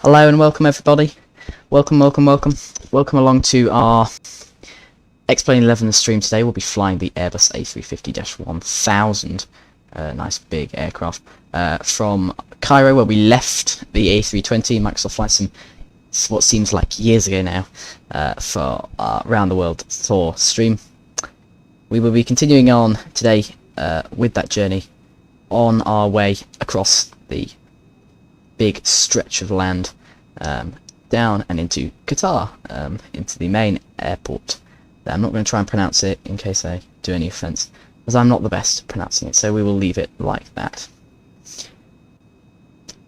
Hello and welcome everybody. Welcome along to our Xplane 11 stream today. We'll be flying the Airbus A350-1000, nice big aircraft, from Cairo, where we left the A320 Microsoft Flight Sim, what seems like years ago now, for our Round the World tour stream. We will be continuing on today with that journey on our way across the big stretch of land down and into Qatar, into the main airport. I'm not going to try and pronounce it in case I do any offence, as I'm not the best at pronouncing it, so we will leave it like that.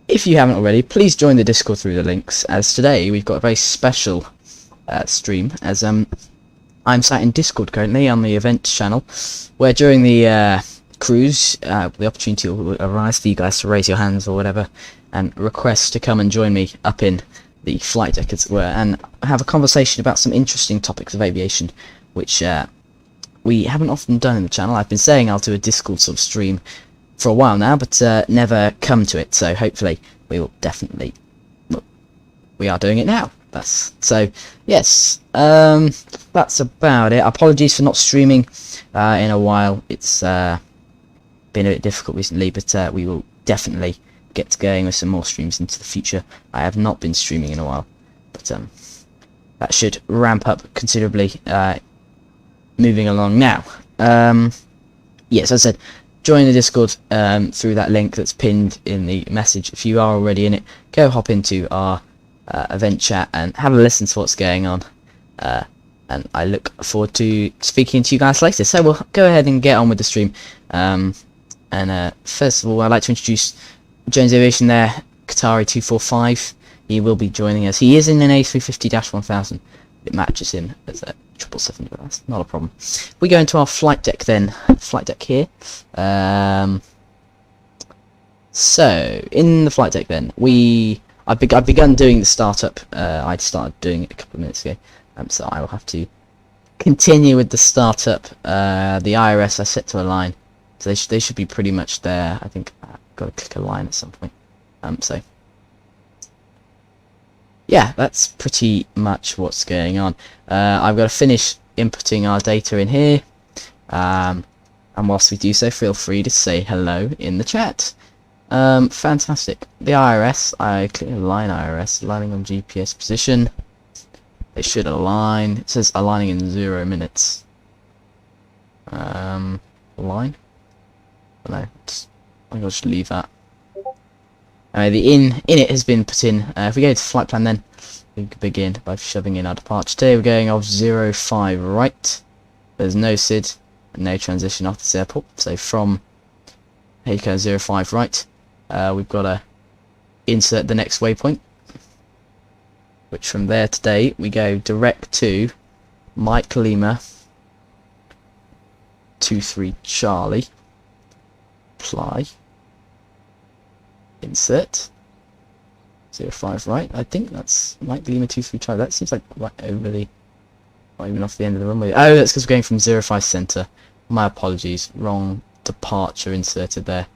If you haven't already, please join the Discord through the links, as today we've got a very special stream, as I'm sat in Discord currently on the event channel, where during the cruise, the opportunity will arise for you guys to raise your hands or whatever, and request to come and join me up in the flight deck, as it were, and have a conversation about some interesting topics of aviation, which we haven't often done in the channel. I've been saying I'll do a Discord sort of stream for a while now, but never come to it, so hopefully we will definitely, well, we are doing it now. So yes, that's about it. Apologies for not streaming in a while. It's been a bit difficult recently, but we will definitely get going with some more streams into the future. I have not been streaming in a while, but that should ramp up considerably moving along now. Yes, as I said, join the Discord through that link that's pinned in the message. If you are already in it, go hop into our event chat and have a listen to what's going on, and I look forward to speaking to you guys later. So we'll go ahead and get on with the stream. First of all, I'd like to introduce Jones Aviation there, Qatari 245. He will be joining us. He is in an A350-1000. It matches him as a 777, but that's not a problem. We go into our flight deck then. Flight deck here. So in the flight deck then, I've begun doing the startup. I started doing it a couple of minutes ago, so I will have to continue with the startup. The IRS I set to align, so they should be pretty much there. I think I've got to click a line at some point. So yeah, that's pretty much what's going on. I've got to finish inputting our data in here, and whilst we do so, feel free to say hello in the chat. Fantastic. The IRS, I click align IRS, aligning on GPS position. They should align. It says aligning in 0 minutes. Align? No, I think I'll just leave that. The init has been put in. If we go to flight plan then, we can begin by shoving in our departure. Today we're going off 05 right. There's no SID and no transition off this airport. So from Heiko 05 right, we've got to insert the next waypoint, which from there today we go direct to Mike Lima 23 Charlie. Apply. Insert 05 right. I think that's Mike Lima 23 Charlie. That seems like right over the, not even off the end of the runway. Oh, that's because we're going from 05 center. My apologies. Wrong departure inserted there.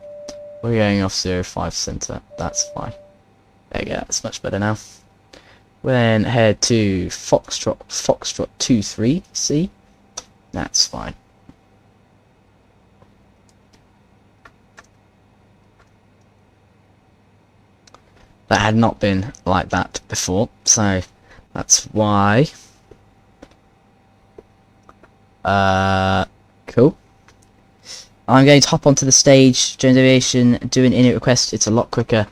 We're going off 05 center. That's fine. There you go. That's much better now. We then head to Foxtrot 23 C. That's fine. That had not been like that before, so that's why. Cool. I'm going to hop onto the stage, Jones Aviation, do an init request. It's a lot quicker.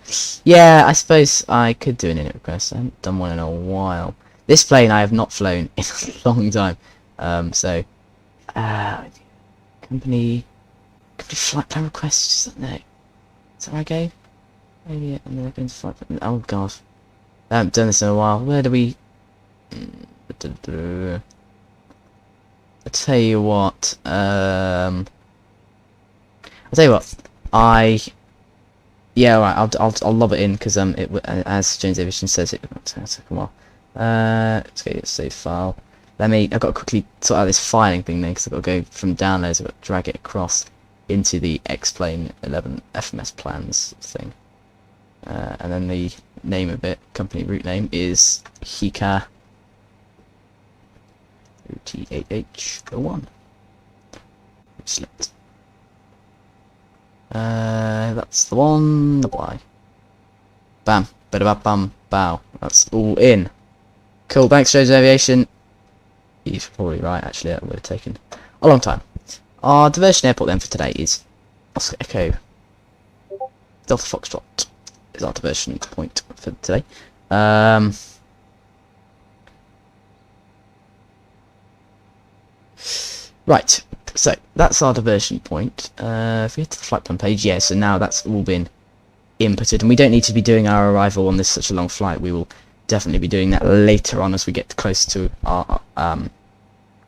Yeah, I suppose I could do an init request. I haven't done one in a while. This plane I have not flown in a long time. Company flight plan requests. No, is that where I go? Maybe I'm never going to flight plan. Oh god, I haven't done this in a while. Where do we? I tell you what. Yeah, right. I'll lob it in because as Jones Aviation says, it will take a while. Let's go get save file. I've got to quickly sort out this filing thing then, because I've got to go from downloads. I've got to drag it across into the Xplane 11 FMS plans thing. and then the name of it, company route name, is Hika TAH01. Select. That's the one. Apply. Bam. Bada bam. Bow. That's all in. Cool. Thanks, Joe's Aviation. He's probably right. Actually, that would have taken a long time. Our diversion airport then for today is Oscar Echo Delta Foxtrot. Is our diversion point for today. Right. So that's our diversion point. If we get to the flight plan page, yeah, so now that's all been inputted, and we don't need to be doing our arrival on this such a long flight. We will definitely be doing that later on as we get close to our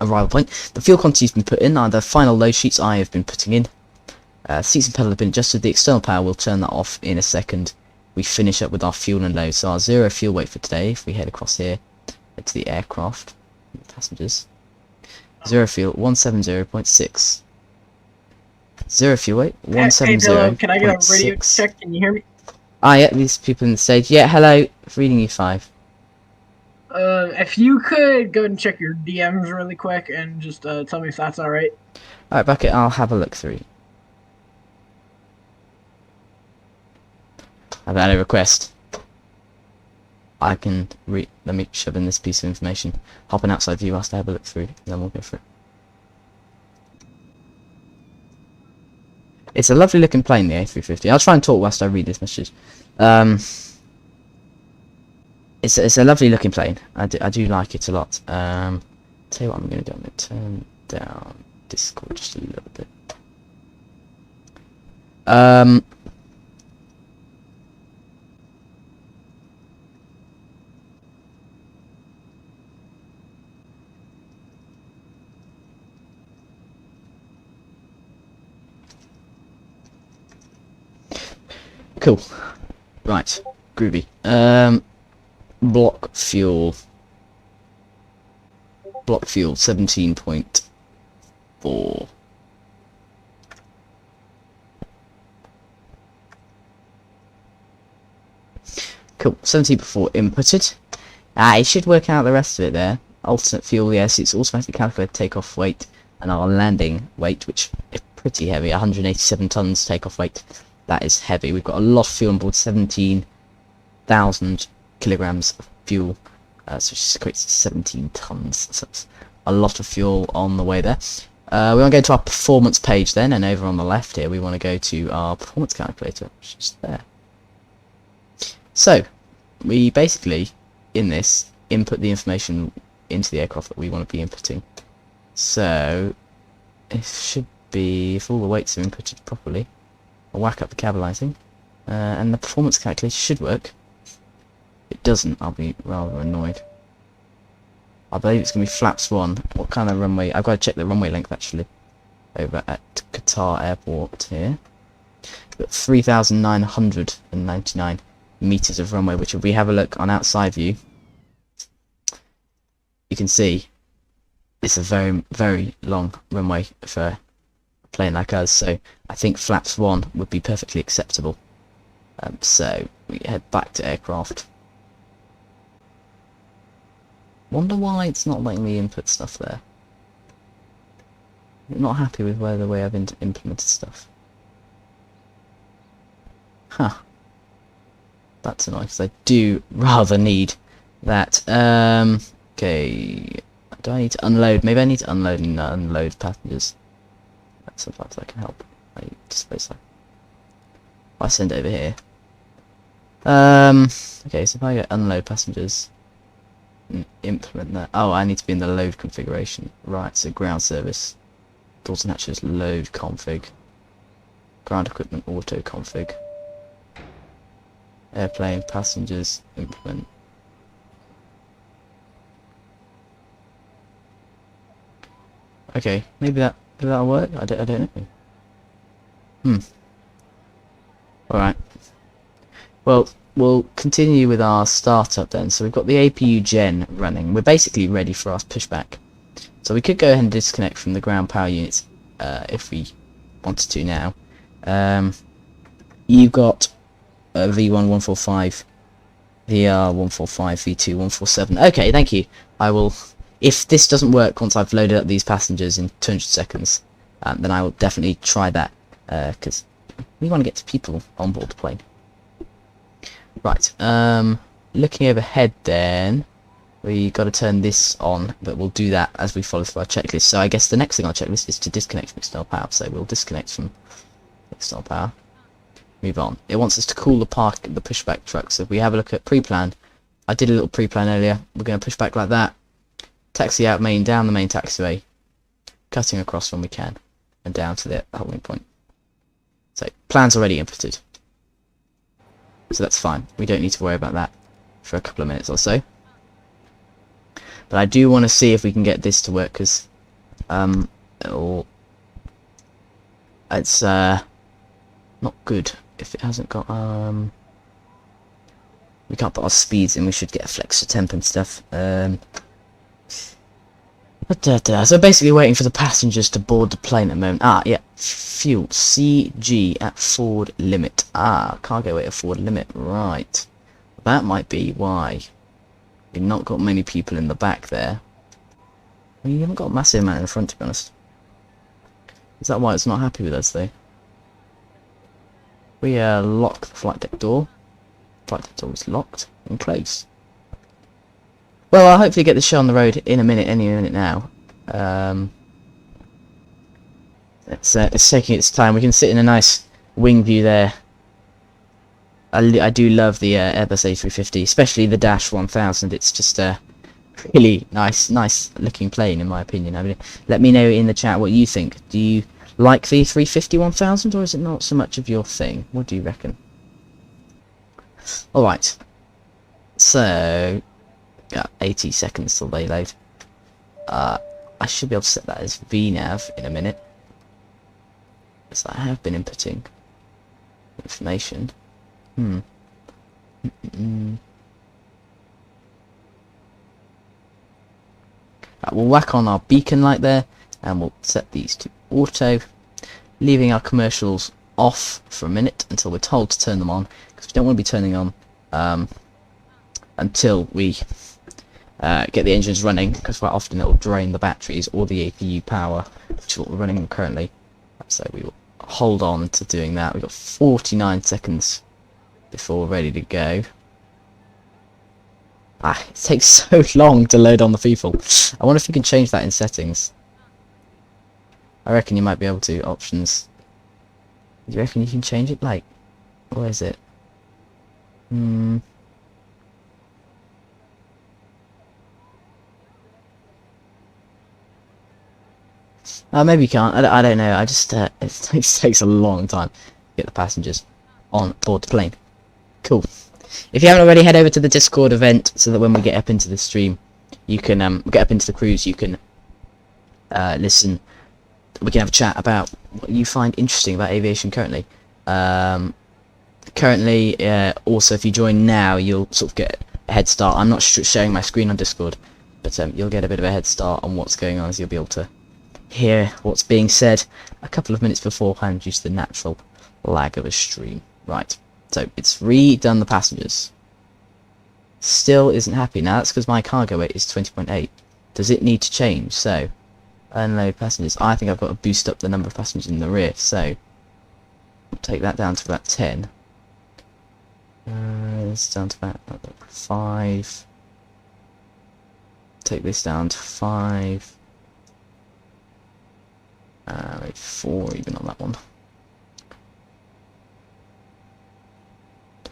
arrival point. The fuel quantity has been put in. The final load sheets I have been putting in. Seats and pedal have been adjusted. The external power, we'll turn that off in a second. We finish up with our fuel and load. So our 0 fuel weight for today, if we head across here to the aircraft, passengers. 0 fuel, 170.6. 0 fuel weight, 170. Hey, can I get a radio check? Can you hear me? Ah, yeah, these people in the stage. Yeah, hello. Reading you 5. If you could go and check your DMs really quick and just tell me if that's alright. Alright, Bucket, I'll have a look through. I've had a request. I can let me shove in this piece of information. Hop an outside view whilst I have a look through, and then we'll go for it. It's a lovely looking plane, the A350. I'll try and talk whilst I read this message. It's a lovely looking plane. I do like it a lot. Tell you what I'm going to do. I'm going to turn down Discord just a little bit. Cool. Right. Groovy. Block fuel 17.4. Cool. 17.4 inputted. It should work out the rest of it there. Alternate fuel, yes, it's automatically calculated takeoff weight and our landing weight, which is pretty heavy, 187 tons takeoff weight. That is heavy. We've got a lot of fuel on board, 17,000 kilograms of fuel, so it equates to 17 tons. So that's a lot of fuel on the way there. We want to go to our performance page then, and over on the left here we want to go to our performance calculator, which is there. So we basically, in this, input the information into the aircraft that we want to be inputting. So it should be, if all the weights are inputted properly, I'll whack up the cab lighting, and the performance calculator should work. If it doesn't, I'll be rather annoyed. I believe it's going to be flaps 1. What kind of runway? I've got to check the runway length actually. Over at Qatar Airport here. We've got 3,999 meters of runway, which if we have a look on outside view, you can see it's a very, very long runway for a plane like us. So I think flaps 1 would be perfectly acceptable. So we head back to aircraft. Wonder why it's not letting me input stuff there. I'm not happy with the way I've implemented stuff. Huh. That's annoying because I do rather need that. Okay. Do I need to unload? Maybe I need to unload and unload passengers. Sometimes that can help. I display so. I send it over here. Okay, so if I go unload passengers and implement that. Oh, I need to be in the load configuration. Right, so ground service. Dalton Hatches load config. Ground equipment auto config. Airplane passengers implement. Okay, maybe that'll work. I don't know. Alright. Well, we'll continue with our startup then. So we've got the APU gen running. We're basically ready for our pushback. So we could go ahead and disconnect from the ground power units if we wanted to now. You've got V1 145, VR 145, V2 147. Okay, thank you. I will. If this doesn't work once I've loaded up these passengers in 200 seconds, then I will definitely try that, because we want to get to people on board the plane. Right, looking overhead then, we got to turn this on, but we'll do that as we follow through our checklist. So I guess the next thing on our checklist is to disconnect from external power, so we'll disconnect from external power, move on. It wants us to cool the pushback truck, so if we have a look at pre-plan, I did a little pre-plan earlier, we're going to push back like that, taxi out main, down the main taxiway, cutting across when we can, and down to the holding point. So, plan's already inputted. So that's fine. We don't need to worry about that for a couple of minutes or so. But I do want to see if we can get this to work, because it's not good if it hasn't got we can't put our speeds in. We should get a flex to temp and stuff. So basically waiting for the passengers to board the plane at the moment. Ah, yeah, fuel CG at forward limit. Ah, cargo weight at forward limit. Right, that might be why we've not got many people in the back there. Well, you haven't got a massive amount in the front, to be honest. Is that why it's not happy with us, though? We lock the flight deck door. Flight deck door is locked and closed. Well, I'll hopefully get the show on the road in a minute, any minute now. It's taking its time. We can sit in a nice wing view there. I do love the Airbus A350, especially the Dash 1000. It's just a really nice looking plane, in my opinion. I mean, let me know in the chat what you think. Do you like the 350 1000, or is it not so much of your thing? What do you reckon? Alright, so got 80 seconds till they load. I should be able to set that as VNav in a minute, because I have been inputting information. We'll whack on our beacon light there, and we'll set these to auto, leaving our commercials off for a minute until we're told to turn them on, because we don't want to be turning on until we get the engines running, because quite often it will drain the batteries or the APU power, which is what we're running currently. So we will hold on to doing that. We've got 49 seconds before we're ready to go. It takes so long to load on the people. I wonder if you can change that in settings. I reckon you might be able to. Options. Do you reckon you can change it? Like, where is it? Maybe you can't. I don't know. I just it takes a long time to get the passengers on board the plane. Cool. If you haven't already, head over to the Discord event so that when we get up into the stream, you can get up into the cruise. You can listen. We can have a chat about what you find interesting about aviation currently. Also, if you join now, you'll sort of get a head start. I'm not sharing my screen on Discord, but you'll get a bit of a head start on what's going on, as you'll be able to hear what's being said a couple of minutes beforehand due to the natural lag of a stream. Right, so it's redone the passengers. Still isn't happy. Now that's because my cargo weight is 20.8. Does it need to change? So unload passengers. I think I've got to boost up the number of passengers in the rear, so we'll take that down to about 10. It's down to about 5. Take this down to 5. Maybe 4 even on that one.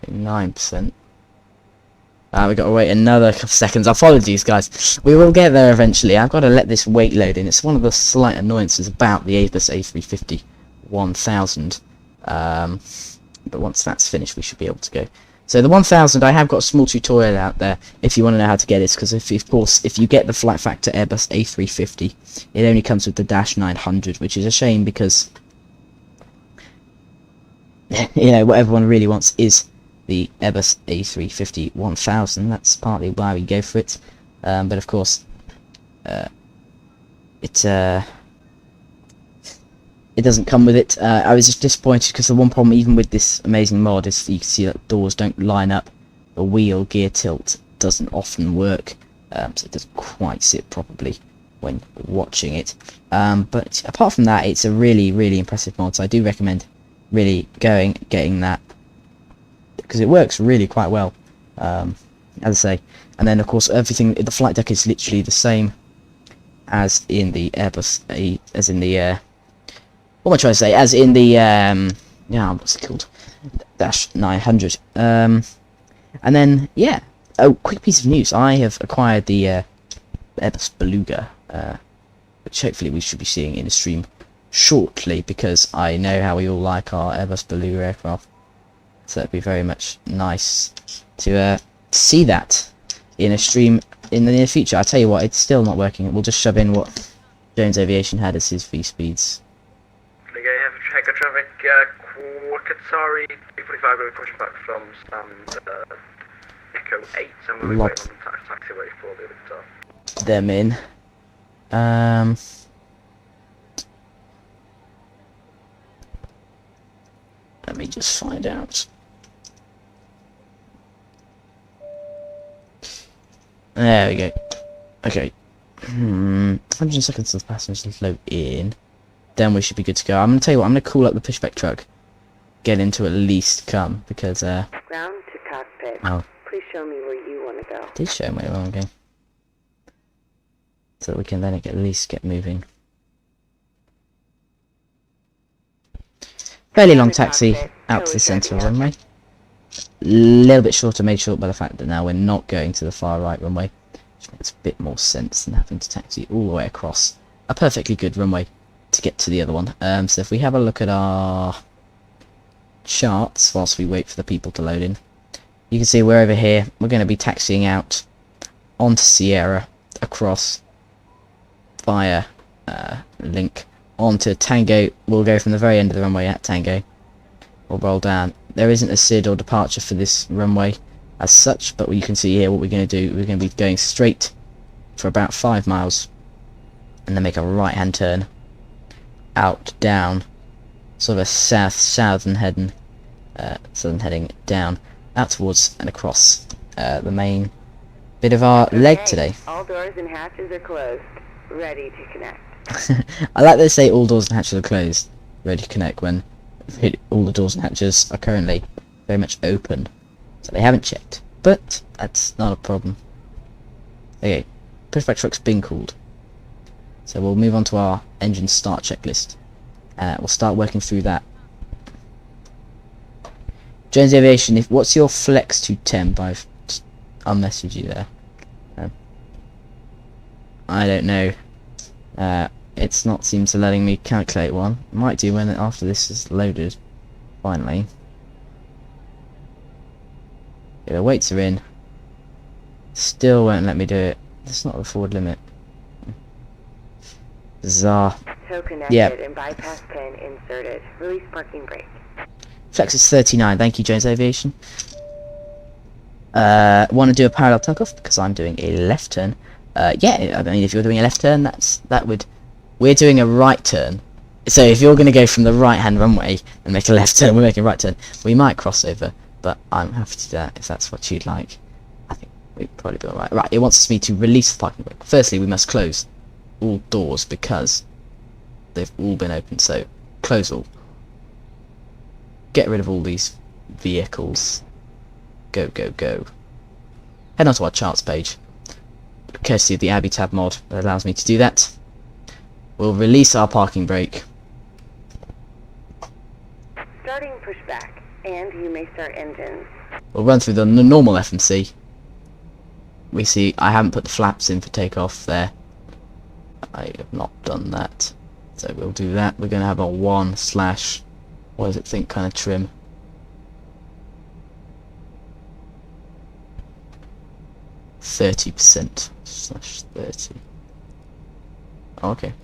9%. We've got to wait another couple of seconds. Apologies, guys. We will get there eventually. I've got to let this weight load in. It's one of the slight annoyances about the Airbus A350 1000. But once that's finished, we should be able to go. So the 1000, I have got a small tutorial out there if you want to know how to get it, because of course, if you get the flight factor Airbus A350, it only comes with the Dash 900, which is a shame because, you know, what everyone really wants is the Airbus A350 1000. That's partly why we go for it. But of course, it doesn't come with it. I was just disappointed because the one problem even with this amazing mod is that you can see that doors don't line up. The wheel gear tilt doesn't often work, so it doesn't quite sit properly when watching it. But apart from that, it's a really impressive mod, so I do recommend really getting that, because it works really quite well, as I say. And then of course everything, the flight deck is literally the same as in the Airbus, as in the what am I trying to say? As in the yeah, what's it called? Dash 900. And then yeah. Oh, quick piece of news. I have acquired the Airbus Beluga, which hopefully we should be seeing in a stream shortly, because I know how we all like our Airbus Beluga aircraft. So it'd be very much nice to see that in a stream in the near future. I'll tell you what, it's still not working. We'll just shove in what Jones Aviation had as his V speeds. Okay, have a check of traffic, Qatari 345 going pushback from Echo 8, and we'll be waiting on the taxiway for the other Qatar. Them in. Let me just find out. There we go. Okay. 100 seconds till the passengers load in. Then we should be good to go. I'm going to tell you what, I'm going to call up the pushback truck. Get him to at least come, because ground to cockpit. Oh. Please show me where you want to go. Did show me where I'm going. So that we can then at least get moving. Fairly long taxi out to the centre of the runway. A little bit shorter, made short by the fact that now we're not going to the far right runway, which makes a bit more sense than having to taxi all the way across a perfectly good runway to get to the other one. So if we have a look at our charts whilst we wait for the people to load in, you can see we're over here. We're going to be taxiing out onto Sierra, across via Link onto Tango. We'll go from the very end of the runway at Tango. We'll roll down. There isn't a SID or departure for this runway as such, but you can see here what we're going to do. We're going to be going straight for about 5 miles and then make a right hand turn out, down, sort of a southern heading down, out towards and across the main bit of our leg today. All doors and hatches are closed. Ready to connect. I like they say all doors and hatches are closed, ready to connect, when all the doors and hatches are currently very much open, so they haven't checked, but that's not a problem. Okay, pushback truck's been called, so we'll move on to our engine start checklist. We'll start working through that. Jones Aviation, what's your flex to temp? I'll message you there. I don't know. It's not seems to letting me calculate one. Might do when after this is loaded. Finally. Yeah, the weights are in. Still won't let me do it. It's not the forward limit. Bizarre. Tow connected and bypass pin inserted. Release parking brake. Flex is 39. Thank you, Jones Aviation. Want to do a parallel takeoff because I'm doing a left turn. Yeah, I mean, if you're doing a left turn, we're doing a right turn. So if you're going to go from the right-hand runway and make a left turn, we're making a right turn. We might cross over, but I'm happy to do that if that's what you'd like. I think we'd probably be alright. Right, it wants me to release the parking brake. Firstly, we must close all doors because they've all been opened. So close all. Get rid of all these vehicles. Go, go, go. Head on to our charts page. Courtesy of the Abby tab mod that allows me to do that. We'll release our parking brake. Starting pushback, and you may start engines. We'll run through the normal FMC. We see I haven't put the flaps in for takeoff there. I have not done that. So we'll do that. We're going to have a 1 / what does it think kind of trim. %/30. Oh, okay.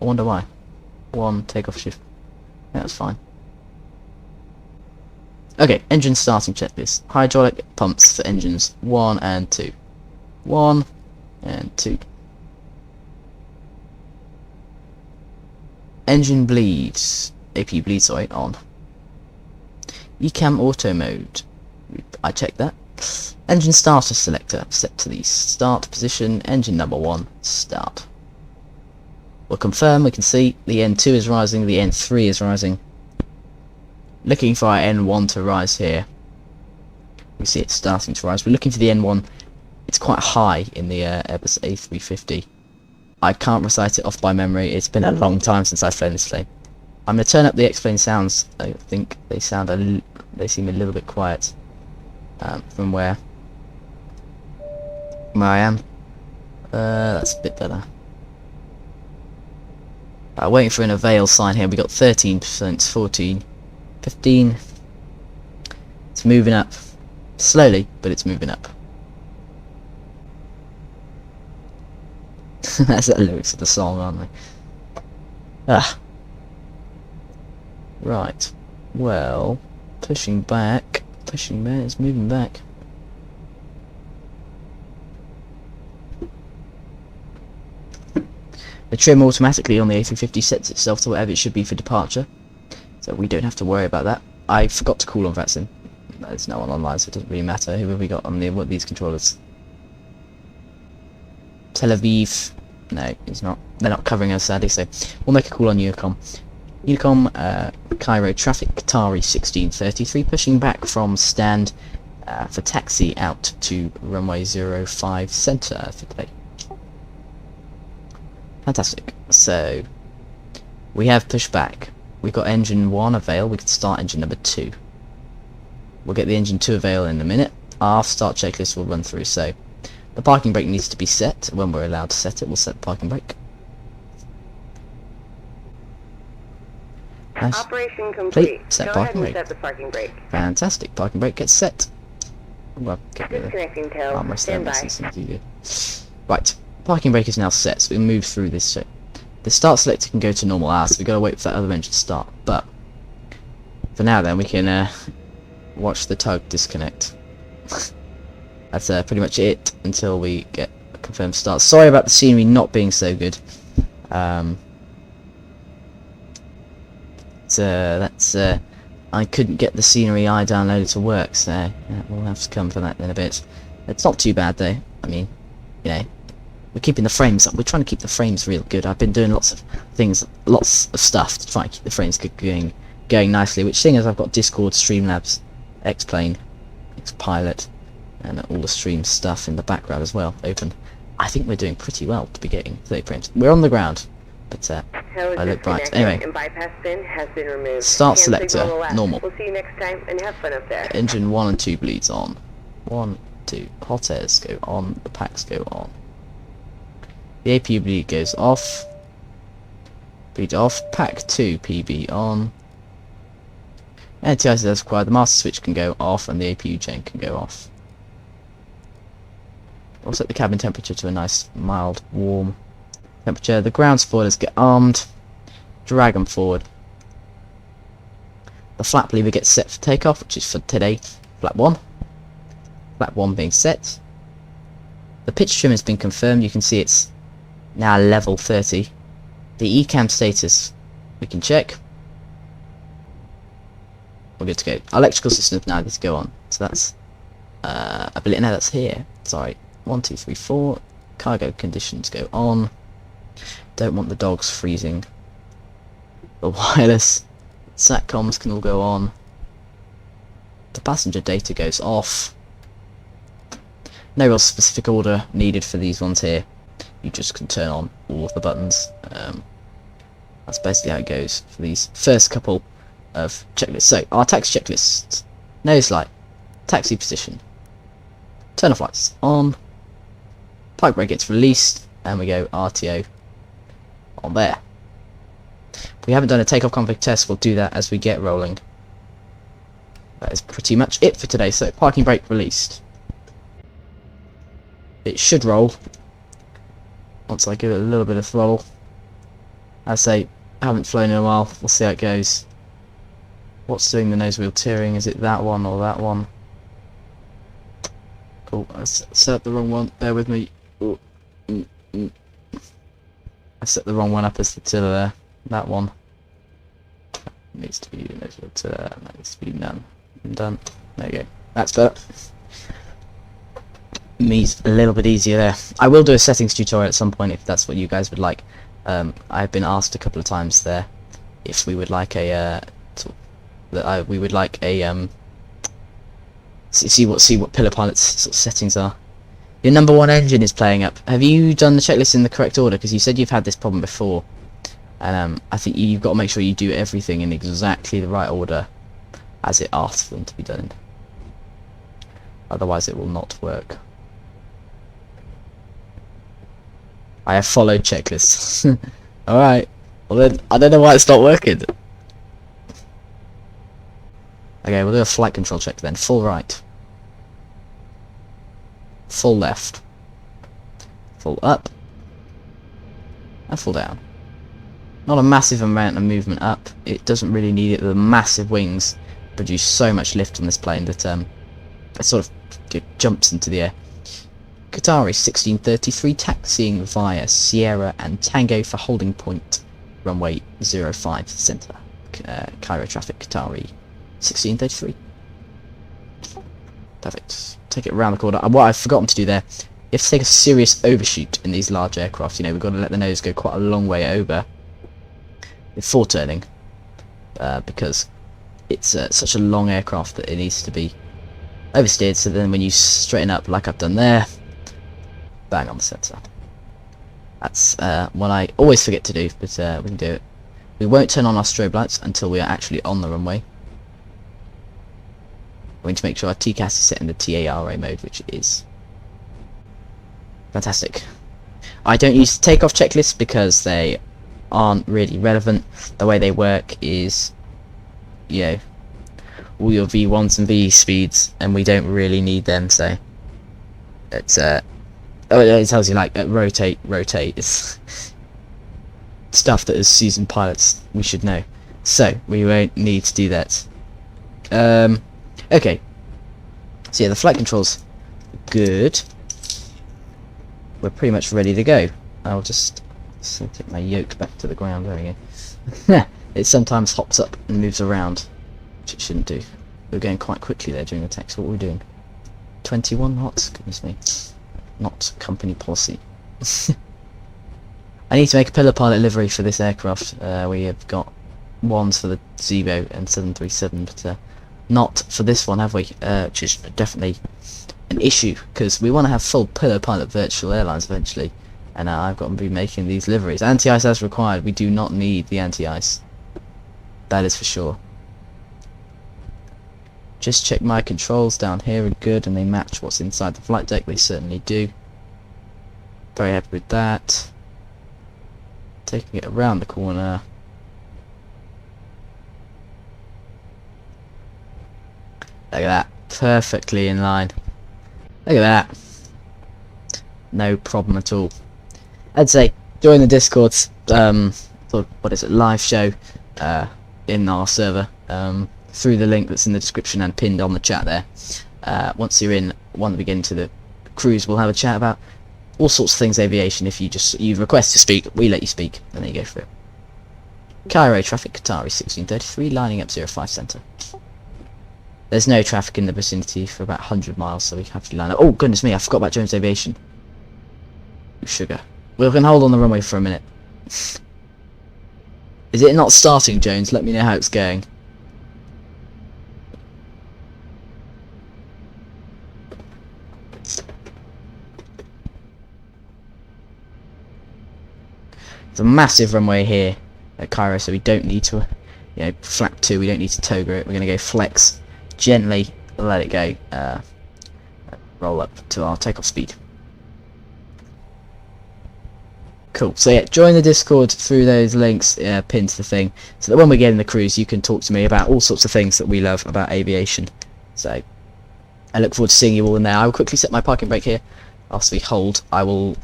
I wonder why. 1 takeoff shift. Yeah, that's fine. Okay, engine starting checklist. Hydraulic pumps for engines 1 and 2. 1 and 2. Engine bleeds. AP bleed, sorry, on. Ecam auto mode. I checked that. Engine starter selector set to the start position. Engine number 1, start. We'll confirm. We can see the N2 is rising, the N3 is rising. Looking for our N1 to rise here. We see it starting to rise. We're looking for the N1. It's quite high in the Airbus A350. I can't recite it off by memory. It's been a long time since I've flown this plane. I'm going to turn up the Xplane sounds. I think they sound they seem a little bit quiet from where I am. That's a bit better. Waiting for an avail sign here. We got 13%, 14, 15. It's moving up slowly, but it's moving up. That's the lyrics of the song, aren't they? Right. Well, pushing back, it's moving back. The trim automatically on the A350 sets itself to whatever it should be for departure, so we don't have to worry about that. I forgot to call on Vatsim. There's no one online, so it doesn't really matter. Who have we got on these controllers? Tel Aviv. No, it's not. They're not covering us, sadly, so we'll make a call on Unicom. Unicom, Cairo traffic, Qatari 1633, pushing back from stand for taxi out to runway 05 centre for today. Fantastic. So we have pushed back. We've got engine 1 avail. We can start engine number 2. We'll get the engine 2 avail in a minute. Our start checklist will run through. So the parking brake needs to be set. When we're allowed to set it, we'll set the parking brake. Nice. Operation complete. Set Go parking ahead and brake. set the parking brake. Fantastic. Parking brake gets set. Well, get rid of Disconnecting tail. armrest there. Stand by. That's easy to do. Right. Parking brake is now set, so we move through this. So the start selector can go to normal hours, so we've got to wait for that other engine to start. But for now, then, we can watch the tug disconnect. That's pretty much it until we get a confirmed start. Sorry about the scenery not being so good. I couldn't get the scenery I downloaded to work, so yeah, we'll have to come for that in a bit. It's not too bad though. I mean, you know, we're keeping the frames up. We're trying to keep the frames real good. I've been doing lots of things, lots of stuff to try and keep the frames going nicely. Which, seeing as I've got Discord, Streamlabs, Xplane, Xpilot, and all the stream stuff in the background as well open, I think we're doing pretty well to be getting 30 frames. We're on the ground, but I look bright. Anyway, And bypass bin has been removed. start Hand selector, signal will last. normal. We'll see you next time and have fun up there. Engine 1 and 2 bleeds on. 1, 2. Hot airs go on. The packs go on. The APU bleed goes off. Bleed off. Pack 2 PB on. Anti-ice as required. The master switch can go off and the APU chain can go off. We'll set the cabin temperature to a nice mild warm temperature. The ground spoilers get armed. Drag them forward. The flap lever gets set for takeoff, which is for today. Flap 1. Flap 1 being set. The pitch trim has been confirmed. You can see it's now level 30. The ECAM status we can check. We're good to go. Our electrical systems now need to go on. So that's I believe no, that's here. Sorry. 1, 2, 3, 4. Cargo conditions go on. Don't want the dogs freezing. The wireless satcoms can all go on. The passenger data goes off. No real specific order needed for these ones here. You just can turn on all of the buttons. That's basically how it goes for these first couple of checklists. So our taxi checklists: nose light, taxi position, turn off lights on, park brake gets released, and we go RTO on there. We haven't done a takeoff config test. We'll do that as we get rolling. That is pretty much it for today. So parking brake released. It should roll once I give it a little bit of throttle. I say, I haven't flown in a while. We'll see how it goes. What's doing the nose wheel tearing? Is it that one or that one? Cool. I set the wrong one. Bear with me. Ooh. I set the wrong one up as the tiller there. That one. Needs to be that needs to be none. Done. There you go. That's better. Me's a little bit easier there. I will do a settings tutorial at some point if that's what you guys would like. I've been asked a couple of times there if we would like a see what Pillar Pilot's sort of settings are. Your number 1 engine is playing up. Have you done the checklist in the correct order? Because you said you've had this problem before, and I think you've got to make sure you do everything in exactly the right order as it asks them to be done. Otherwise, it will not work. I have followed checklists. Alright. Well then, I don't know why it's not working. Okay, we'll do a flight control check then. Full right. Full left. Full up. And full down. Not a massive amount of movement up. It doesn't really need it. The massive wings produce so much lift on this plane that it sort of jumps into the air. Qatari 1633 taxiing via Sierra and Tango for holding point. Runway 05 centre. Cairo traffic Qatari 1633. Perfect. Take it around the corner. What I've forgotten to do there, you have to take a serious overshoot in these large aircraft. You know, we've got to let the nose go quite a long way over before turning, because it's such a long aircraft that it needs to be oversteered, so then when you straighten up like I've done there, bang on the centre. That's what I always forget to do, but we can do it. We won't turn on our strobe lights until we are actually on the runway. We need to make sure our TCAS is set in the TARA mode, which it is. Fantastic. I don't use the takeoff checklists because they aren't really relevant. The way they work is, you know, all your V1s and V speeds, and we don't really need them, so it's it tells you like rotate. It's stuff that as seasoned pilots we should know, so we won't need to do that. Okay, so yeah, the flight controls good. We're pretty much ready to go. I'll just take my yoke back to the ground. There we go. It sometimes hops up and moves around, which it shouldn't do. We were going quite quickly there during the text. What were we doing? 21 knots? Goodness me. Not company policy. I need to make a pillar pilot livery for this aircraft. We have got ones for the Zebo and 737, but not for this one, have we? Which is definitely an issue, because we want to have full pillar pilot virtual airlines eventually, and I've got to be making these liveries. Anti-ice as required. We do not need the anti-ice. That is for sure. Just check my controls down here are good, and they match what's inside the flight deck. They certainly do. Very happy with that. Taking it around the corner. Look at that. Perfectly in line. Look at that. No problem at all. I'd say join the Discord's live show in our server through the link that's in the description and pinned on the chat there. Once you're in, when we get into the cruise, we'll have a chat about all sorts of things aviation. If you request to speak, we let you speak, and then you go for it. Cairo traffic Qatari 1633 lining up 05 centre. There's no traffic in the vicinity for about 100 miles, so we have to line up. Oh goodness me, I forgot about Jones Aviation. Sugar. We're going to hold on the runway for a minute. Is it not starting, Jones? Let me know how it's going. It's a massive runway here at Cairo, so we don't need to, flap 2, we don't need to toga it. We're going to go flex, gently let it go, roll up to our takeoff speed. Cool. So yeah, join the Discord through those links pinned to the thing, so that when we get in the cruise you can talk to me about all sorts of things that we love about aviation. So I look forward to seeing you all in there. I will quickly set my parking brake here. After we hold, I will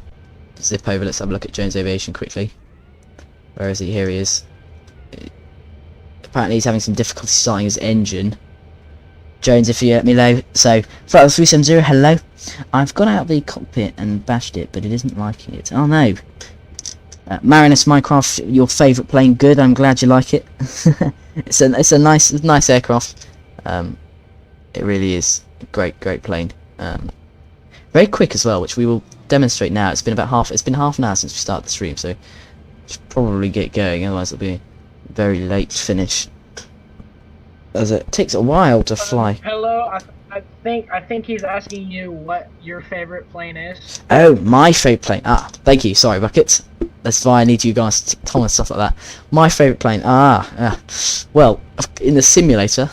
zip over. Let's have a look at Jones Aviation quickly. Where is he? Here he is. Apparently he's having some difficulty starting his engine. Jones, if you let me know. So, Flight 370, hello. I've got out the cockpit and bashed it, but it isn't liking it. Oh no. Marinus Minecraft, your favourite plane? Good. I'm glad you like it. it's a nice aircraft. It really is a great plane. Very quick as well, which we will demonstrate now. It's been half an hour since we started the stream, so should probably get going. Otherwise, it'll be a very late finish, as it takes a while to fly. Hello, I think he's asking you what your favorite plane is. Oh, my favourite plane. Ah, thank you. Sorry, Buckets. That's why I need you guys to tell me stuff like that. My favourite plane. Well, in the simulator,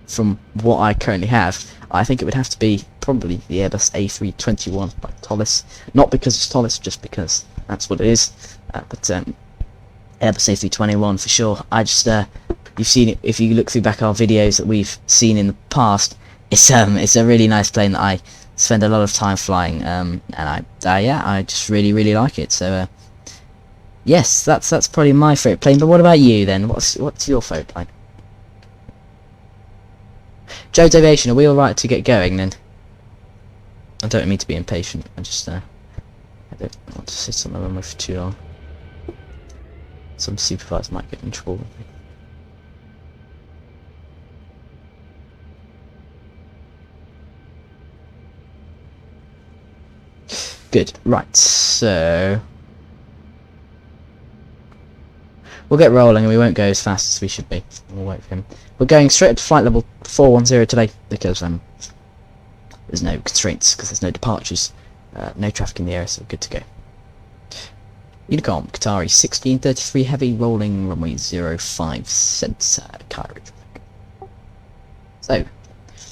from what I currently have, I think it would have to be probably the Airbus A321 by Tollis. Not because it's Tollis, just because that's what it is. But Airbus A321 for sure. You've seen it if you look through back our videos that we've seen in the past. It's a really nice plane that I spend a lot of time flying, and I just really like it. So yes, that's probably my favourite plane. But what about you then? What's your favourite plane? Joe's Aviation, are we alright to get going then? I don't mean to be impatient. I don't want to sit on the runway for too long. Some supervisor might get in trouble with me. Good, right, so we'll get rolling and we won't go as fast as we should be. We'll wait for him. We're going straight up to flight level 410 today because there's no constraints, because there's no departures, no traffic in the area, so we're good to go. Unicom, Qatari 1633 heavy, rolling runway 05 center, Cairo traffic. So,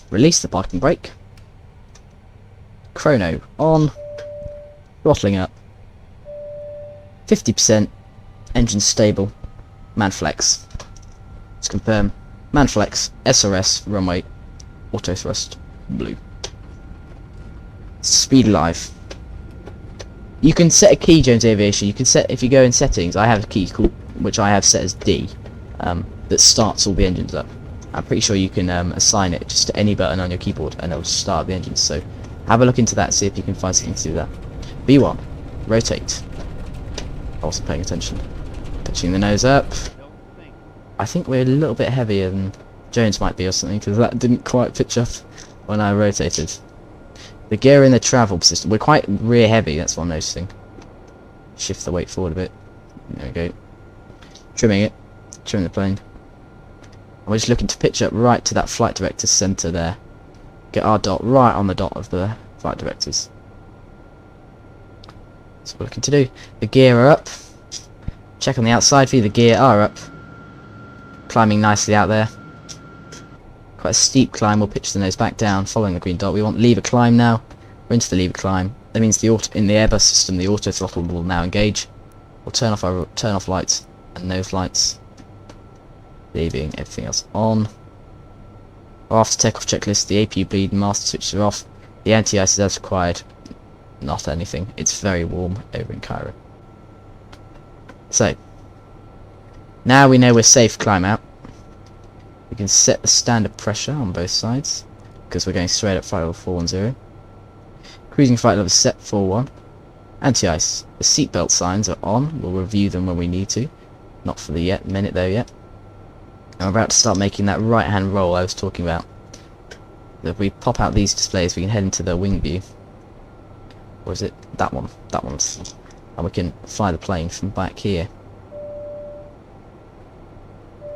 release the parking brake. Chrono on. Throttling up. 50%. Engine stable. Manflex. Let's confirm. Manflex. SRS. Runway. Auto thrust. Blue. Speed live. You can set a key, Jones Aviation. You can set, if you go in settings, I have a key called, which I have set as D, that starts all the engines up. I'm pretty sure you can assign it just to any button on your keyboard and it will start the engines. So have a look into that, see if you can find something to do that. B1, rotate. I wasn't paying attention. Pitching the nose up. I think we're a little bit heavier than Jones might be or something, because that didn't quite pitch up when I rotated. The gear in the travel position, we're quite rear heavy, that's what I'm noticing. Shift the weight forward a bit. There we go. Trimming it. Trim the plane. And we're just looking to pitch up right to that flight director's centre there. Get our dot right on the dot of the flight directors. That's what we're looking to do. The gear are up. Check on the outside view, the gear are up. Climbing nicely out there. Quite a steep climb, we'll pitch the nose back down, following the green dot. We want lever climb now. We're into the lever climb. That means in the Airbus system, the auto throttle will now engage. We'll turn off lights and nose lights, leaving everything else on. After takeoff checklist, the APU bleed and master switches are off. The anti-ice is as required. Not anything. It's very warm over in Cairo. So now we know we're safe climb out. We can set the standard pressure on both sides because we're going straight up flight level 410. Cruising flight level set 41. Anti-ice. The seatbelt signs are on. We'll review them when we need to. Not for the minute though yet. I'm about to start making that right hand roll I was talking about. If we pop out these displays, we can head into the wing view. Or is it that one? That one's. And we can fly the plane from back here.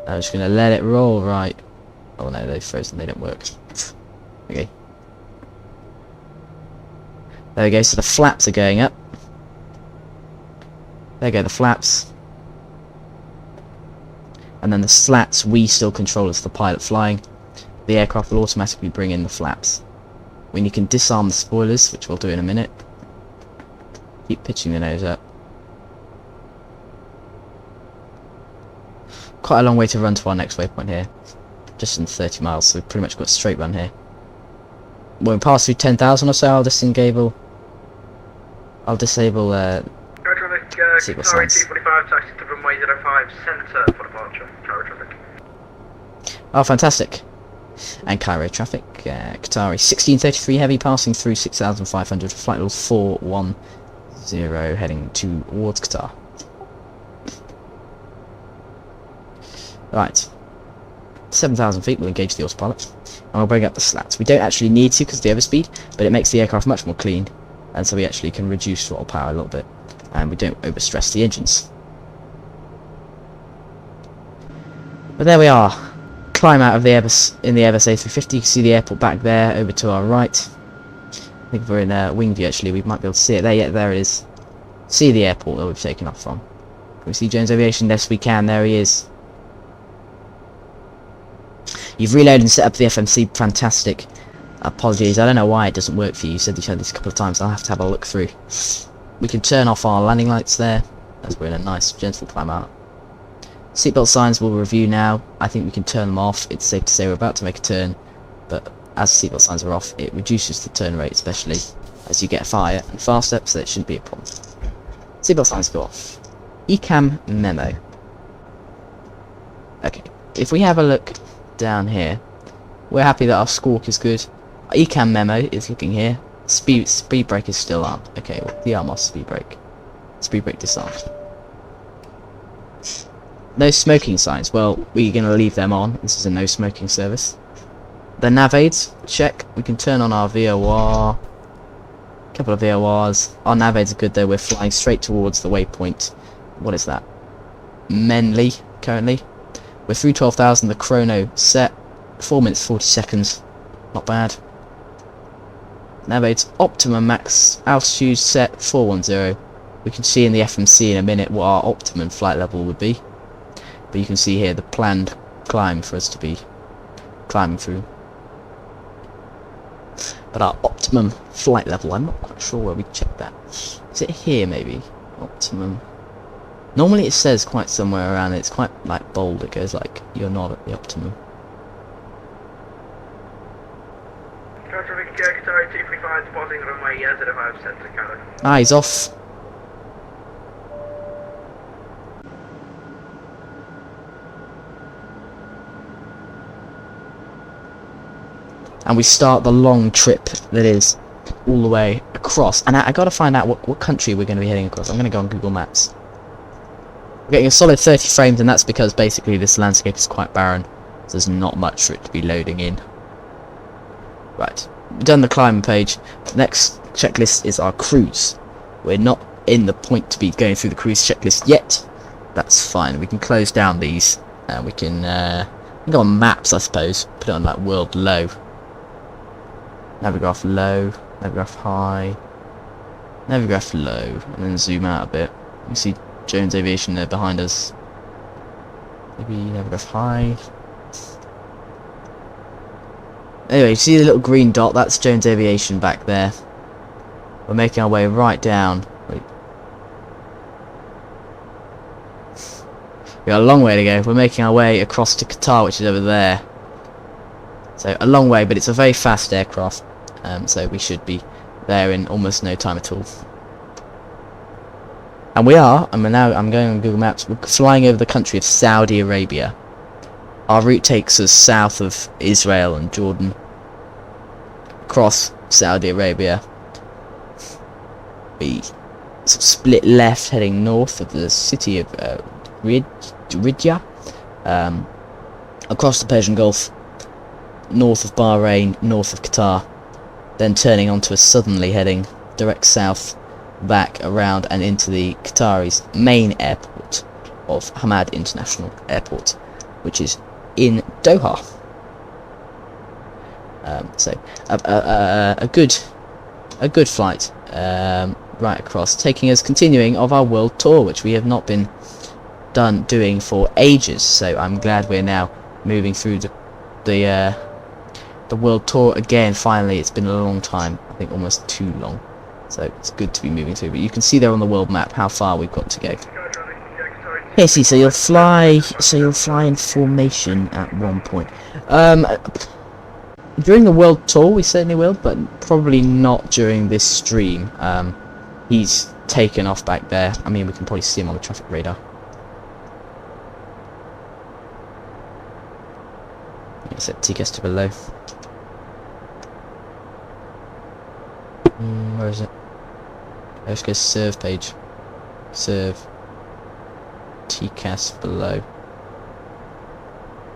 I'm just going to let it roll right. Oh no, they've frozen, they don't work. Okay. There we go, so the flaps are going up. There go the flaps. And then the slats we still control as the pilot flying. The aircraft will automatically bring in the flaps. When you can disarm the spoilers, which we'll do in a minute. Keep pitching the nose up. Quite a long way to run to our next waypoint here. Just in 30 miles, so we've pretty much got a straight run here. When we pass through 10,000 or so, I'll disable sequel signs. 245 taxi to runway 05 centre for departure. Cairo traffic. Oh, fantastic. And Cairo traffic. Qatari 1633 heavy passing through 6,500 for flight level 410. 0 heading towards Qatar. Right, 7,000 feet, we'll engage the autopilot, and we'll bring up the slats. We don't actually need to because of the overspeed, but it makes the aircraft much more clean, and so we actually can reduce throttle power a little bit, and we don't overstress the engines. But there we are. Climb out of the Airbus in the Airbus A350. You can see the airport back there, over to our right. I think we're in wing view actually. We might be able to see it there. Yeah, there it is. See the airport that we've taken off from. Can we see Jones Aviation? Yes, we can. There he is. You've reloaded and set up the FMC. Fantastic. Apologies. I don't know why it doesn't work for you. You said this a couple of times. I'll have to have a look through. We can turn off our landing lights there, as we're in a nice gentle climb out. Seatbelt signs we'll review now. I think we can turn them off. It's safe to say we're about to make a turn, but as seatbelt signs are off, it reduces the turn rate, especially as you get higher and faster, so that shouldn't be a problem. Seatbelt signs go off. ECAM memo. Okay, if we have a look down here, we're happy that our squawk is good. Our ECAM memo is looking here. Speed brake is still armed. Okay, well, the arm off speed brake. Speed brake disarmed. No smoking signs. Well, we're going to leave them on. This is a no smoking service. The nav aids, check. We can turn on our VOR. A couple of VORs. Our nav aids are good though. We're flying straight towards the waypoint. What is that? Menley, currently. We're through 12,000. The chrono set. 4 minutes 40 seconds. Not bad. Nav aids, optimum max altitude set 410. We can see in the FMC in a minute what our optimum flight level would be. But you can see here the planned climb for us to be climbing through. But our optimum flight level, I'm not quite sure where we check that. Is it here maybe? Optimum. Normally it says quite somewhere around it. It's quite like bold. It goes like you're not at the optimum. Traffic Qatar 235 departing runway 05 set to Cairo. Ah, he's off. And we start the long trip that is all the way across. And I gotta find out what country we're going to be heading across. I'm going to go on Google Maps. We're getting a solid 30 frames, and that's because basically this landscape is quite barren. So there's not much for it to be loading in. Right, we've done the climbing page. The next checklist is our cruise. We're not in the point to be going through the cruise checklist yet. That's fine. We can close down these. We can go on maps, I suppose. Put it on like world low. Navigraph low, Navigraph high, Navigraph low, and then zoom out a bit. You see Jones Aviation there behind us. Maybe Navigraph high. Anyway, you see the little green dot? That's Jones Aviation back there. We're making our way right down. Wait. We got a long way to go. We're making our way across to Qatar, which is over there. So a long way, but it's a very fast aircraft. So we should be there in almost no time at all. And we are, I'm going on Google Maps, we're flying over the country of Saudi Arabia. Our route takes us south of Israel and Jordan, across Saudi Arabia. We sort of split left heading north of the city of Riyadh, across the Persian Gulf, north of Bahrain, north of Qatar, then turning onto a southerly heading direct south, back around and into the Qatari's main airport of Hammad International Airport, which is in Doha. So a good flight right across, taking us continuing of our world tour, which we have not been doing for ages. So I'm glad we're now moving through the world tour again. Finally, it's been a long time. I think almost too long. So it's good to be moving through. But you can see there on the world map how far we've got to go. Okay, see, so you'll fly in formation at one point. During the world tour, we certainly will, but probably not during this stream. He's taken off back there. I mean, we can probably see him on the traffic radar. Set TCAS to below. Where is it? Let's go serve page. Serve. TCAS below.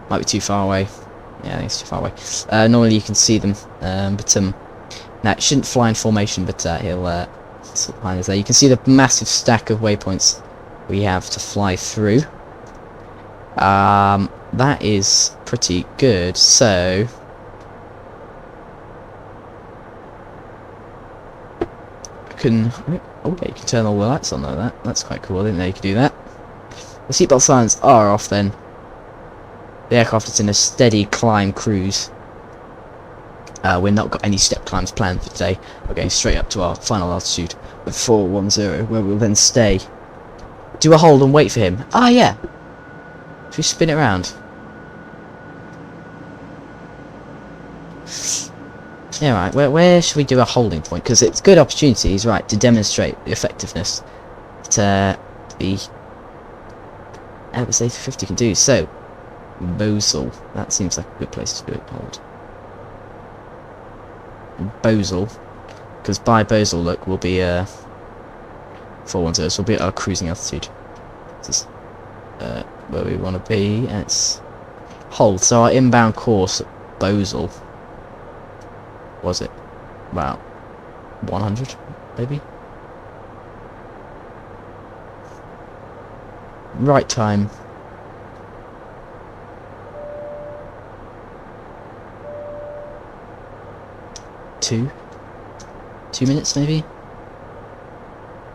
Might be too far away. Yeah, I think it's too far away. Normally you can see them, but now it shouldn't fly in formation, but he'll sort of behind us there. You can see the massive stack of waypoints we have to fly through. That is pretty good. So I can. Oh yeah, you can turn all the lights on like that. That's quite cool. I didn't know you could do that. The seatbelt signs are off then. The aircraft is in a steady climb cruise. We've not got any step climbs planned for today. We're going straight up to our final altitude of 410, where we'll then stay. Do a hold and wait for him. Ah, yeah. Should we spin it around? Yeah, right. Where should we do a holding point? Because it's good opportunities, right, to demonstrate the effectiveness to the Airbus A350 can do. So, Basel. That seems like a good place to do it. Hold. Basel. Because by Basel, look, we'll be 410, so we'll be at our cruising altitude. This is where we want to be, and it's hold. So our inbound course at Basel was it about 100, maybe? Right time. Two minutes maybe.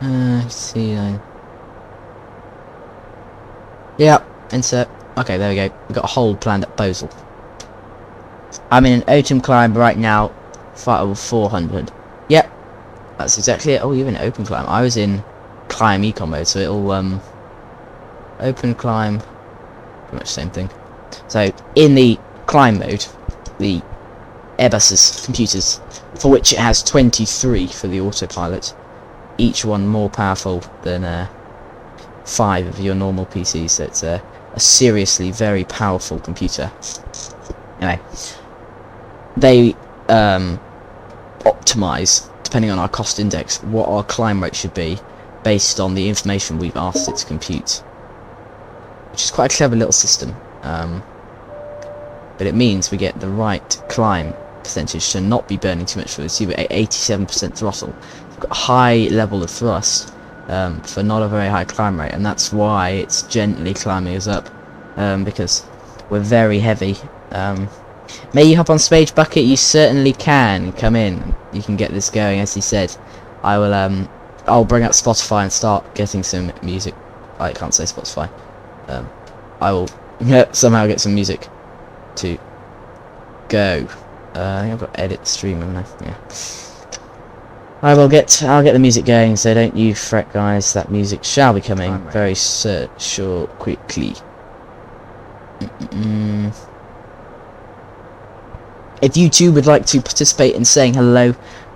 Let's see. Yeah, insert. Okay, there we go. We've got a hold planned at Basel. I'm in an autumn climb right now. 400. Yep, that's exactly it. Oh, you're in open climb. I was in climb econ mode, so it'll open climb, pretty much the same thing. So in the climb mode, the Airbus's computers, for which it has 23 for the autopilot, each one more powerful than 5 of your normal PCs. So it's a seriously very powerful computer. Anyway, they optimize, depending on our cost index, what our climb rate should be based on the information we've asked it to compute, which is quite a clever little system. But it means we get the right climb percentage to not be burning too much fuel. See, we're at 87% throttle. We've got a high level of thrust for not a very high climb rate, and that's why it's gently climbing us up, because we're very heavy. May you hop on stage, Bucket? You certainly can. Come in. You can get this going, as he said. I will. I'll bring up Spotify and start getting some music. I can't say Spotify. I will somehow get some music to go. I think I've got to edit the stream, haven't I? Yeah. I'll get the music going, so don't you fret, guys. That music shall be coming very sure quickly. If you too would like to participate in saying hello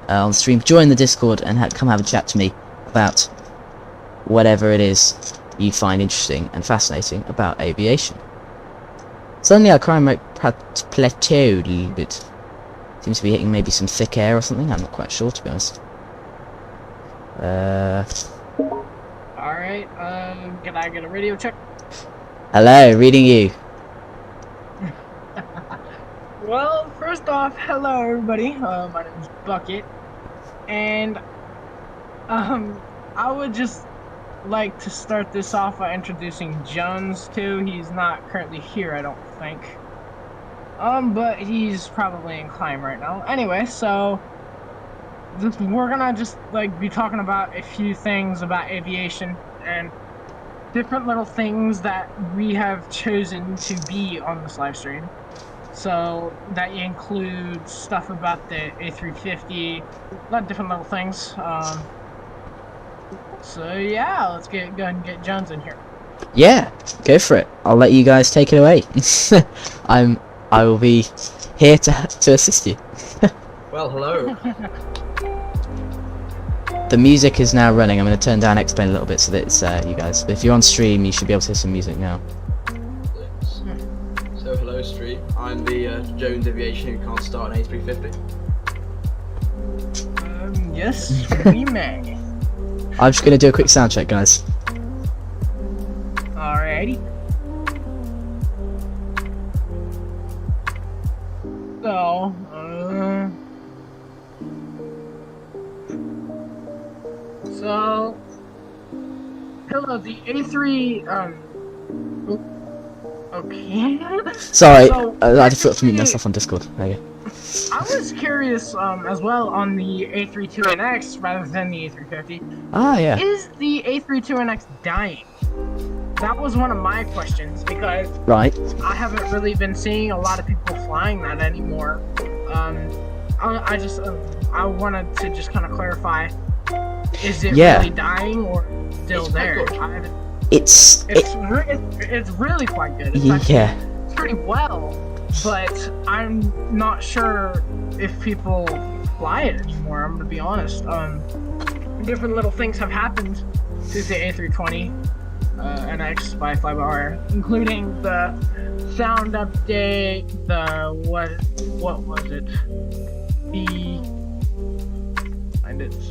on the stream, join the Discord and come have a chat to me about whatever it is you find interesting and fascinating about aviation. Suddenly our crime rate plateaued a little bit. Seems to be hitting maybe some thick air or something. I'm not quite sure, to be honest. Alright, can I get a radio check? Hello, reading you. Well, first off, hello everybody. My name's Bucket, and I would just like to start this off by introducing Jones too. He's not currently here, I don't think. But he's probably in climb right now. Anyway, so we're gonna just be talking about a few things about aviation and different little things that we have chosen to be on this live stream. So that includes stuff about the A350, a lot of different little things. So yeah, let's go ahead and get Jones in here. Yeah, go for it. I'll let you guys take it away. I will be here to assist you. Well, hello. The music is now running. I'm going to turn down Xplane a little bit so that it's you guys. But if you're on stream, you should be able to hear some music now. So hello, stream. I'm the Jones Aviation who can't start an A350. Yes, we may. I'm just gonna do a quick sound check, guys. Alrighty. So, hello, the A3, okay. Sorry, So, I had to flip to mute myself on Discord. There you go. I was curious, as well on the A32NX rather than the A350. Ah, yeah. Is the A32NX dying? That was one of my questions because Right. I haven't really been seeing a lot of people flying that anymore. I wanted to just kind of clarify: is it Yeah. really dying or still It's quite there? good. It's It's really quite good. It's yeah. it's pretty well, but I'm not sure if people fly it anymore. I'm gonna be honest. Different little things have happened to the A320 NX by Fly-by-Wire, including the sound update, the what was it? And it's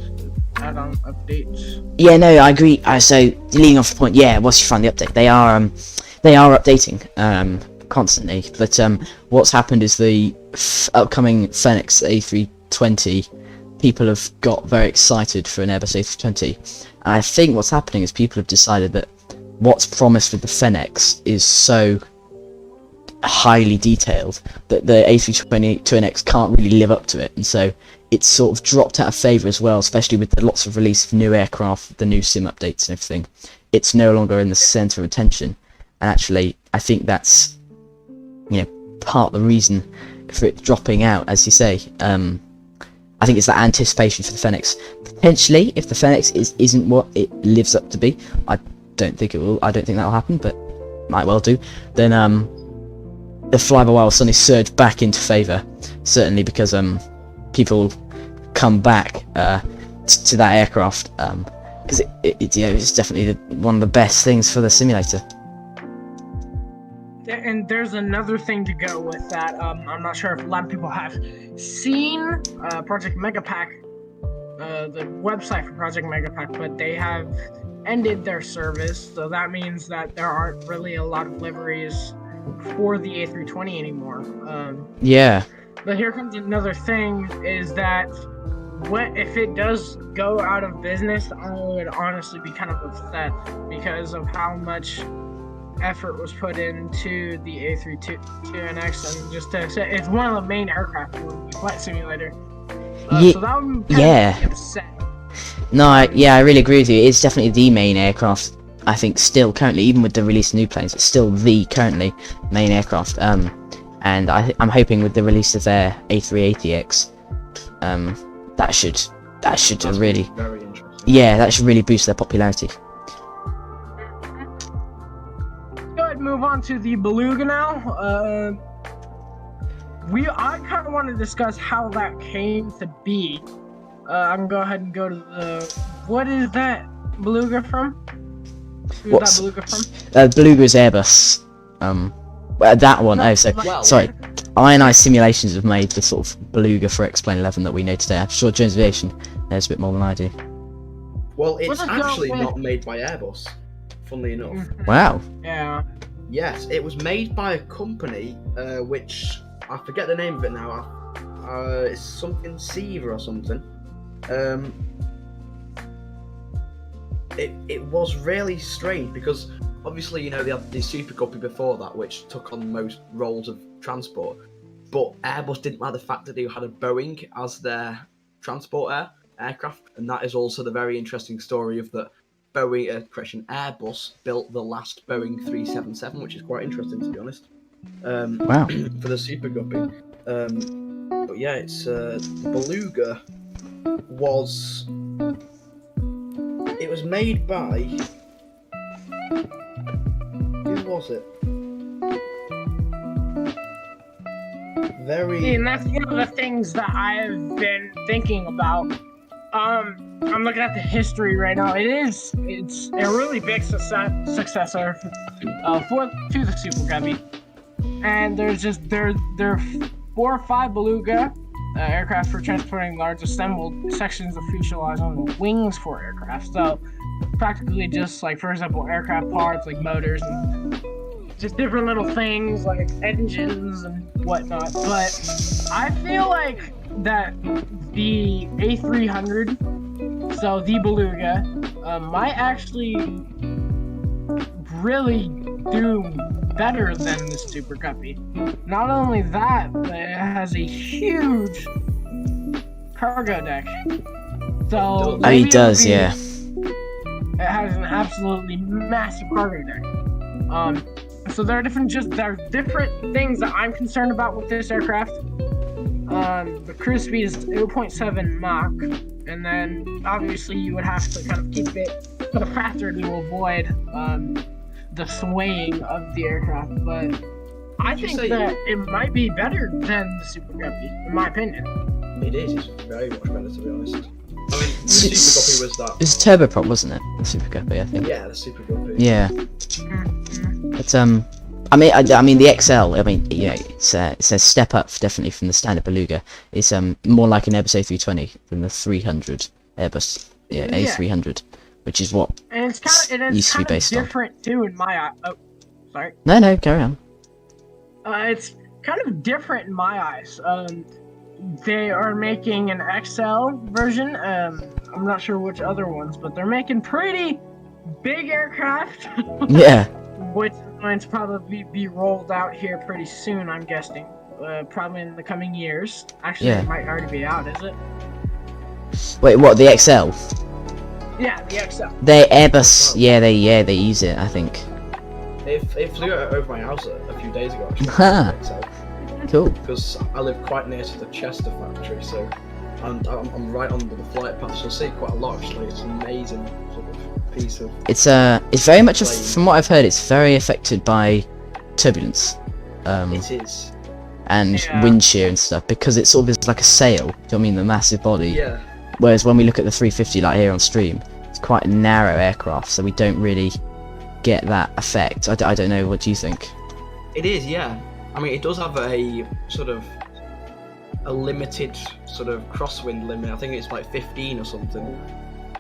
add-on updates. Yeah, no, I agree. So leading off the point, yeah, once you find the update, they are updating constantly. But what's happened is the upcoming Fenix A320, people have got very excited for an Airbus A320, and I think what's happening is people have decided that what's promised with the Fenix is so highly detailed that the A320-2NX can't really live up to it, and so it's sort of dropped out of favour as well, especially with the lots of release of new aircraft, the new sim updates and everything. It's no longer in the centre of attention, and actually I think that's, you know, part of the reason for it dropping out, as you say. I think it's that anticipation for the Fenix. Potentially, if the Fenix isn't what it lives up to be, I don't think it will. I don't think that will happen, but might well do. Then the fly-by-wire will suddenly surge back into favour, certainly because people come back to that aircraft because it's definitely one of the best things for the simulator. And there's another thing to go with that. I'm not sure if a lot of people have seen Project Megapack, the website for Project Megapack, but they have ended their service, so that means that there aren't really a lot of liveries for the A320 anymore. Yeah. But here comes another thing: is that if it does go out of business, I would honestly be kind of upset because of how much effort was put into the A320NX, and just to say, it's one of the main aircraft for the flight simulator. So that would kind of be upset. No, I really agree with you. It's definitely the main aircraft. I think still currently, even with the release of new planes, it's still the currently main aircraft. And I'm hoping with the release of their A380X, that should really, very interesting. yeah, that should really boost their popularity. Go ahead and move on to the Beluga now. I kind of want to discuss how that came to be. I can go ahead and go to the. What is that Beluga from? Who's that Beluga from? Beluga is Airbus. That one. Oh, so sorry. INI Simulations have made the sort of Beluga for Xplane 11 that we know today. I'm sure Jones Aviation knows a bit more than I do. Well, it's What's it actually called? not made by Airbus, funnily enough. Wow. Yeah. Yes, it was made by a company, which I forget the name of it now. It's something Seaver or something. It was really strange because obviously, you know, they had the Super Guppy before that, which took on most roles of transport. But Airbus didn't like the fact that they had a Boeing as their transport aircraft, and that is also the very interesting story of that Airbus built the last Boeing 377, which is quite interesting to be honest. Wow. For the Super Guppy. But yeah, it's Beluga was. It was made by. Who was it? And that's one of the things that I've been thinking about. I'm looking at the history right now. It's a really big successor to the Super Guppy. And there are 4 or 5 Beluga aircraft for transporting large assembled sections of fuselage on the wings for aircraft. So practically just like, for example, aircraft parts like motors and just different little things like engines and whatnot. But I feel like that the A300, so the Beluga, might actually really do better than the Super Guppy. Not only that, but it has a huge cargo deck. So Oh, he does, yeah. It has an absolutely massive cargo deck. So there are different things that I'm concerned about with this aircraft. The cruise speed is 0.7 Mach, and then obviously you would have to kind of keep it kind of faster to avoid the swaying of the aircraft. But I think that it might be better than the Super Guppy, in my opinion. It is. It's very much better, to be honest. I mean, the Super Guppy was that. It was turboprop, wasn't it? The Super Guppy, I think. Yeah, the Super Guppy. Yeah. But I mean the XL. I mean, you know, it's a step up definitely from the standard Beluga. It's more like an Airbus A320 than the 300 Airbus. Yeah, A300, which is what and it's kind of used to be based on. Different too in my eye. Oh, sorry. No, carry on. It's kind of different in my eyes. They are making an XL version. I'm not sure which other ones, but they're making pretty big aircraft. Yeah. Which is going to probably be rolled out here pretty soon, I'm guessing. Probably in the coming years. Actually, Yeah. It might already be out, is it? Wait, what? The XL? Yeah, the XL. They Airbus. Yeah, they use it. I think. It flew over my house a few days ago, actually. Ha! Cool. Because I live quite near to the Chester factory, so I'm right under the flight path, so I see it quite a lot. Actually, it's an amazing sort of piece of. It's very much from what I've heard, it's very affected by turbulence. It is. And wind shear and stuff, because it sort of is like a sail. Do you know what I mean? The massive body. Yeah. Whereas when we look at the 350, like here on stream, it's quite a narrow aircraft, so we don't really get that effect. I don't know. What do you think? It is, yeah. I mean, it does have a sort of a limited sort of crosswind limit. I think it's like 15 or something.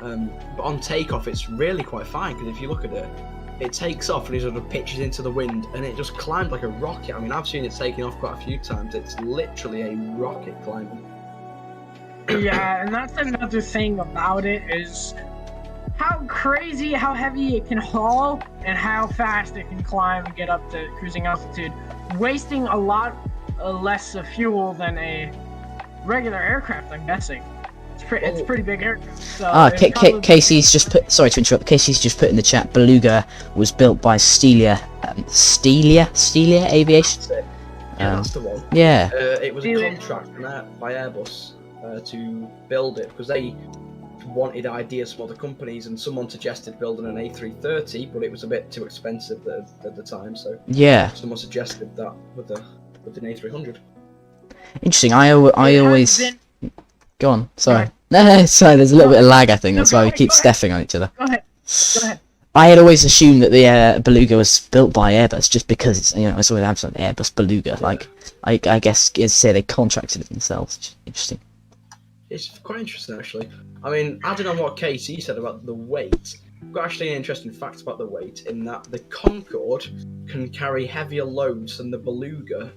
But on takeoff, it's really quite fine, because if you look at it, it takes off and it sort of pitches into the wind, and it just climbed like a rocket. I mean, I've seen it taking off quite a few times. It's literally a rocket climbing. Yeah, and that's another thing about it is how crazy, how heavy it can haul, and how fast it can climb and get up to cruising altitude, wasting a lot less of fuel than a regular aircraft, I'm guessing. It's a pretty big aircraft. So Casey's just put. Sorry to interrupt. Casey's just put in the chat. Beluga was built by Stelia Aviation. That's it. Yeah, that's the one. Yeah. It was a contract by Airbus to build it, because they wanted ideas from other companies, and someone suggested building an A330, but it was a bit too expensive at the time. So yeah. Someone suggested that with an A300. Interesting. I always. Go on. Sorry. No, sorry. There's a little bit of lag. I think that's why we keep stepping on each other. Go ahead. I had always assumed that the Beluga was built by Airbus, just because it's, you know, it's always absolute Airbus Beluga. Yeah. Like, I guess as say they contracted it themselves. Interesting. It's quite interesting, actually. I mean, adding on what Casey said about the weight, I've got actually an interesting fact about the weight, in that the Concorde can carry heavier loads than the Beluga,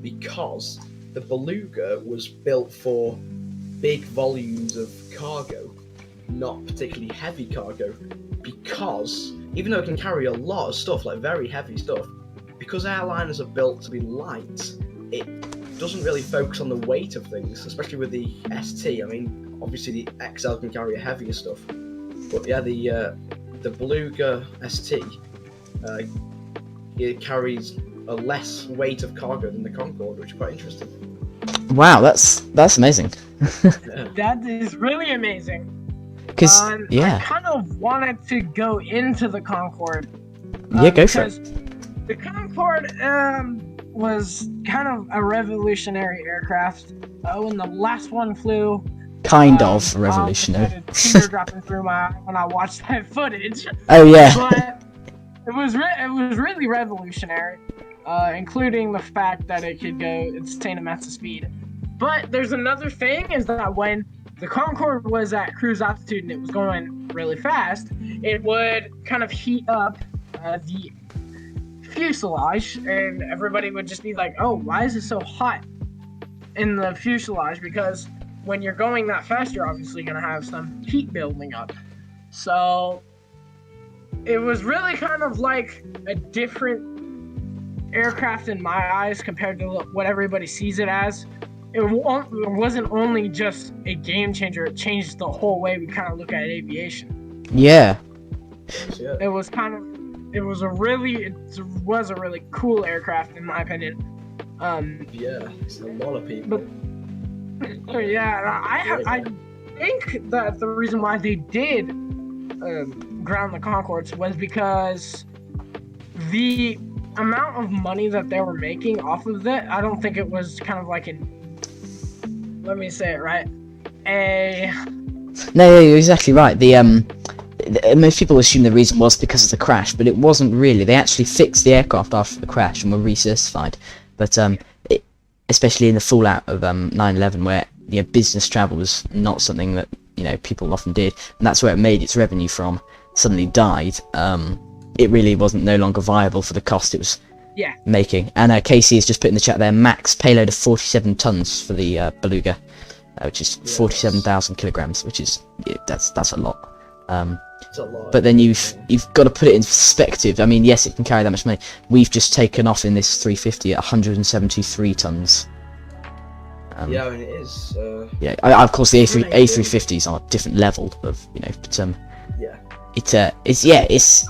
because the Beluga was built for big volumes of cargo, not particularly heavy cargo, because even though it can carry a lot of stuff, like very heavy stuff, because airliners are built to be light, it doesn't really focus on the weight of things, especially with the ST. I mean, obviously the XL can carry heavier stuff, but yeah, the Beluga ST, it carries a less weight of cargo than the Concorde, which is quite interesting. Wow, that's amazing. Yeah. That is really amazing. Because I kind of wanted to go into the Concorde. Go for it. The Concorde was kind of a revolutionary aircraft. When the last one flew, kind of revolutionary. I had a tear dropping through my eye when I watched that footage. Oh yeah. But it was really revolutionary, including the fact that it could go insane amounts of speed. But there's another thing is that when the Concorde was at cruise altitude and it was going really fast, it would kind of heat up the fuselage, and everybody would just be like, oh, why is it so hot in the fuselage? Because when you're going that fast, you're obviously going to have some heat building up. So it was really kind of like a different aircraft in my eyes compared to what everybody sees it as. It wasn't only just a game changer, it changed the whole way we kind of look at aviation. Yeah. It was a really cool aircraft in my opinion. Yeah, it's a lot of people. But yeah, I think that the reason why they did ground the Concords was because the amount of money that they were making off of it, I don't think it was kind of like let me say it right. No, you're exactly right. Most people assume the reason was because of the crash, but it wasn't really. They actually fixed the aircraft after the crash and were recertified. But especially in the fallout of 9/11, where business travel was not something that people often did, and that's where it made its revenue from, suddenly died. It really wasn't no longer viable for the cost it was making. And Casey has just put in the chat there, max payload of 47 tons for the Beluga, which is 47,000 kilograms, which is that's a lot. It's a lot. But then you've got to put it in perspective. I mean, yes, it can carry that much money. We've just taken off in this 350 at 173 tons. Yeah, I mean, it is. Yeah, of course the A350s are a different level of but yeah. It's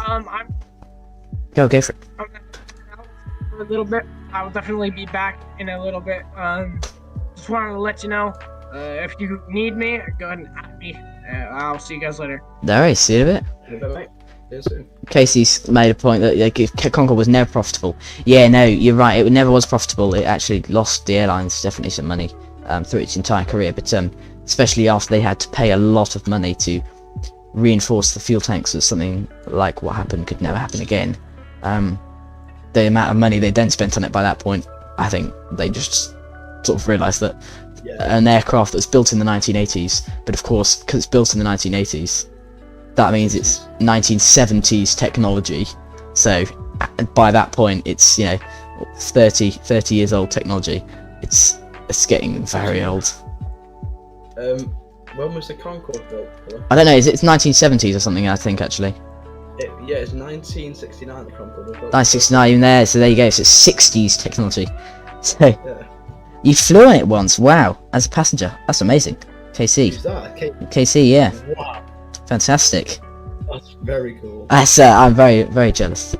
go for it. I'm for a little bit. I will definitely be back in a little bit. Just wanted to let you know, if you need me, go ahead and add me. I'll see you guys later. Alright, see you in a bit. Bye-bye. See you soon. Casey's made a point that Concorde was never profitable. Yeah, no, you're right. It never was profitable. It actually lost the airlines definitely some money through its entire career. But especially after they had to pay a lot of money to reinforce the fuel tanks, that something like what happened could never happen again. The amount of money they then spent on it by that point, I think they just sort of realised that an aircraft that's built in the 1980s, but of course, because it's built in the 1980s, that means it's 1970s technology. So by that point, it's 30 years old technology. It's getting very old. When was the Concorde built? I don't know. It's 1970s or something? I think actually. Yeah, it's 1969. The Concorde was built. 1969 even there. So there you go. So it's 60s technology. So Yeah. you flew on it once. Wow, as a passenger. That's amazing. KC. Who's that? KC. Yeah. Wow. Fantastic. That's very cool. I'm very, very jealous.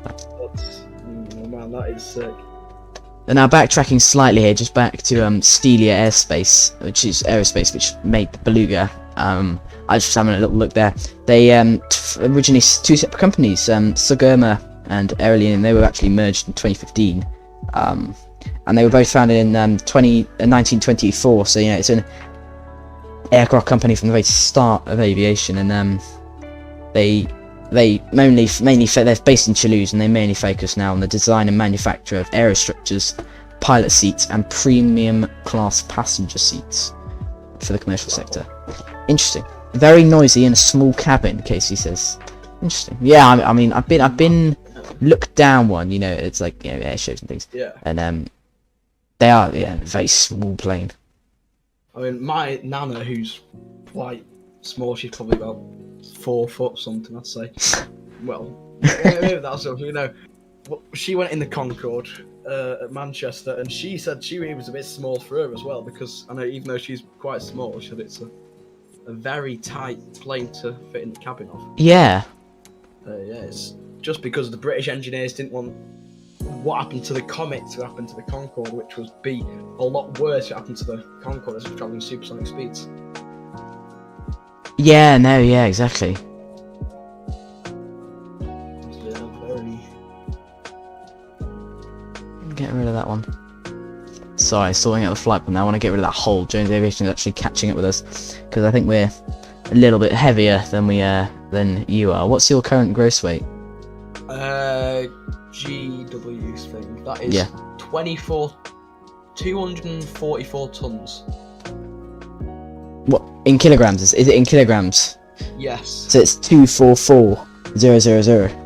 Man, that is sick. And now backtracking slightly here, just back to Stelia Aerospace, which is aerospace, which made the Beluga. I was just having a little look there. They originally two separate companies, Sugurma and Aerolian. They were actually merged in 2015, and they were both founded in 1924. So it's an aircraft company from the very start of aviation, and they mainly they're based in Toulouse, and they mainly focus now on the design and manufacture of aerostructures, pilot seats, and premium class passenger seats for the commercial sector. Interesting. Very noisy in a small cabin, Casey says. Interesting. Yeah, I mean, I've been looked down one. It's like air shows and things. Yeah. And they are a very small plane. I mean, my nana, who's quite small, she's probably about 4 foot something, I'd say. Well, maybe that's something, she went in the Concorde at Manchester, and she said it was a bit small for her as well, because I know even though she's quite small, she said it's a very tight plane to fit in the cabin of. Yeah. It's just because the British engineers didn't want what happened to the Comet to happen to the Concorde, which was be a lot worse to happen to the Concorde as it was travelling supersonic speeds. Yeah, no, yeah, exactly. Get rid of that one. Sorry, sorting out the flight plan now. I want to get rid of that whole. Jones Aviation is actually catching up with us, because I think we're a little bit heavier than than you are. What's your current gross weight? GW thing. That is 24 244 tons. What, in kilograms? Is it in kilograms? Yes. So it's 244,000.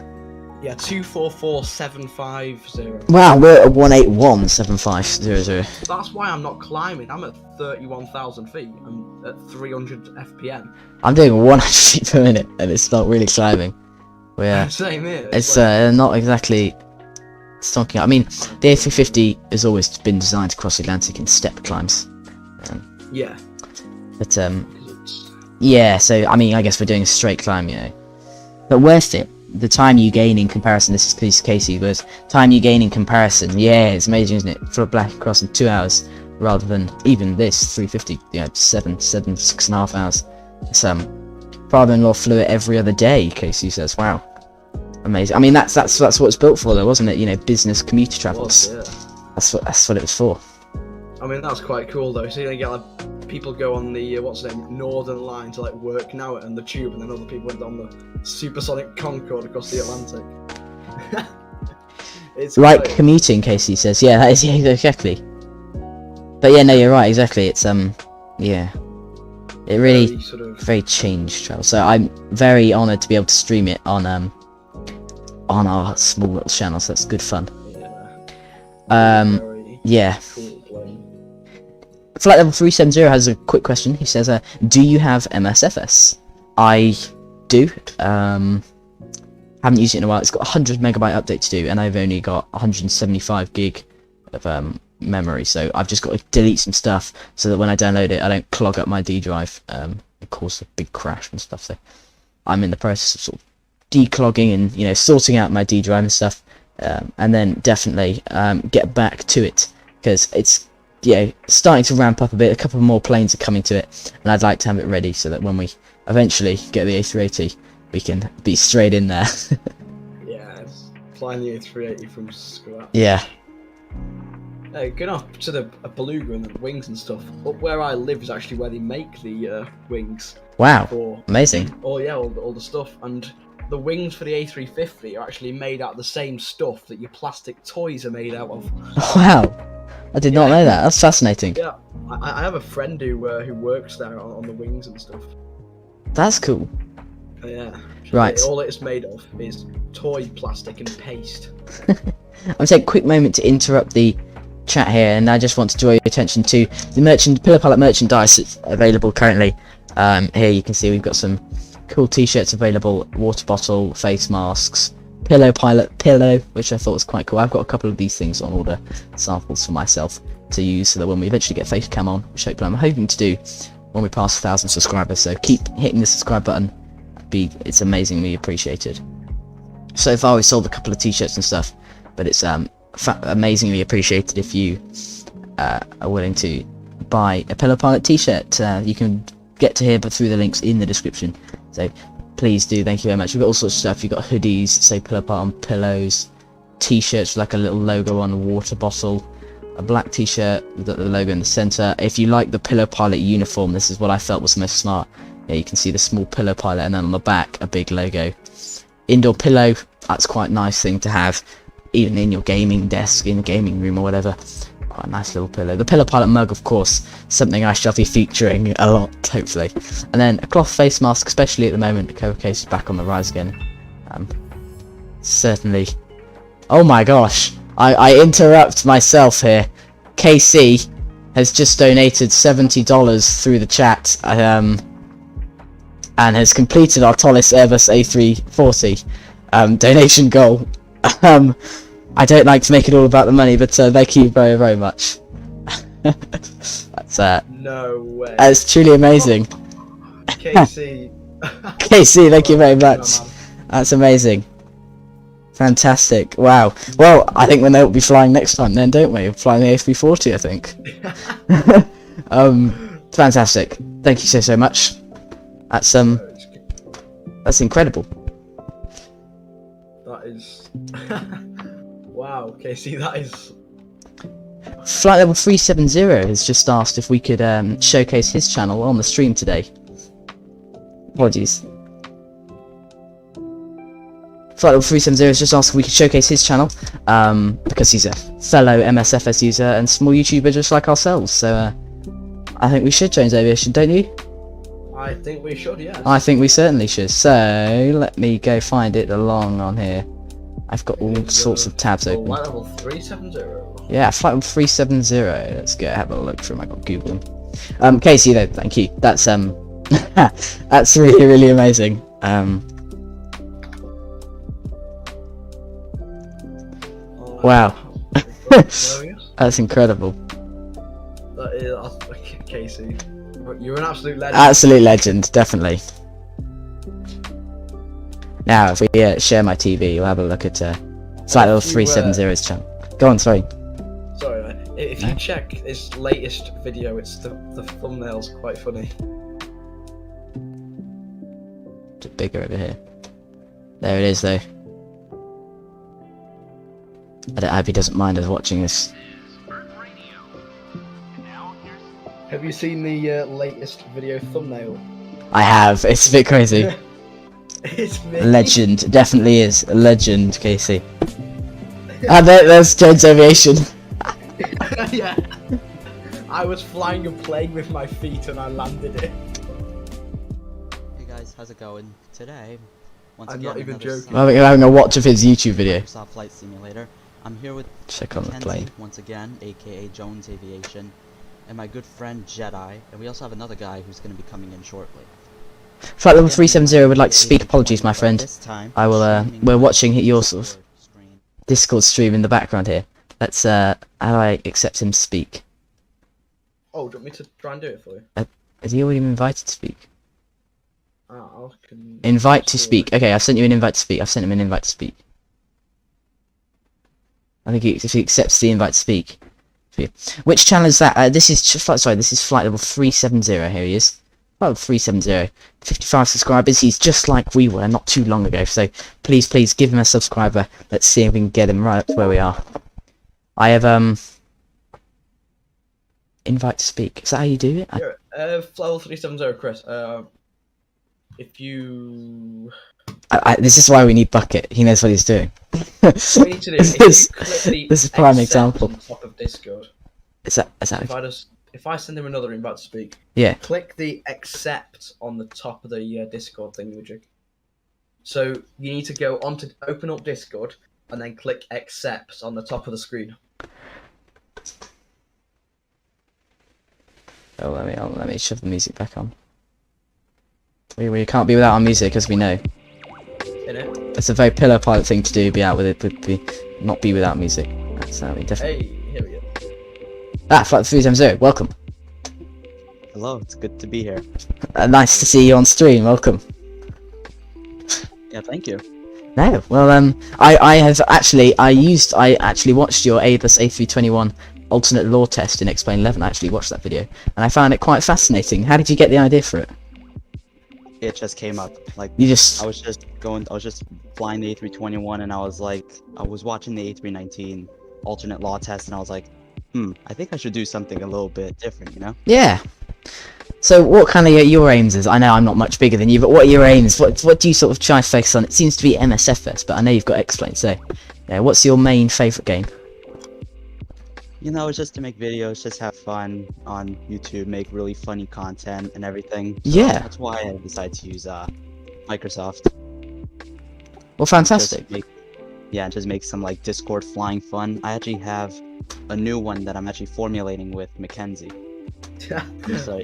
Yeah, 244,750. Wow, we're at 181,7500. That's why I'm not climbing. I'm at 31,000 feet. I'm at 300 FPM. I'm doing 100 feet per minute, and it's not really climbing. We're, Same here. it's not exactly stonking. I mean, the A350 has always been designed to cross the Atlantic in step climbs. Yeah. But yeah. So I mean, I guess we're doing a straight climb, you know. But worth it. The time you gain in comparison, this is Casey, was time you gain in comparison, yeah, it's amazing, isn't it? For a black across in 2 hours, rather than even this 350, you know, 6.5 hours. It's, father-in-law flew it every other day, Casey says, wow. Amazing. I mean, that's what it's built for though, wasn't it? You know, business commuter travels. Yeah. That's what it was for. I mean, that's quite cool though. So you get like people go on the Northern Line to like work now and the Tube, and then other people went on the supersonic Concorde across the Atlantic. It's Like great. commuting, Casey says. Yeah, that is, yeah, exactly. But yeah, no, you're right, exactly. It's yeah, it really Very sort of very changed travel. So I'm very honoured to be able to stream it on our small little channel. So that's good fun. very Yeah. cool plane. Flight level 370 has a quick question. He says, do you have MSFS? I do. Haven't used it in a while. It's got 100 megabyte update to do, and I've only got 175 gig of memory. So I've just got to delete some stuff so that when I download it, I don't clog up my D drive and cause a big crash and stuff. So I'm in the process of sort of declogging and, you know, sorting out my D drive and stuff, and then definitely get back to it, because it's, you know, starting to ramp up a bit. A couple more planes are coming to it, and I'd like to have it ready so that when we eventually get the A380, we can be straight in there. Yeah, it's flying the A380 from scratch. Yeah. Going up to the Beluga and the wings and stuff. Up where I live is actually where they make the wings Wow. for. Amazing. Oh yeah, all the stuff, and the wings for the A350 are actually made out of the same stuff that your plastic toys are made out of. Wow. I did not know that. That's fascinating. Yeah, I have a friend who works there on the wings and stuff. That's cool. Yeah. Right. All it's made of is toy plastic and paste. I'm taking a quick moment to interrupt the chat here, and I just want to draw your attention to the Pillow Pilot merchandise that's available currently. Here you can see we've got some cool t-shirts available, water bottle, face masks, Pillow Pilot pillow, which I thought was quite cool. I've got a couple of these things on order, samples for myself to use, so that when we eventually get face cam on, which I'm hoping to do when we pass 1,000 subscribers. So keep hitting the subscribe button. It's amazingly appreciated. So far we've sold a couple of t-shirts and stuff, but it's amazingly appreciated if you are willing to buy a Pillow Pilot t-shirt. You can get to here but through the links in the description, so please do. Thank you very much. We've got all sorts of stuff. You've got hoodies, say Pillow Pilot on pillows, t-shirts with like a little logo on a water bottle, a black t-shirt with the logo in the center. If you like the Pillow Pilot uniform, this is what I felt was most smart. Yeah, you can see the small Pillow Pilot, and then on the back a big logo. Indoor pillow, that's quite a nice thing to have, even in your gaming desk, in the gaming room or whatever. Quite a nice little pillow. The Pillow Pilot mug, of course, something I shall be featuring a lot, hopefully. And then a cloth face mask, especially at the moment. The COVID case is back on the rise again. Certainly. Oh my gosh, I interrupt myself here. KC has just donated $70 through the chat, and has completed our tallest Airbus A340 donation goal. I don't like to make it all about the money, but thank you very, very much. That's No way. that's truly amazing. KC. KC, thank you very much. That's amazing. Fantastic. Wow. Well, I think we know we'll be flying next time then, don't we? We're flying the A340, I think. Fantastic. Thank you so much. That's incredible. That is. Wow, KC, that is. Flight level 370 has just asked if we could showcase his channel on the stream today. Apologies. Flight370 has just asked if we could showcase his channel, because he's a fellow MSFS user and small YouTuber just like ourselves. So I think we should, Jones Aviation, don't you? I think we should, yes. I think we certainly should. So let me go find it along on here. I've got all sorts of tabs open. Flight level 370. Yeah, flight level 370. Let's go have a look through. I got Google them. Casey, though, thank you. That's that's really amazing. Wow, that's incredible. That is, Casey, you're an absolute legend. Absolute legend, definitely. Now, if we share my TV, you'll have a look at Flight Level 370's channel. Go on, sorry. Sorry, if you check his latest video, it's the thumbnail's quite funny. A bit bigger over here. There it is, though. I hope he doesn't mind us watching this. Have you seen the latest video thumbnail? I have. It's a bit crazy. It's me. Legend, definitely is a legend, Casey. There's Jones Aviation. Yeah. I was flying a plane with my feet and I landed it. Hey guys, how's it going? Today, once I'm again, not even joking. We're having a watch of his YouTube video. Microsoft Flight Simulator. I'm here with Check on the Mackenzie, plane. once again, aka Jones Aviation, and my good friend Jedi, and we also have another guy who's going to be coming in shortly. Flight Level 370 would like to speak. Apologies, my friend. This time, I will. We're watching your sort of screen. Discord stream in the background here. Let's. How do I accept him to speak? Oh, do you want me to try and do it for you? Has he already been invited to speak? Can... Invite to speak. Okay, I've sent you an invite to speak. I've sent him an invite to speak. I think if he accepts the invite to speak. Which channel is that? This is Flight Level 370. Here he is. Flight Level 370. 55 subscribers. He's just like we were not too long ago. So please give him a subscriber. Let's see if we can get him right up to where we are. I have invite to speak. Is that how you do it? Flight Level 370, Chris. If you... this is why we need Bucket. He knows what he's doing. What you need to do is this is prime example. on top of Discord. Is that If I send him another invite to speak, yeah. Click the accept on the top of the Discord thingamajig. So you need to go on to open up Discord and then click accept on the top of the screen. Oh, let me shove the music back on. We can't be without our music, as we know. Innit? It's a very pillar pilot thing to do. Be out with it, not be without music. That's how we definitely. Hey, here we go. Flight 370. Welcome. Hello, it's good to be here. Nice to see you on stream. Welcome. Yeah, thank you. No, well, I actually watched your Airbus A321 alternate law test in Xplane 11. I actually watched that video, and I found it quite fascinating. How did you get the idea for it? It just came up. Like, You just. I was just flying the A321, and I was watching the A319 alternate law test, and I was like, I think I should do something a little bit different, you know? Yeah. So what kind of your aims is? I know I'm not much bigger than you, but what are your aims? What do you sort of try to focus on? It seems to be MSFS, but I know you've got Xplane, so yeah, what's your main favourite game? You know, it's just to make videos, just have fun on YouTube, make really funny content and everything. So Yeah. That's why I decided to use Microsoft. Well, fantastic. Just make some like Discord flying fun. I actually have a new one that I'm actually formulating with Mackenzie. So,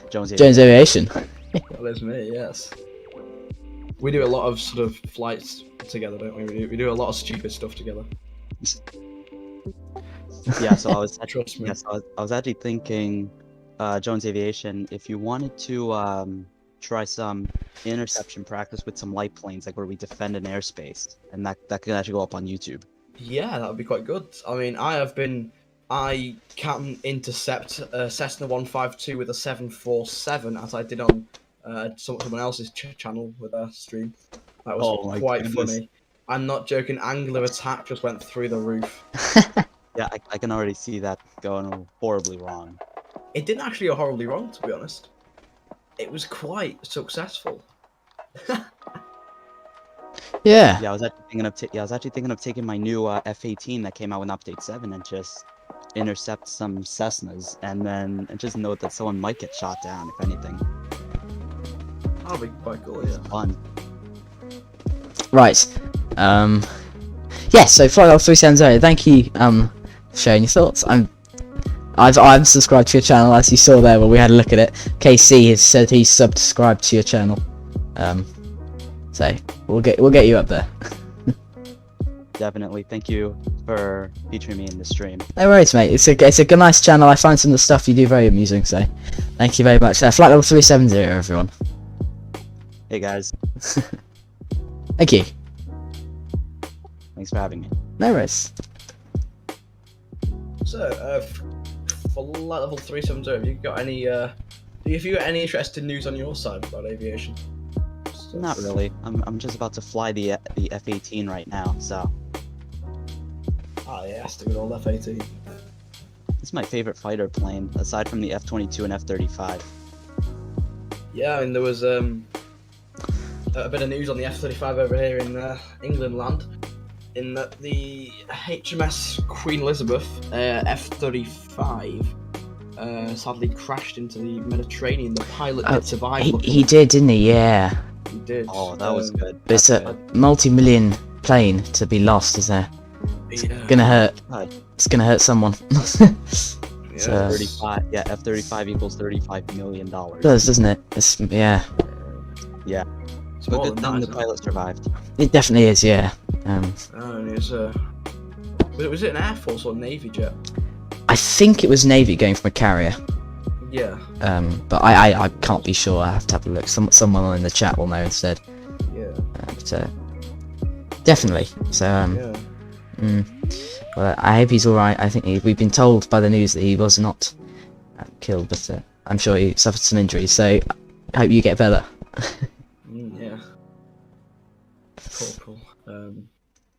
Jones Aviation. Well, there's me, yes. We do a lot of sort of flights together, don't we? We do a lot of stupid stuff together. Yeah, so I was Trust me. Yes, I was actually thinking, Jones Aviation, if you wanted to try some interception practice with some light planes, like where we defend an airspace, and that could actually go up on YouTube. Yeah, that would be quite good. I mean, I can intercept Cessna 152 with a 747, as I did on someone else's channel with a stream. That was quite funny. I'm not joking, angular attack just went through the roof. Yeah, I can already see that going horribly wrong. It didn't actually go horribly wrong, to be honest. It was quite successful. Yeah. Yeah, I was actually thinking of taking my new F-18 that came out with update 7 and just intercept some Cessnas, and then just note that someone might get shot down if anything. That'll be quite cool, yeah. Fun. Right. Yes. So Flight Level 370. Thank you for sharing your thoughts. I'm subscribed to your channel, as you saw there when we had a look at it. KC has said he's subscribed to your channel. So we'll get you up there. Definitely. Thank you for featuring me in the stream. No worries, mate. It's a good, nice channel. I find some of the stuff you do very amusing. So thank you very much. Flight Level 370, everyone. Hey guys, Thank you. thanks for having me. No worries. So, for level 370, have you got any interesting news on your side about aviation? Not really. I'm just about to fly the F-18 right now, so Ah, yeah, that's the good old F-18. it's my favorite fighter plane, aside from the F-22 and F-35. Yeah, I mean, there was a bit of news on the F-35 over here in England land, in that the HMS Queen Elizabeth F-35 sadly crashed into the Mediterranean. The pilot did survive. He did, didn't he? Yeah. He did. Oh, that was good. But it's That's a good. multi-million plane to be lost, is there? Yeah. Gonna hurt. God. It's gonna hurt someone. Yeah. 35. Yeah, F-35 equals $35 million. It does, doesn't it? It's, yeah. Yeah. It's But more good than thing that, the isn't it? pilot survived. It definitely is, yeah. And it's was it an Air Force or Navy jet? I think it was Navy going from a carrier. Yeah. But I can't be sure. I have to have a look. Someone in the chat will know instead. Yeah. But definitely. So Yeah. well, I hope he's all right. I think we've been told by the news that he was not killed, but I'm sure he suffered some injuries. So I hope you get better. Yeah. Corporal.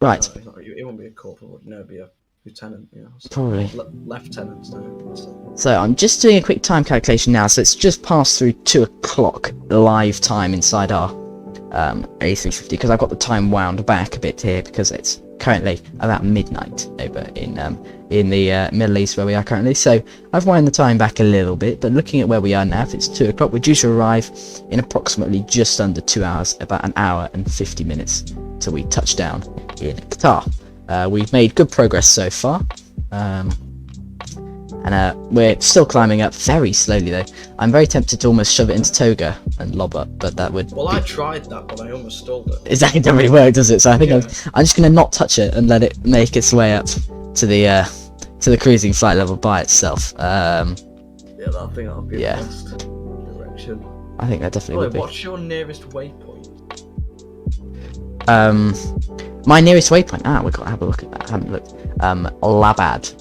Right. No, it won't be a corporal. No, it'd be a lieutenant. You know. So Probably. Lieutenants now. So I'm just doing a quick time calculation now. So it's just passed through 2 o'clock live time inside our A350, because I've got the time wound back a bit here because it's currently about midnight over in the Middle East where we are currently. So I've wound the time back a little bit, but looking at where we are now, if it's 2 o'clock, we're due to arrive in approximately just under 2 hours, about an hour and 50 minutes till we touch down in Qatar. We've made good progress so far. And we're still climbing up very slowly though. I'm very tempted to almost shove it into toga and lob up, but that would Well, I tried that, but I almost stalled it. exactly doesn't really work, does it? So I think Yeah. I'm just gonna not touch it and let it make its way up to the cruising flight level by itself. Yeah, I think that'll be Yeah. the best direction. I think that definitely Wait, would be. what's your nearest waypoint? My nearest waypoint. We've got to have a look at that. I haven't looked. Labad.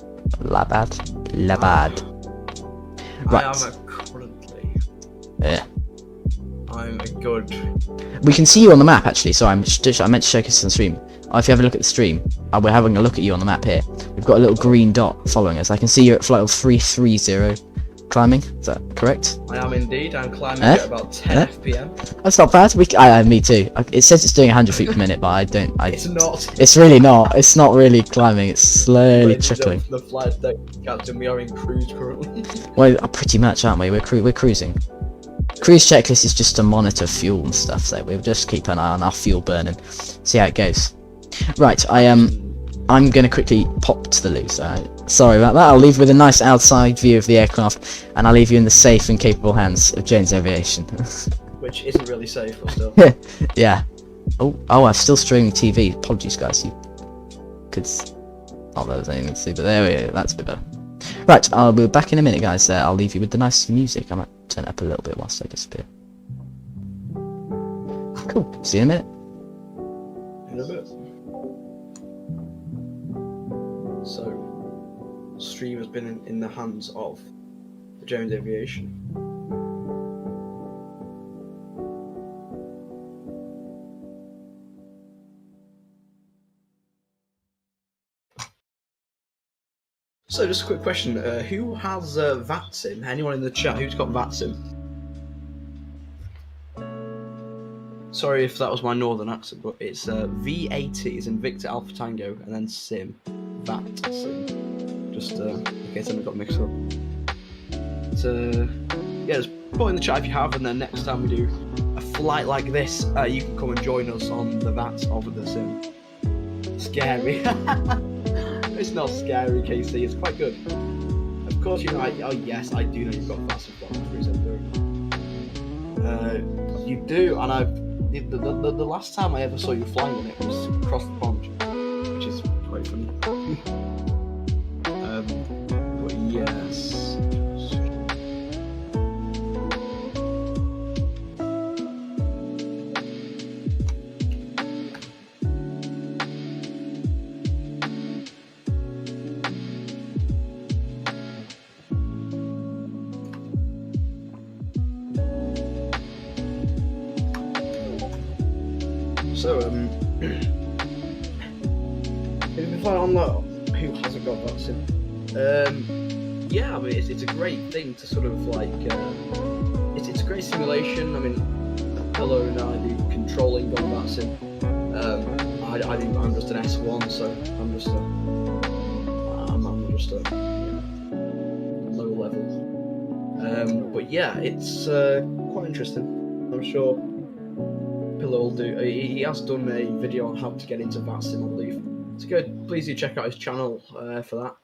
Right. I am currently. Yeah. I'm a good. We can see you on the map actually. So I meant to showcase on the stream. If you have a look at the stream, we're having a look at you on the map here. We've got a little green dot following us. I can see you at flight level 330 climbing. Is that correct? I am indeed. I'm climbing at about 10 FPM. That's not bad. Me too. It says it's doing 100 feet per minute, but I don't. It's not. It's really not. It's not really climbing. It's slowly trickling. The flight deck captain, we are in cruise currently. Well, pretty much, aren't we? We're cruising. Cruise checklist is just to monitor fuel and stuff, so we'll just keep an eye on our fuel burn and see how it goes. Right, I'm gonna quickly pop to the loo. Sorry about that. I'll leave with a nice outside view of the aircraft, and I'll leave you in the safe and capable hands of Jones Aviation. Which isn't really safe, but still. Yeah. Oh, I'm still streaming TV. Apologies, guys. You could. Oh, there was anything to see, but there we go. That's a bit better. Right, I'll be back in a minute, guys. I'll leave you with the nice music. I might turn it up a little bit whilst I disappear. Cool. See you in a minute. In a bit. So, stream has been in the hands of the Jones Aviation. So, just a quick question: who has Vatsim? Anyone in the chat? Who's got Vatsim? Sorry if that was my northern accent, but it's V80 is in Victor Alpha Tango and then Sim. Vatsim. Just in case anyone got mixed up. Yeah, just put in the chat if you have, and then next time we do a flight like this, you can come and join us on the Vats of the Sim. Scary. It's not scary, KC. It's quite good. Of course, you know. Oh yes, I do know you've got Vatsim from 370. You do, and the last time I ever saw you flying in it was across the pond, which is quite funny. But yes. So, if you fly on that, who hasn't got Vatsim? Yeah, I mean, it's a great thing to sort of like, it's a great simulation. I mean, Pillow and I do controlling on Vatsim. I'm just an S1, so I'm just a low level. But yeah, it's quite interesting. I'm sure Pillow will do. He has done a video on how to get into Vatsim, I believe. So good. Please do check out his channel for that.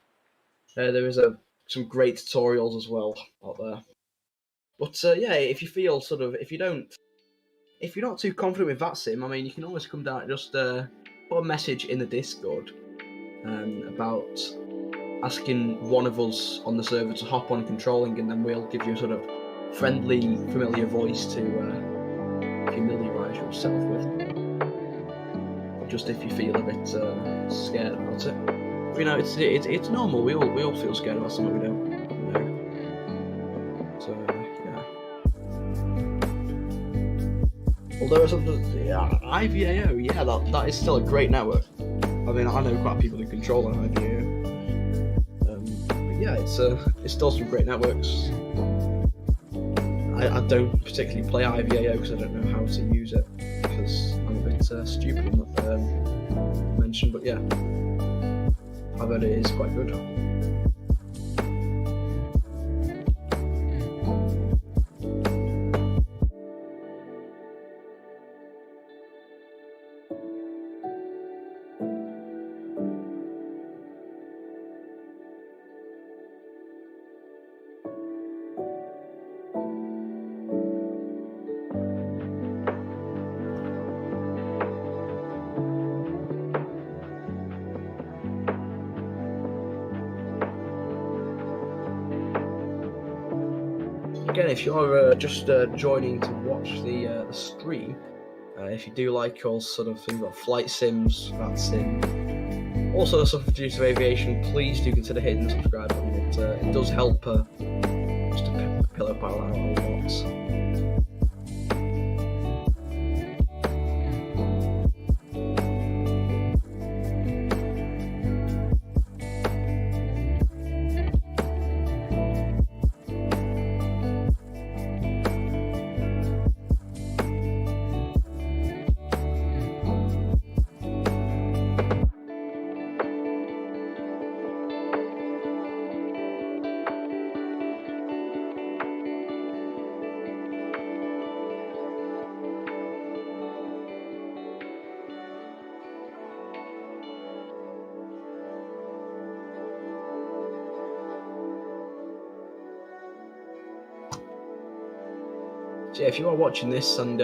There is some great tutorials as well out there. But yeah, if you feel sort of if you're not too confident with Vatsim, I mean, you can always come down and just put a message in the Discord about asking one of us on the server to hop on controlling, and then we'll give you a sort of friendly, familiar voice to familiarise yourself with. Just if you feel a bit scared about it. You know, it's normal. We all feel scared about something we don't know. So yeah. Although IVAO, yeah, that is still a great network. I mean, I know quite a people who control on IVAO. But yeah, it's still some great networks. I don't particularly play IVAO because I don't know how to use it, because I'm a bit stupid in that mention, but yeah, I've heard it is quite good. Again, if you're just joining to watch the stream, if you do like all sort of things like flight sims, Vatsim, all sort of stuff to do to aviation, please do consider hitting the subscribe button. It does help just a Pillow Pile out a lot. So yeah, if you are watching this and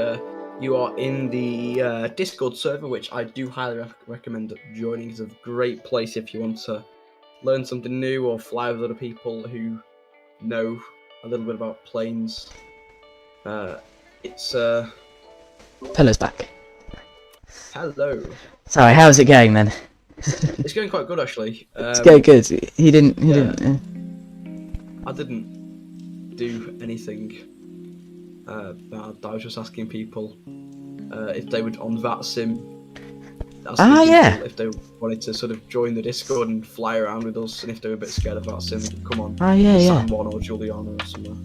you are in the Discord server, which I do highly recommend joining, it's a great place if you want to learn something new or fly with other people who know a little bit about planes. It's Pillow's back. Hello. Sorry, how's it going then? It's going quite good actually. It's going good. He didn't. I didn't do anything bad. I was just asking people if they would on Vatsim. Yeah. If they wanted to sort of join the Discord and fly around with us, and if they were a bit scared of Vatsim, they could come on. Yeah. San Juan or Juliana or somewhere.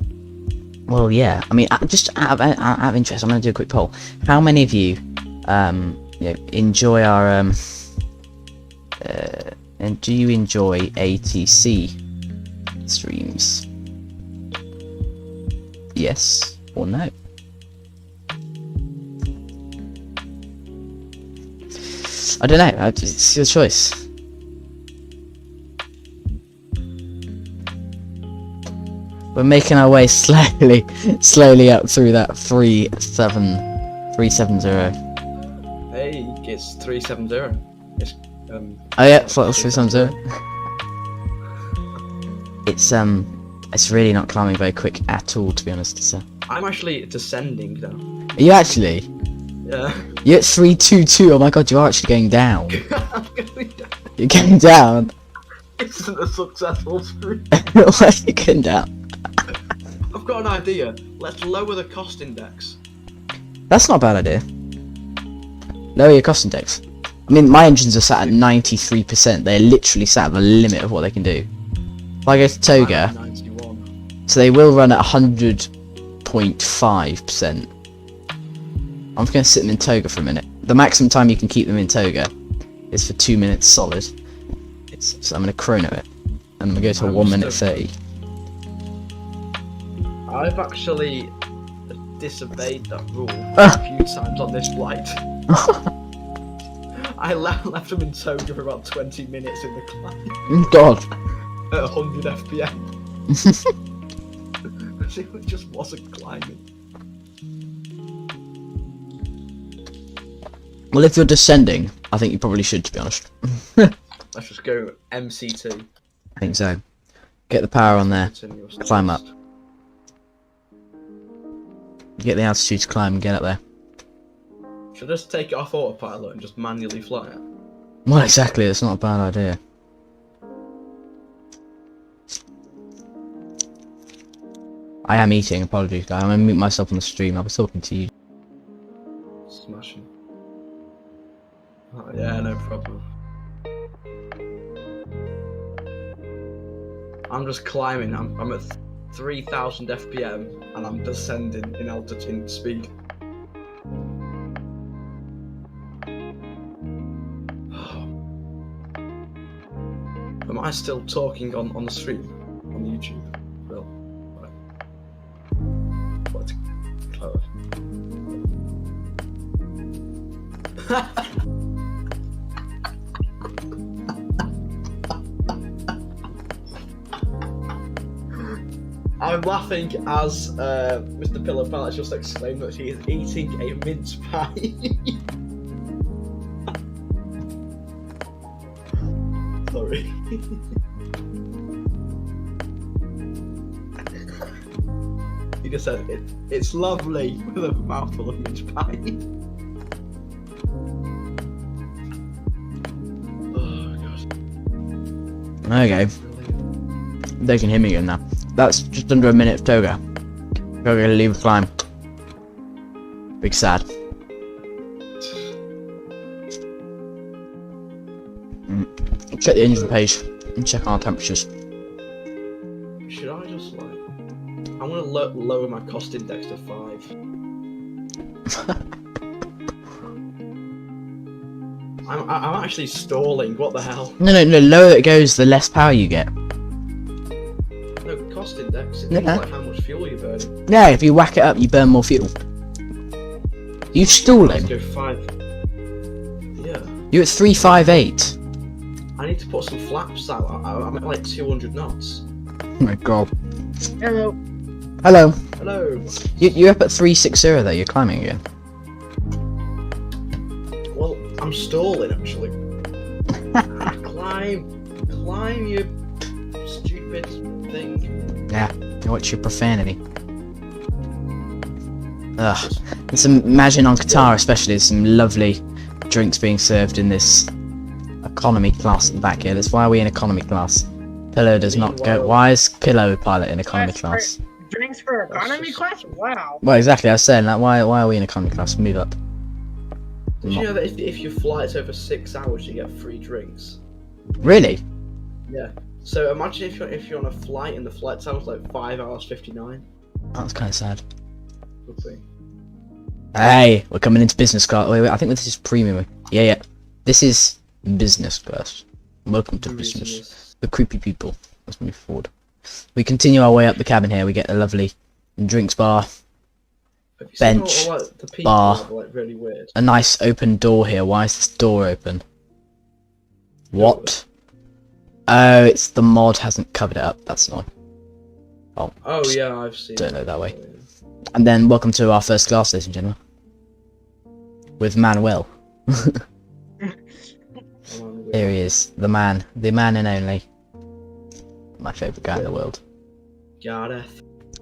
Well, yeah. I mean, just out of interest, I'm going to do a quick poll. How many of you, enjoy our and do you enjoy ATC streams? Yes or no? I don't know. It's your choice. We're making our way slowly up through that 370. Hey, it's 370. It's Oh yeah, flat 370. It's really not climbing very quick at all, to be honest. So. I'm actually descending now. Are you actually? Yeah. You're at 322. Oh my god, you are actually going down. I'm going down. You're going down. This isn't a successful stream. Why are you going down? I've got an idea. Let's lower the cost index. That's not a bad idea. Lower your cost index. I mean, my engines are sat at 93%. They're literally sat at the limit of what they can do. If I go to Toga, 91. so they will run at 100.5%. I'm just going to sit them in Toga for a minute. The maximum time you can keep them in Toga is for 2 minutes solid. So I'm going to chrono it. And I'm going to go to 1 minute 30. I've actually disobeyed that rule a few times on this flight. I left them in Toga for about 20 minutes in the climb. God. At 100 FPS. It just wasn't climbing. Well, if you're descending, I think you probably should, to be honest. Let's just go MCT. I think so. Get the power on there. Continuous Climb up. test. Get the altitude to climb and get up there. Should I just take it off autopilot and just manually fly it? Well, exactly. That's not a bad idea. I am eating. Apologies, guys. I'm going to mute myself on the stream. I was talking to you. Smashing. Oh, yeah, no problem. I'm just climbing. I'm at 3,000 FPM and I'm descending in altitude speed. Am I still talking on the stream on YouTube? Well, right. Let's close. I'm laughing as Mr. Pillow Palace just exclaimed that he is eating a mince pie. Sorry. He just said it's lovely with a mouthful of mince pie. Oh god. There you go. They can hear me again now. That's just under a minute of Toga. Toga to leave a climb. Big sad. Check the engine page and check our temperatures. Should I just like? I'm gonna lower my cost index to 5. I'm actually stalling. What the hell? No. The lower it goes, the less power you get. No cost index. It Yeah. means like how much fuel you're burning. Yeah, if you whack it up, you burn more fuel. You Let's stalling? go 5. Yeah. You're at 358. I need to put some flaps out. I'm at like 200 knots. Oh my god. Hello. Hello. Hello. You're up at 360 though. You're climbing again. Well, I'm stalling actually. Climb, you stupid thing. Yeah. What's your profanity? Ugh. And imagine on Qatar especially, there's some lovely drinks being served in this economy class at the back here. That's why are we in economy class. Pillow does not go. Why is Pillow pilot in economy class? Drinks for economy class? Wow. Well, exactly. I was saying that. Why are we in economy class? Move up. Did you know that if your flight's over 6 hours, you get free drinks? Really? Yeah. So imagine if you're on a flight and the flight time's like 5 hours 59. That's kind of sad. Would be. Hey, we're coming into business class. Wait, I think this is premium. Yeah. This is business class. Welcome to business. The creepy people. Let's move forward. We continue our way up the cabin here. We get a lovely drinks bar, Have you seen bench, all, like, the people bar. that are, like, really weird? a nice open door here. Why is this door open? What? Oh, it's the mod hasn't covered it up. That's annoying. Oh yeah, I've seen. Don't know that way. And then welcome to our first class, ladies and gentlemen. With Manuel. Here he is, the man and only. My favourite guy in the world. Gareth.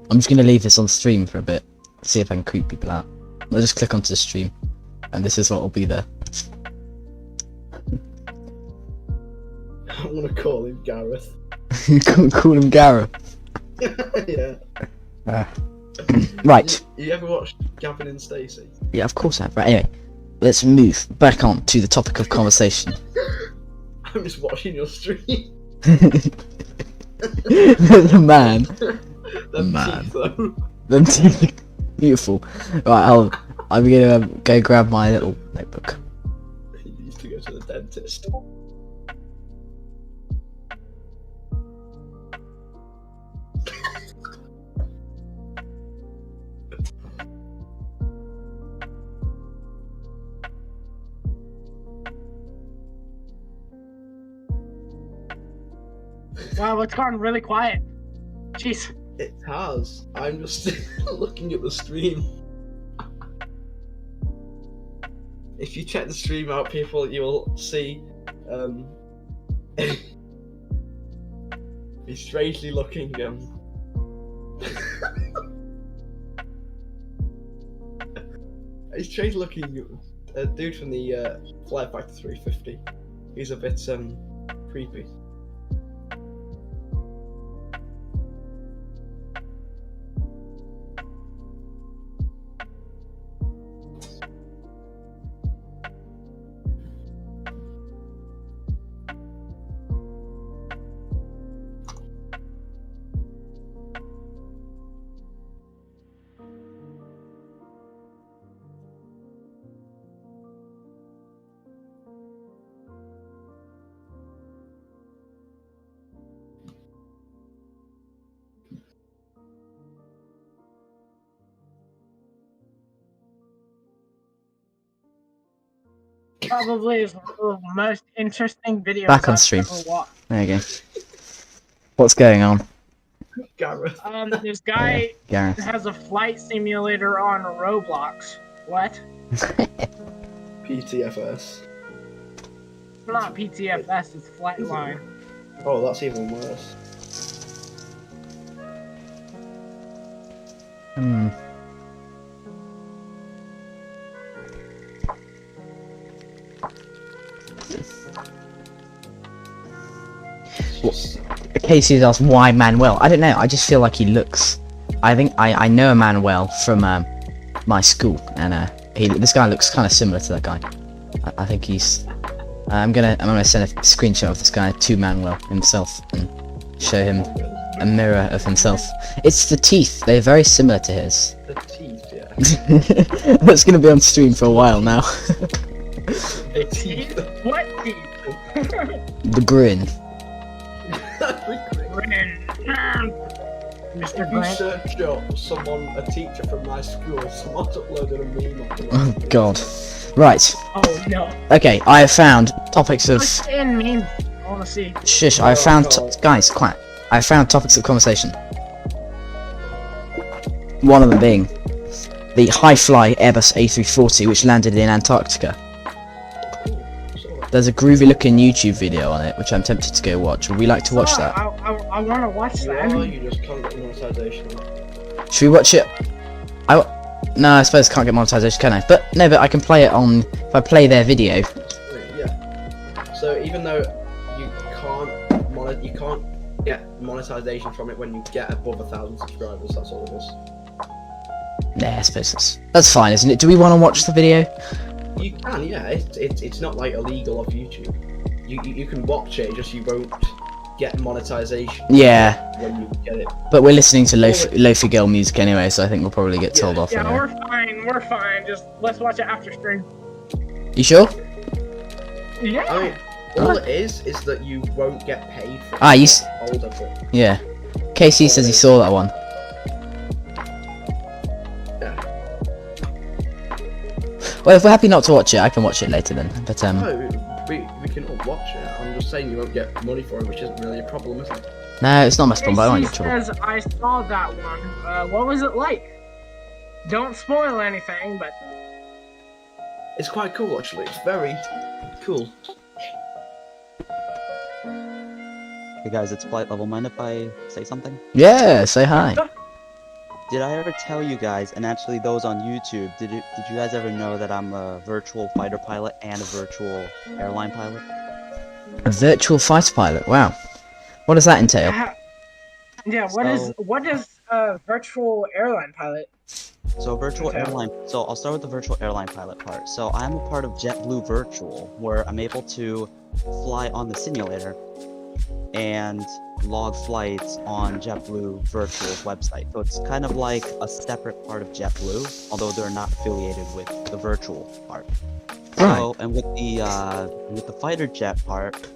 I'm just gonna leave this on stream for a bit, see if I can creep people out. I'll just click onto the stream, and this is what will be there. I want to call him Gareth. Call him Gareth. Yeah. Right. You ever watched Gavin and Stacey? Yeah, of course I have. Right, anyway, let's move back on to the topic of conversation. I'm just watching your stream. The man. Them Man. teeth, though. Them teeth. Beautiful. Right, I'm gonna go grab my little notebook. He needs to go to the dentist. Wow, it's gone really quiet. Jeez. It has. I'm just looking at the stream. If you check the stream out, people, you'll see he's strangely looking he's strangely looking dude from the Flight Factor 350. He's a bit creepy. Probably is one of the most interesting videos Back on I've stream. ever watched. There you go. What's going on? Gareth. This guy Gareth. has a flight simulator on Roblox. What? PTFS. Not PTFS, it's Flightline. Oh, that's even worse. Hmm. Casey's asked why Manuel. I don't know. I just feel like he looks. I think I know a Manuel from my school, and this guy looks kind of similar to that guy. I think he's. I'm gonna send a screenshot of this guy to Manuel himself and show him a mirror of himself. It's the teeth. They're very similar to his. The teeth, yeah. That's gonna be on stream for a while now. The teeth. What teeth? The grin. Mr. If you Grant. search up someone, a teacher from my school, someone's uploaded a meme on Oh it. God. Right. Oh no. Okay. I have found topics of. What's in memes? I wanna see. Shush. I have found guys. Quiet. I have found topics of conversation. One of them being the high-fly Airbus A340, which landed in Antarctica. There's a groovy-looking YouTube video on it, which I'm tempted to go watch. Would we like to watch that? I wanna watch that. Well, you just can't get monetization. Should we watch it? No, I suppose I can't get monetization, can I? But no, but I can play it on. If I play their video. Yeah. So even though you can't get monetization from it when you get above 1,000 subscribers. That's all it is. Yeah, I suppose that's fine, isn't it? Do we want to watch the video? You can, yeah. It's not like illegal off YouTube. You can watch it, just you won't get monetization. Yeah. When you get it. But we're listening to Lofi Girl music anyway, so I think we'll probably get told off. Yeah, anyway. we're fine. Just let's watch it after stream. You sure? Yeah. I mean, all it is that you won't get paid for Ah, you. older, but Yeah. Casey says he saw that one. yeah. Well, if we're happy not to watch it, I can watch it later then. But No, we can all watch it. I'm just saying you won't get money for it, which isn't really a problem, is it? no, it's not my problem. But I don't Casey get trouble. says I saw that one. What was it like? Don't spoil anything, but It's quite cool, actually. It's very cool. Hey guys, it's flight level. Mind if I say something? Yeah, say hi. Did I ever tell you guys, and actually those on YouTube, did you guys ever know that I'm a virtual fighter pilot and a virtual airline pilot? A virtual fighter pilot. Wow. What does that entail? yeah. What is a virtual airline pilot? So virtual Okay. airline. So I'll start with the virtual airline pilot part. So I'm a part of JetBlue Virtual, where I'm able to fly on the simulator and log flights on JetBlue Virtual's website. So it's kind of like a separate part of JetBlue, although they're not affiliated with the virtual part. So, and with the fighter jet part,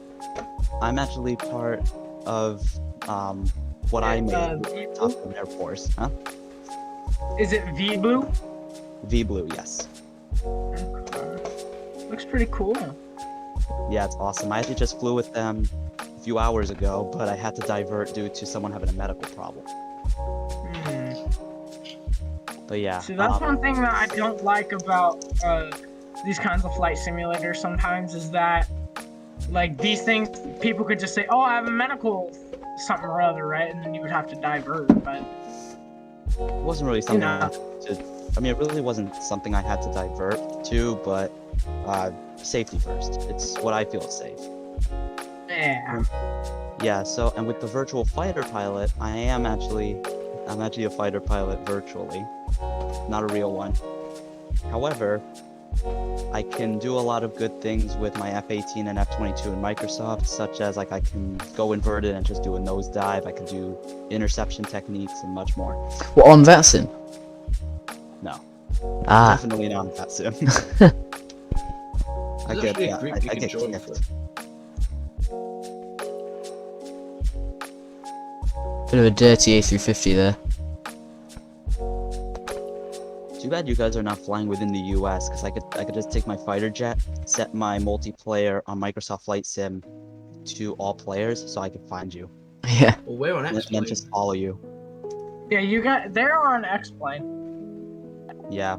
I'm actually part of what I made with Top Gun Air Force. Huh? Is it V-Blue? V-Blue, yes. Looks pretty cool. Yeah, it's awesome. I actually just flew with them a few hours ago, but I had to divert due to someone having a medical problem. But yeah. See, that's one thing that I don't like about these kinds of flight simulators sometimes is that, like, these things, people could just say, oh, I have a medical something or other, right? And then you would have to divert, but... It wasn't really something know. I mean, it really wasn't something I had to divert to, but safety first. It's what I feel is safe. Yeah. Yeah, so, and with the virtual fighter pilot, I'm actually a fighter pilot virtually, not a real one. However, I can do a lot of good things with my F-18 and F-22 in Microsoft, such as, like, I can go inverted and just do a nosedive, I can do interception techniques, and much more. What, on Vatsim? No. Ah. Definitely not that sim. I There's get, actually yeah, a group I you can get join kicked. for. Bit of a dirty A350 there. Too bad you guys are not flying within the US, because I could just take my fighter jet, set my multiplayer on Microsoft Flight Sim to all players, so I could find you, Yeah. Well, we're on and then Xplane. just follow you. Yeah, they're on Xplane. Yeah.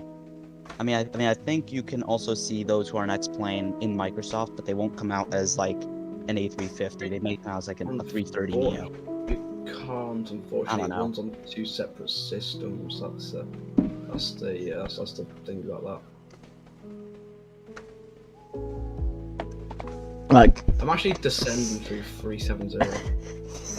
I mean, I think you can also see those who are on Xplane in Microsoft, but they won't come out as like an A350. They may come out as like a 330 Neo. You can't, unfortunately. I don't know. One's on two separate systems. That's the thing about that. Like, I'm actually descending through 370.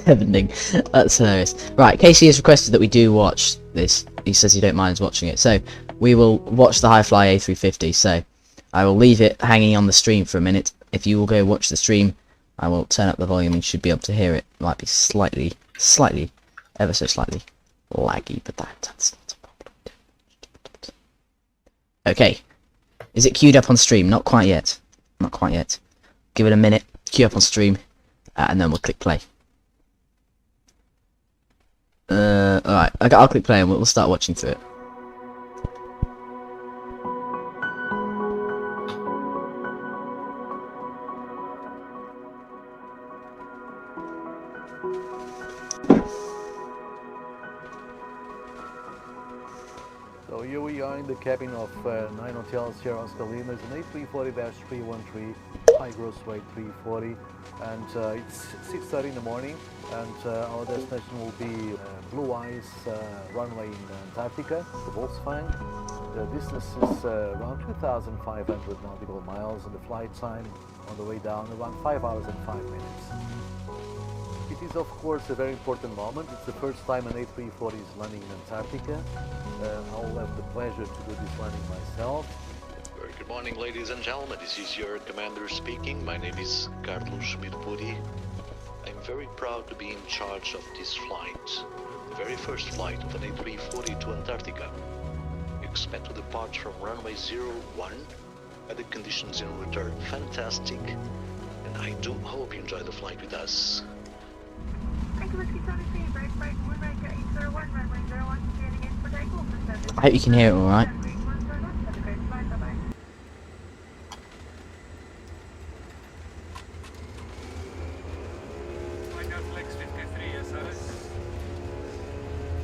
heavening. That's hilarious. Right, Casey has requested that we do watch this. He says he don't mind us watching it. So, we will watch the High Fly A350. So, I will leave it hanging on the stream for a minute. If you will go watch the stream, I will turn up the volume and you should be able to hear it. It might be slightly, ever so slightly laggy, but that's not a problem. Okay. Is it queued up on stream? Not quite yet. Not quite yet. Give it a minute. Queue up on stream. And then we'll click play. Alright. I'll click play and we'll start watching through it. So here we are in the cabin of 9 Hotel Sierra Scalina. It's an A340-313, high gross weight 340, and it's 6:30 in the morning, and our destination will be Blue Ice runway in Antarctica, the Volkswagen. The distance is around 2,500 nautical miles, and the flight time on the way down around 5 hours and 5 minutes. It is, of course, a very important moment. It's the first time an A340 is landing in Antarctica. I'll have the pleasure to do this landing myself. Very good morning, ladies and gentlemen. This is your commander speaking. My name is Carlos Mirpuri. I'm very proud to be in charge of this flight, the very first flight of an A340 to Antarctica. We expect to depart from runway 01. Weather conditions in return fantastic, and I do hope you enjoy the flight with us. I hope you can hear it alright.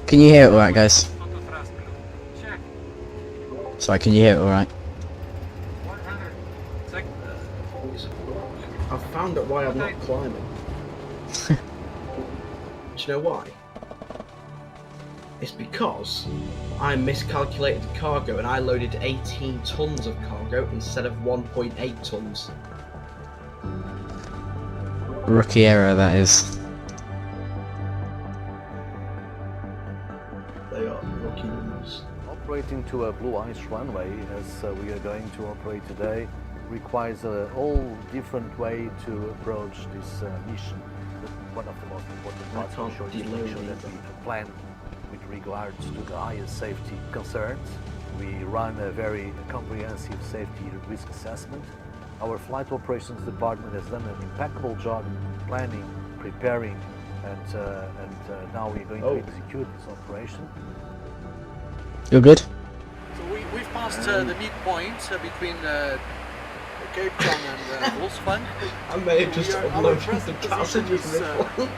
Can you hear it alright, guys? Sorry, can you hear it alright? I've found out why I'm not climbing. Do you know why? It's because I miscalculated the cargo and I loaded 18 tons of cargo instead of 1.8 tons. Rookie error, that is. They are rookie numbers. Operating to a blue ice runway, as we are going to operate today, requires a whole different way to approach this mission. One of the most important parts of the show is to make sure that we plan with regards to the highest safety concerns. We run a very comprehensive safety risk assessment. Our flight operations department has done an impeccable job in planning, preparing, and now we're going to execute this operation. You're good? So we've passed the midpoint between Cape Town and Wolfsfang. I may have just unloaded the passengers in this one.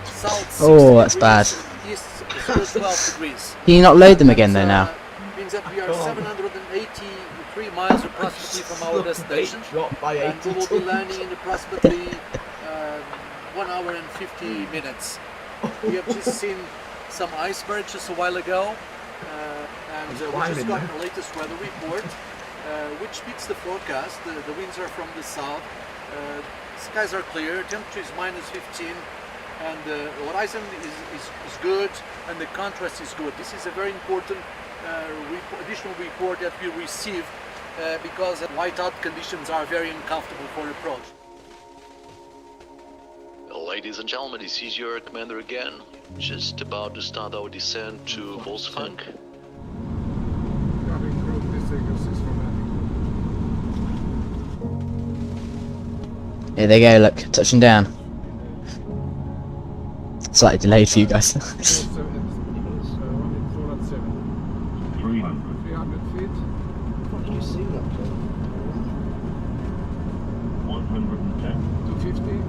Oh, that's bad. East 12 degrees. Can you not load them again though now? Means that we are 783 miles approximately from our destination. Dropped by And 80 we will be landing in approximately 1 hour and 50 minutes. We have just seen some icebergs just a while ago, and we just got the latest weather report, which beats the forecast. The winds are from the south, skies are clear, temperature is minus 15, and the horizon is good, and the contrast is good. This is a very important additional report that we received because whiteout conditions are very uncomfortable for approach. Ladies and gentlemen, this is your commander again. Just about to start our descent to Wolfsfang. Here they go, look, touching down. Slightly delayed for you guys. 300 feet. Did you see that? 110. 250.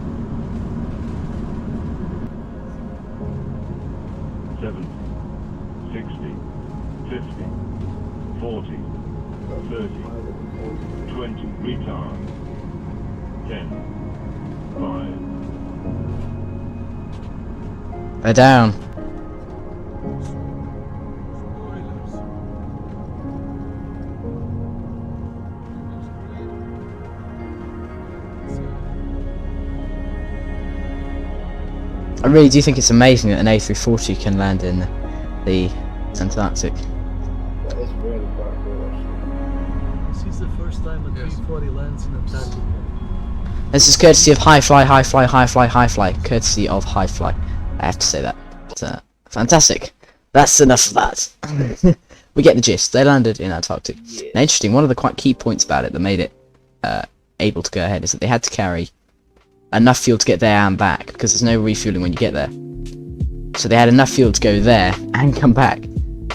70. 60. 50. 40. 30. 20. Retard. 10. 5. They're down. I really do think it's amazing that an A340 can land in the Antarctic. That is really quite cool, actually. This is the first time a 340 lands in Antarctica. This is courtesy of High Fly, High Fly, High Fly, High Fly. Courtesy of High Fly. I have to say that. But, fantastic. That's enough of that. We get the gist. They landed in Antarctic. Yeah. Now, interesting, one of the quite key points about it that made it able to go ahead is that they had to carry enough fuel to get there and back, because there's no refueling when you get there. So they had enough fuel to go there and come back,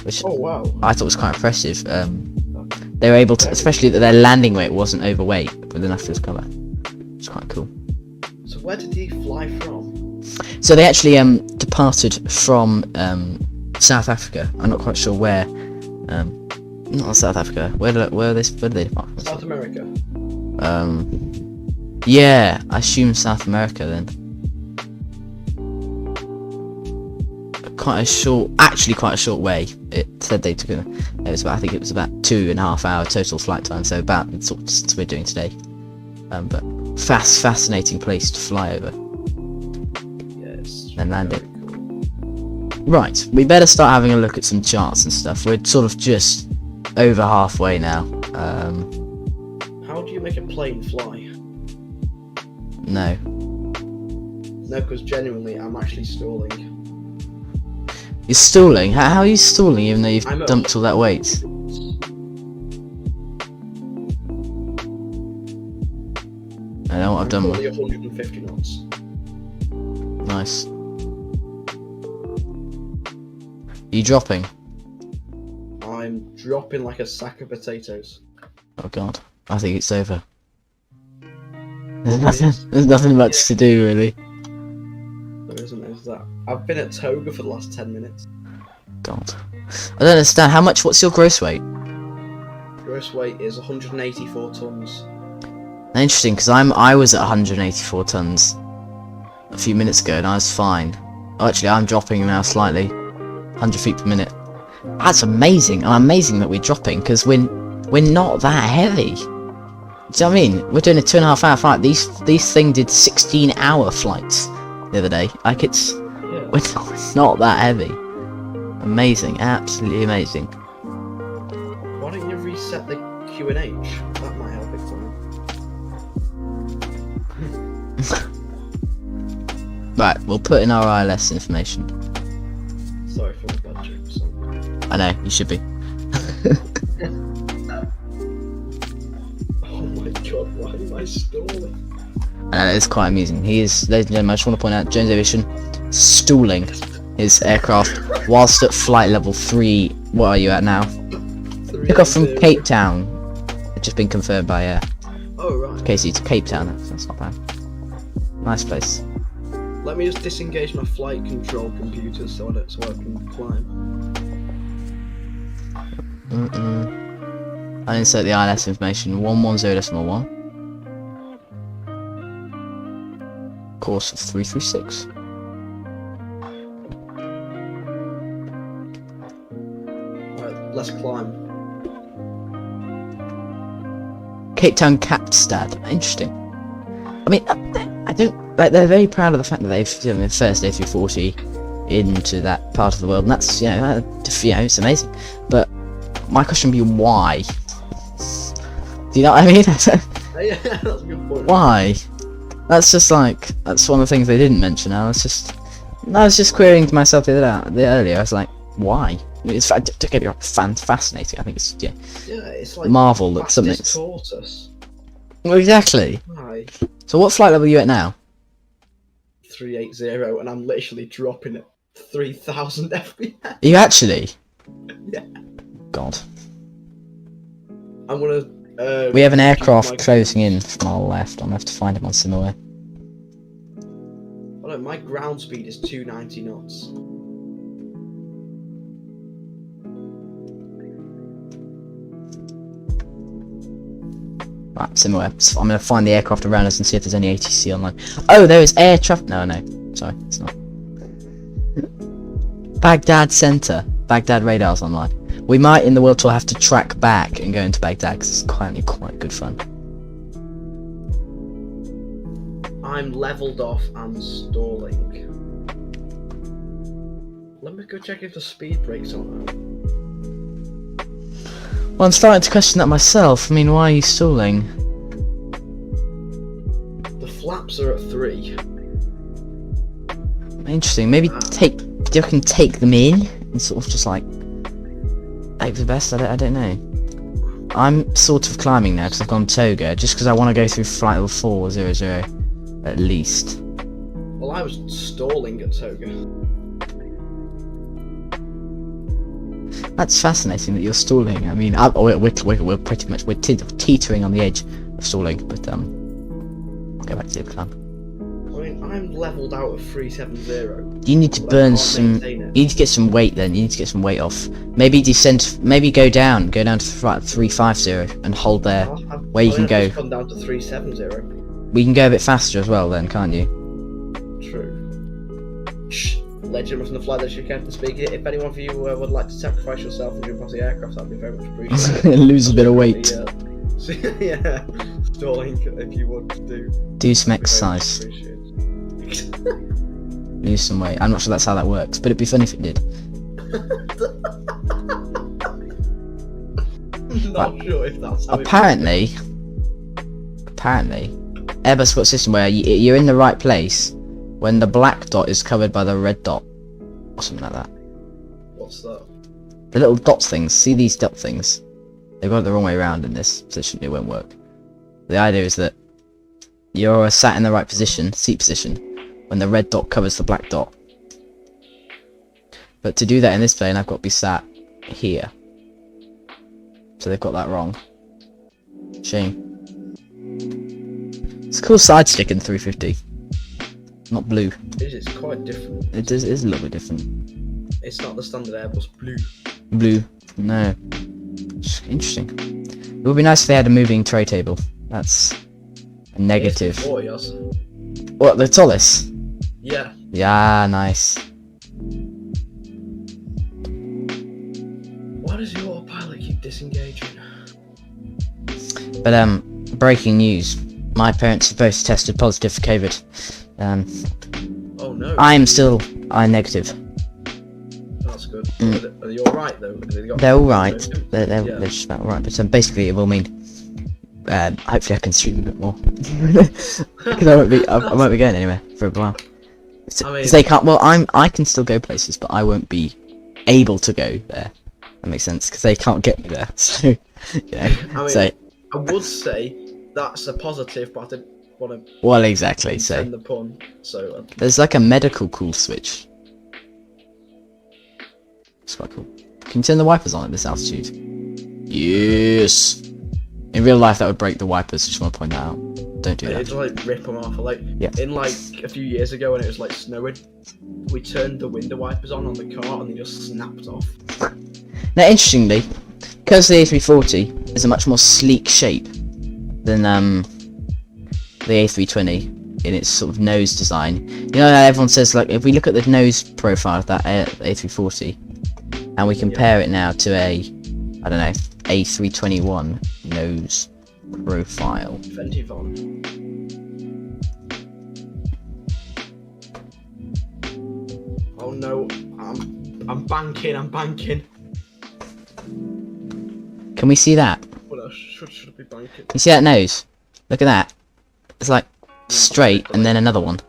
which I thought was quite impressive. They were able to, especially that their landing weight wasn't overweight, with enough fuel to come back. It's quite cool. So where did he fly from? So they actually departed from South Africa. I'm not quite sure where. Not South Africa. Where did they depart from? South America. Yeah, I assume South America then. Quite a short way. It said they took I think it was about 2.5 hour total flight time, so about the sort of distance we're doing today. But fascinating place to fly over. Yes. And land it. Right, we better start having a look at some charts and stuff. We're sort of just over halfway now. How do you make a plane fly? No. No, because genuinely, I'm actually stalling. You're stalling? How are you stalling even though you've I'm at- dumped all that weight? I know what I've done. Currently 150 knots. Nice. Are you dropping? I'm dropping like a sack of potatoes. Oh god. I think it's over. There's nothing much to do really. There isn't, is that? I've been at Toga for the last 10 minutes. God. I don't understand. What's your gross weight? Gross weight is 184 tons. Interesting, because I was at 184 tons a few minutes ago and I was fine. Oh, actually, I'm dropping now slightly. 100 feet per minute. That's amazing, and amazing that we're dropping, because we're not that heavy. Do you know what I mean? We're doing a 2.5 hour flight. These thing did 16-hour flights the other day. Like, we're not that heavy. Amazing, absolutely amazing. Why don't you reset the Q&H? That might help it for me. Right, we'll put in our ILS information. Sorry for the bad jokes. I know, you should be. Oh my god, why am I stalling? It's quite amusing. He is, ladies and gentlemen, I just want to point out, Jones Aviation stalling his aircraft whilst at flight level 3. What are you at now? Took off from Cape Town. It's just been confirmed by Oh right. Casey to Cape Town. That's not bad. Nice place. Let me just disengage my flight control computer so I can climb. I'll insert the ILS information. 110.1. Course of 336. Right, let's climb. Cape Town Kapstad. Interesting. I mean, I don't like. They're very proud of the fact that they've the first A340 into that part of the world, and that's it's amazing. But my question would be why? Do you know what I mean? Yeah, that's a good point. Why? That's just like that's one of the things they didn't mention. I was just querying to myself the earlier. I was like, why? It's don't get me wrong, fascinating. I think it's it's like marvel that something. Tortoise. Well, exactly. Hi. So what flight level are you at now? 380, and I'm literally dropping at 3,000 FPS. Are you actually? Yeah. God. I'm gonna. We have an aircraft closing in from our left. I'm gonna have to find him on Scenary. Oh no, my ground speed is 290 knots. Right, Scenary. So I'm gonna find the aircraft around us and see if there's any ATC online. Oh, there is air traffic. No, sorry, it's not. Baghdad Center. Baghdad radar's online. We might in the world tour have to track back and go into Baghdad because it's quite good fun. I'm leveled off and stalling. Let me go check if the speed brake's on now. Well, I'm starting to question that myself. I mean, why are you stalling? The flaps are at 3. Interesting. Maybe you can take them in and sort of just like hope for the best. I don't know. I'm sort of climbing now because I've gone Toga, just because I want to go through flight level 400 at least. Well, I was stalling at Toga. That's fascinating that you're stalling. I mean, we're pretty much teetering on the edge of stalling, but I'll go back to the climb. I mean, I'm leveled out of 370. You need to burn some. maintain it. You need to get some weight. Then you need to get some weight off. Maybe descend. Maybe go down to flight 350 and hold there, where you can go. I've gone down to 370. We can go a bit faster as well, then, can't you? True. Shh. Legend from the flight that you can speak. If anyone of you would like to sacrifice yourself and jump off the aircraft, that'd be very much appreciated. Lose a bit of weight. Yeah, stalling if you would do. Do some That'd be very much exercise. appreciated. Lose some weight. I'm not sure that's how that works, but it'd be funny if it did. Not sure if that's how Apparently, Airbus got a system where you're in the right place, when the black dot is covered by the red dot, or something like that. What's that? The little dot things. See these dot things? They've got it the wrong way around in this position. It won't work. The idea is that you're sat in the right position, seat position, when the red dot covers the black dot. But to do that in this plane, I've got to be sat here. So they've got that wrong. Shame. It's a cool side stick in 350. Not blue. It's quite different. It is a little bit different. It's not the standard Airbus blue. Blue. No. Interesting. It would be nice if they had a moving tray table. That's a negative. A340 has. What, the tallest? Yeah. Yeah, nice. Why does your autopilot keep disengaging? But breaking news. My parents have both tested positive for COVID. Oh no. I'm negative. That's good. Are they alright though? They're alright. They're Yeah. just about alright. But basically it will mean hopefully I can stream a bit more. Because I won't be going anywhere for a while. Because they can't. Well, I can still go places, but I won't be able to go there. That makes sense because they can't get me there. So I would say that's a positive, but I didn't want to. Well, exactly. So the pun. So there's like a medical cool switch. It's quite cool. Can you turn the wipers on at this altitude? Yes. In real life, that would break the wipers. Just want to point that out. Don't do that. It'd like rip them off. Like in like a few years ago when it was like snowing, we turned the window wipers on the car and they just snapped off. Now, interestingly, because the A340 is a much more sleek shape than the A320 in its sort of nose design. You know how everyone says, like, if we look at the nose profile of that A340 and we compare it now to a, I don't know, A321 nose profile. Ventivon. Oh no, I'm banking. Can we see that? What else should I be banking? You see that nose? Look at that. It's like straight and then another one.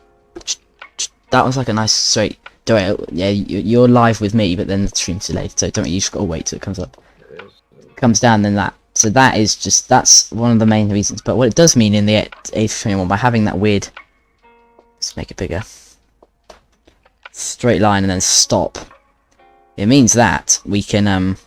That one's like a nice straight. Don't worry, yeah, you're live with me, but then the stream's delayed, so don't worry, you just gotta wait till it comes up. Comes down, then that. So that is just, that's one of the main reasons. But what it does mean in the A321, by having that weird, let's make it bigger, straight line and then stop, it means that we can,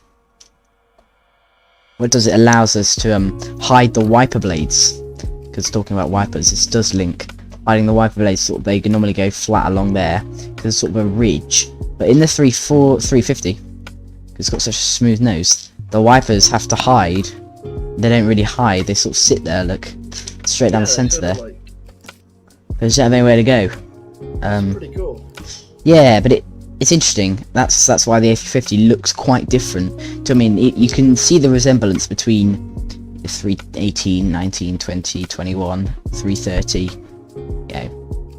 what does it allows us to hide the wiper blades, because talking about wipers, this does link. Hiding the wiper blades, sort of, they can normally go flat along there, because it's sort of a ridge. But in the 350, because it's got such a smooth nose, the wipers have to hide. They don't really hide, they sort of sit there, look, straight down the centre there. They just don't have anywhere to go. That's pretty cool. Yeah, but it's interesting. That's why the A350 looks quite different. I mean, you can see the resemblance between the 318, 19, 20, 21, 330. Yeah,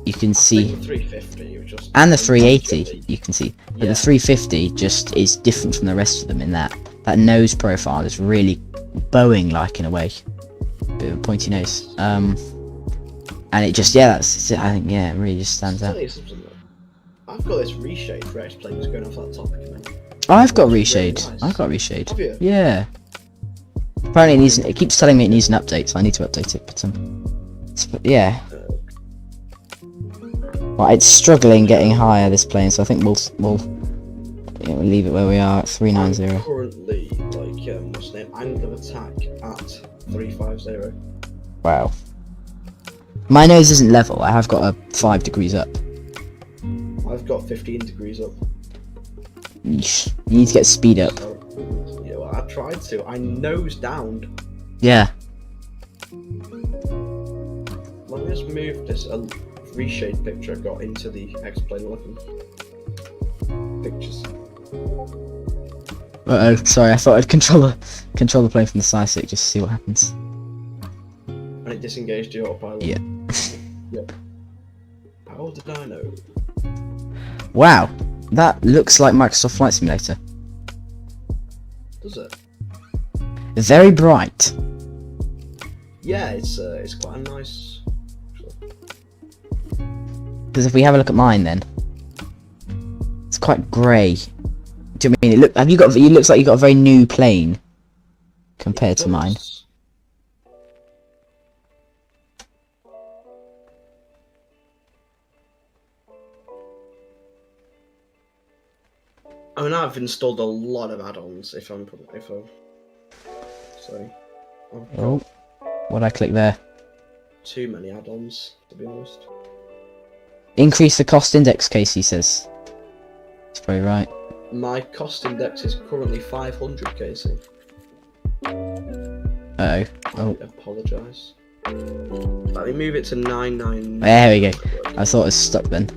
you can see. The 350 just and the 380, you can see. But the 350 just is different from the rest of them in that nose profile is really Boeing-like in a way. Bit of a pointy nose. And it just, that's it. I think, it really just stands out. I've got this reshade for Xplane just going off that topic, man. I've got reshade. Really nice. I've got reshade. Have you? Yeah. Apparently it keeps telling me it needs an update, so I need to update it. But yeah. Well, it's struggling getting higher, this plane, so I think we'll leave it where we are at 390. I'm currently, what's the name? Angle of attack at 350. Wow. My nose isn't level. I have got a 5 degrees up. I've got 15 degrees up. Yeesh. You need to get speed up. Yeah, well, I tried to. I nose downed. Yeah. Let me just move this reshade picture I got into the Xplane 11 pictures. Uh-oh, sorry, I thought I'd control the plane from the side stick just to see what happens. And it disengaged the autopilot. Yeah. Yep. How did I know? Wow, that looks like Microsoft Flight Simulator. Does it? Very bright. Yeah, it's quite a nice. Because if we have a look at mine, then it's quite grey. Do you mean it? Look, have you got? It looks like you got a very new plane compared to mine. I mean, I've installed a lot of add-ons. Sorry. Oh, what'd I click there? Too many add-ons, to be honest. Increase the cost index, Casey says. That's probably right. My cost index is currently 500, Casey. Uh-oh. Oh. I apologise. Let me move it to 999. There we go. I thought it was stuck then.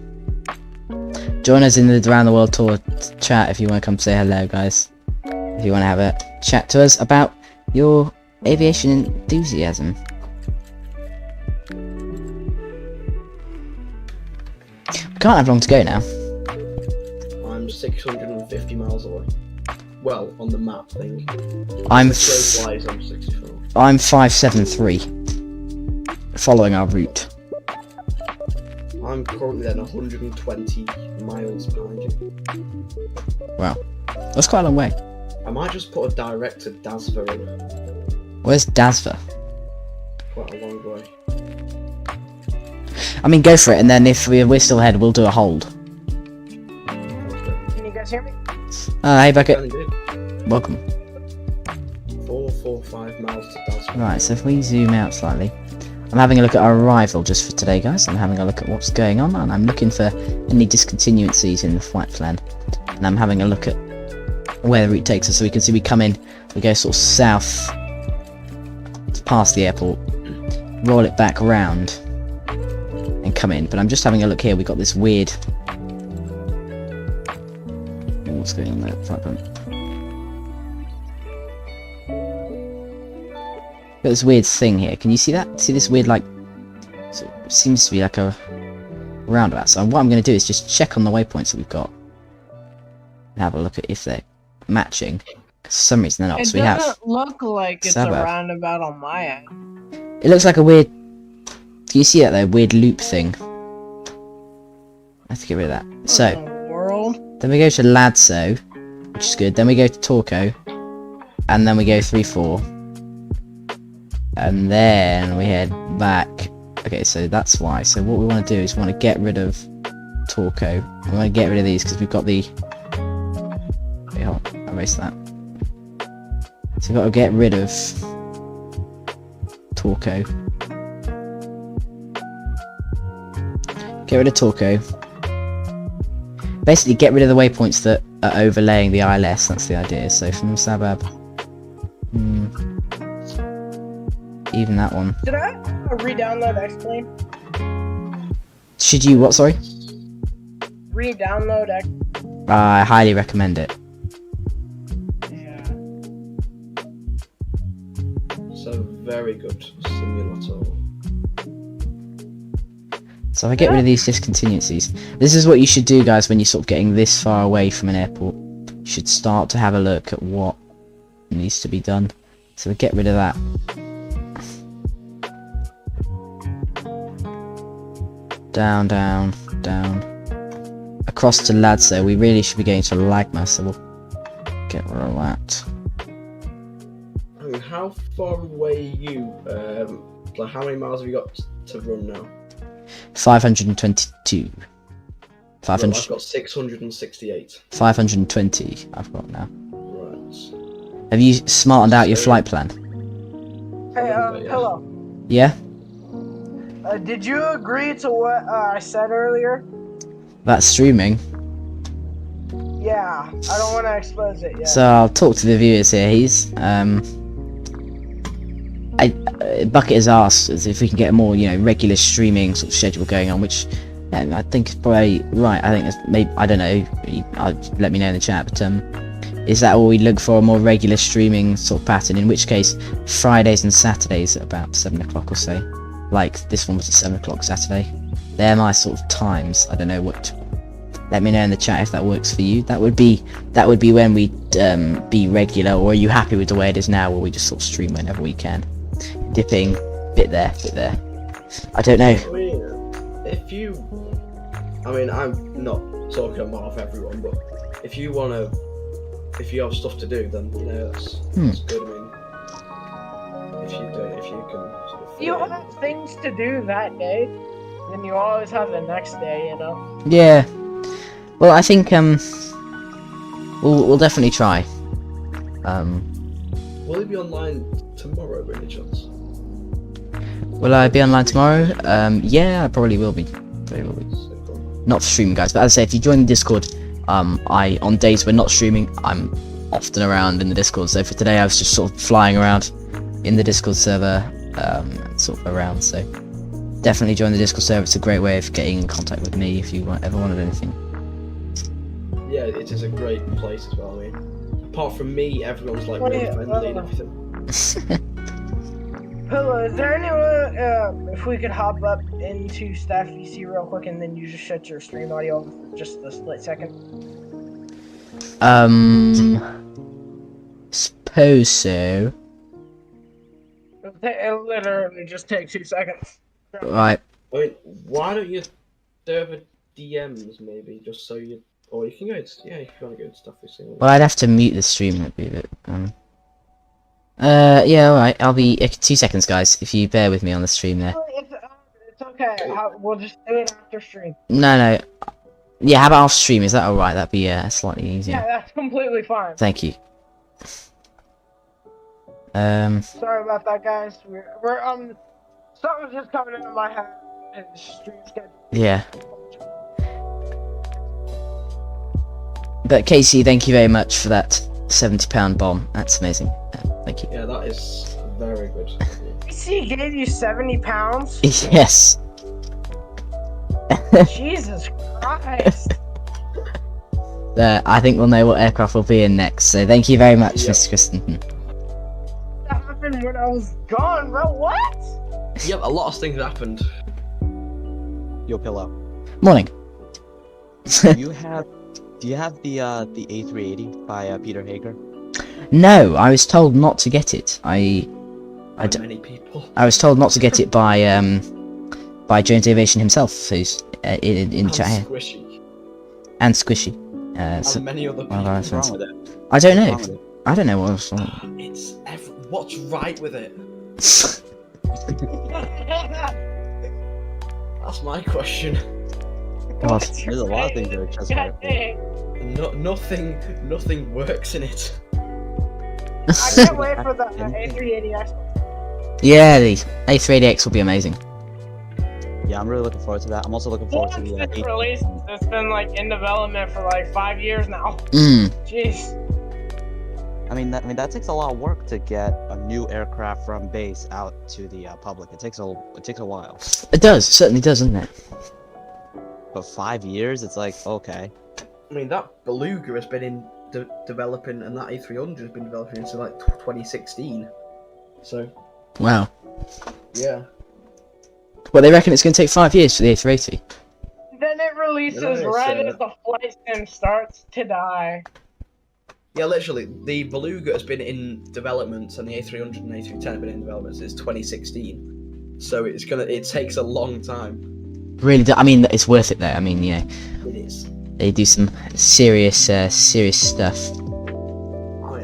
Join us in the Around the World Tour chat if you want to come say hello, guys. If you want to have a chat to us about your aviation enthusiasm. We can't have long to go now. I'm 650 miles away. Well, on the map thing. I'm 64. I'm 573. Following our route. I'm currently then 120 miles behind you. Wow. That's quite a long way. I might just put a direct to Dasva in. Where's Dasva? Quite a long way. I mean, go for it, and then if we're still ahead, we'll do a hold. Can you guys hear me? Hey, Bucket. Indeed. Welcome. 445 miles to Dasva. Right, so if we zoom out slightly, I'm having a look at our arrival just for today, guys. I'm having a look at what's going on, and I'm looking for any discontinuities in the flight plan. And I'm having a look at where the route takes us, so we can see we come in, we go sort of south past the airport, roll it back round, and come in. But I'm just having a look here. We got this weird. What's going on there? Flight plan. Got this weird thing here. Can you see that? See this weird, like, so it seems to be like a roundabout. So what I'm going to do is just check on the waypoints that we've got and have a look at if they're matching. 'Cause for some reason they're not. It So we have. doesn't look like it's Suburb. a roundabout on my end. It looks like a weird. Can you see that there? Weird loop thing. I have to get rid of that. So What in the world? then we go to Ladso, which is good. Then we go to Torco, and then we go 3-4. And then we head back. Okay, so that's why. So what we want to do is we want to get rid of Torco. We want to get rid of these because we've got the... Okay, hold on. Erase that. So we've got to get rid of Torco. Get rid of Torco. Basically, get rid of the waypoints that are overlaying the ILS. That's the idea. So from Sabab... even that one. Did I re-download Xplane? Should you what? Sorry. Re-download X. I highly recommend it. Yeah. It's a very good simulator. So if I get rid of these discontinuities, this is what you should do, guys, when you're sort of getting this far away from an airport. You should start to have a look at what needs to be done. So we get rid of that. Down, down, down. Across to Ladso. We really should be getting to Lagma, so we'll get rid of that. I mean, how far away are you? Like, how many miles have you got to run now? 522. 500. Well, I've got 668. 520 I've got now. Right. Have you smartened out your flight plan? Hey, hello. Yeah? Did you agree to what I said earlier? That's streaming. Yeah, I don't want to expose it yet. So I'll talk to the viewers here. He's Bucket has asked us if we can get a more, regular streaming sort of schedule going on, which I think is probably right. I think that's maybe, I don't know. Let me know in the chat. But is that all we look for? A more regular streaming sort of pattern? In which case, Fridays and Saturdays at about 7 o'clock or so. Like this one was at 7 o'clock Saturday. They're my sort of times. I don't know what. Let me know in the chat if that works for you. That would be when we'd be regular. Or are you happy with the way it is now, where we just sort of stream whenever we can, dipping bit there, bit there. I don't know. I mean, if you I mean, I'm not talking on behalf of everyone, but if you have stuff to do, then that's good. I mean, if you can sort of. You have things to do that day, then you always have the next day. Yeah. Well, I think we'll definitely try. Will it be online tomorrow, by any chance? Will I be online tomorrow? Yeah, I probably will be. Not for streaming, guys, but as I say, if you join the Discord, on days we're not streaming, I'm often around in the Discord. So for today, I was just sort of flying around in the Discord server, sort of around. So definitely join the Discord server. It's a great way of getting in contact with me if you ever wanted anything. Yeah, it is a great place as well. I mean, apart from me, everyone's like really friendly and everything. Hello, is there anyone, if we could hop up into Staff VC real quick and then you just shut your stream audio for just a split second? Suppose so. It'll literally just take 2 seconds. Right. I mean, why don't you serve DMs maybe, just so you, or you can go, if you want to go to Staff VC. Well, I'd have to mute the stream, that'd be a bit, yeah, alright, I'll be 2 seconds, guys, if you bear with me on the stream there. It's okay, we'll just do it after stream. No. Yeah, how about off stream? Is that alright? That'd be slightly easier. Yeah, that's completely fine. Thank you. Sorry about that, guys. We're something's just coming into my head and the stream schedule. Yeah. But Casey, thank you very much for that £70 bomb. That's amazing. Thank you. Yeah, that is very good. He gave you 70 pounds? Yes. Jesus Christ. I think we'll know what aircraft we'll be in next, so thank you very much, Mr. Christensen. That happened when I was gone, bro. What? Yep, a lot of things happened. Yo, Pillow. Morning. Do you have the A380 by Peter Hager? No, I was told not to get it. Many people. I was told not to get it by Jones Aviation himself, who's in chat here. Squishy. And Squishy. And many other people. What's wrong with it? I don't know. I don't know what's wrong. What's right with it? That's my question. God. There's a lot of things that are just right. Nothing works in it. I can't wait for the A380X. Yeah, the A380X will be amazing. Yeah, I'm really looking forward to that. I'm also looking forward to the It's released. It's been in development for 5 years now. Jeez. I mean that takes a lot of work to get a new aircraft from base out to the public. It takes a while. It does. It certainly does, doesn't it? But 5 years, it's like, okay. I mean, that Beluga has been developing, and that A300 has been developing since 2016. So. Wow. Yeah. Well, they reckon it's going to take 5 years for the A380. Then it releases as the flight sim starts to die. Yeah, literally, the Beluga has been in development, and the A300 and A310 have been in development since 2016. So it takes a long time. Really, I mean, it's worth it though. I mean, yeah. It is. They do some serious stuff.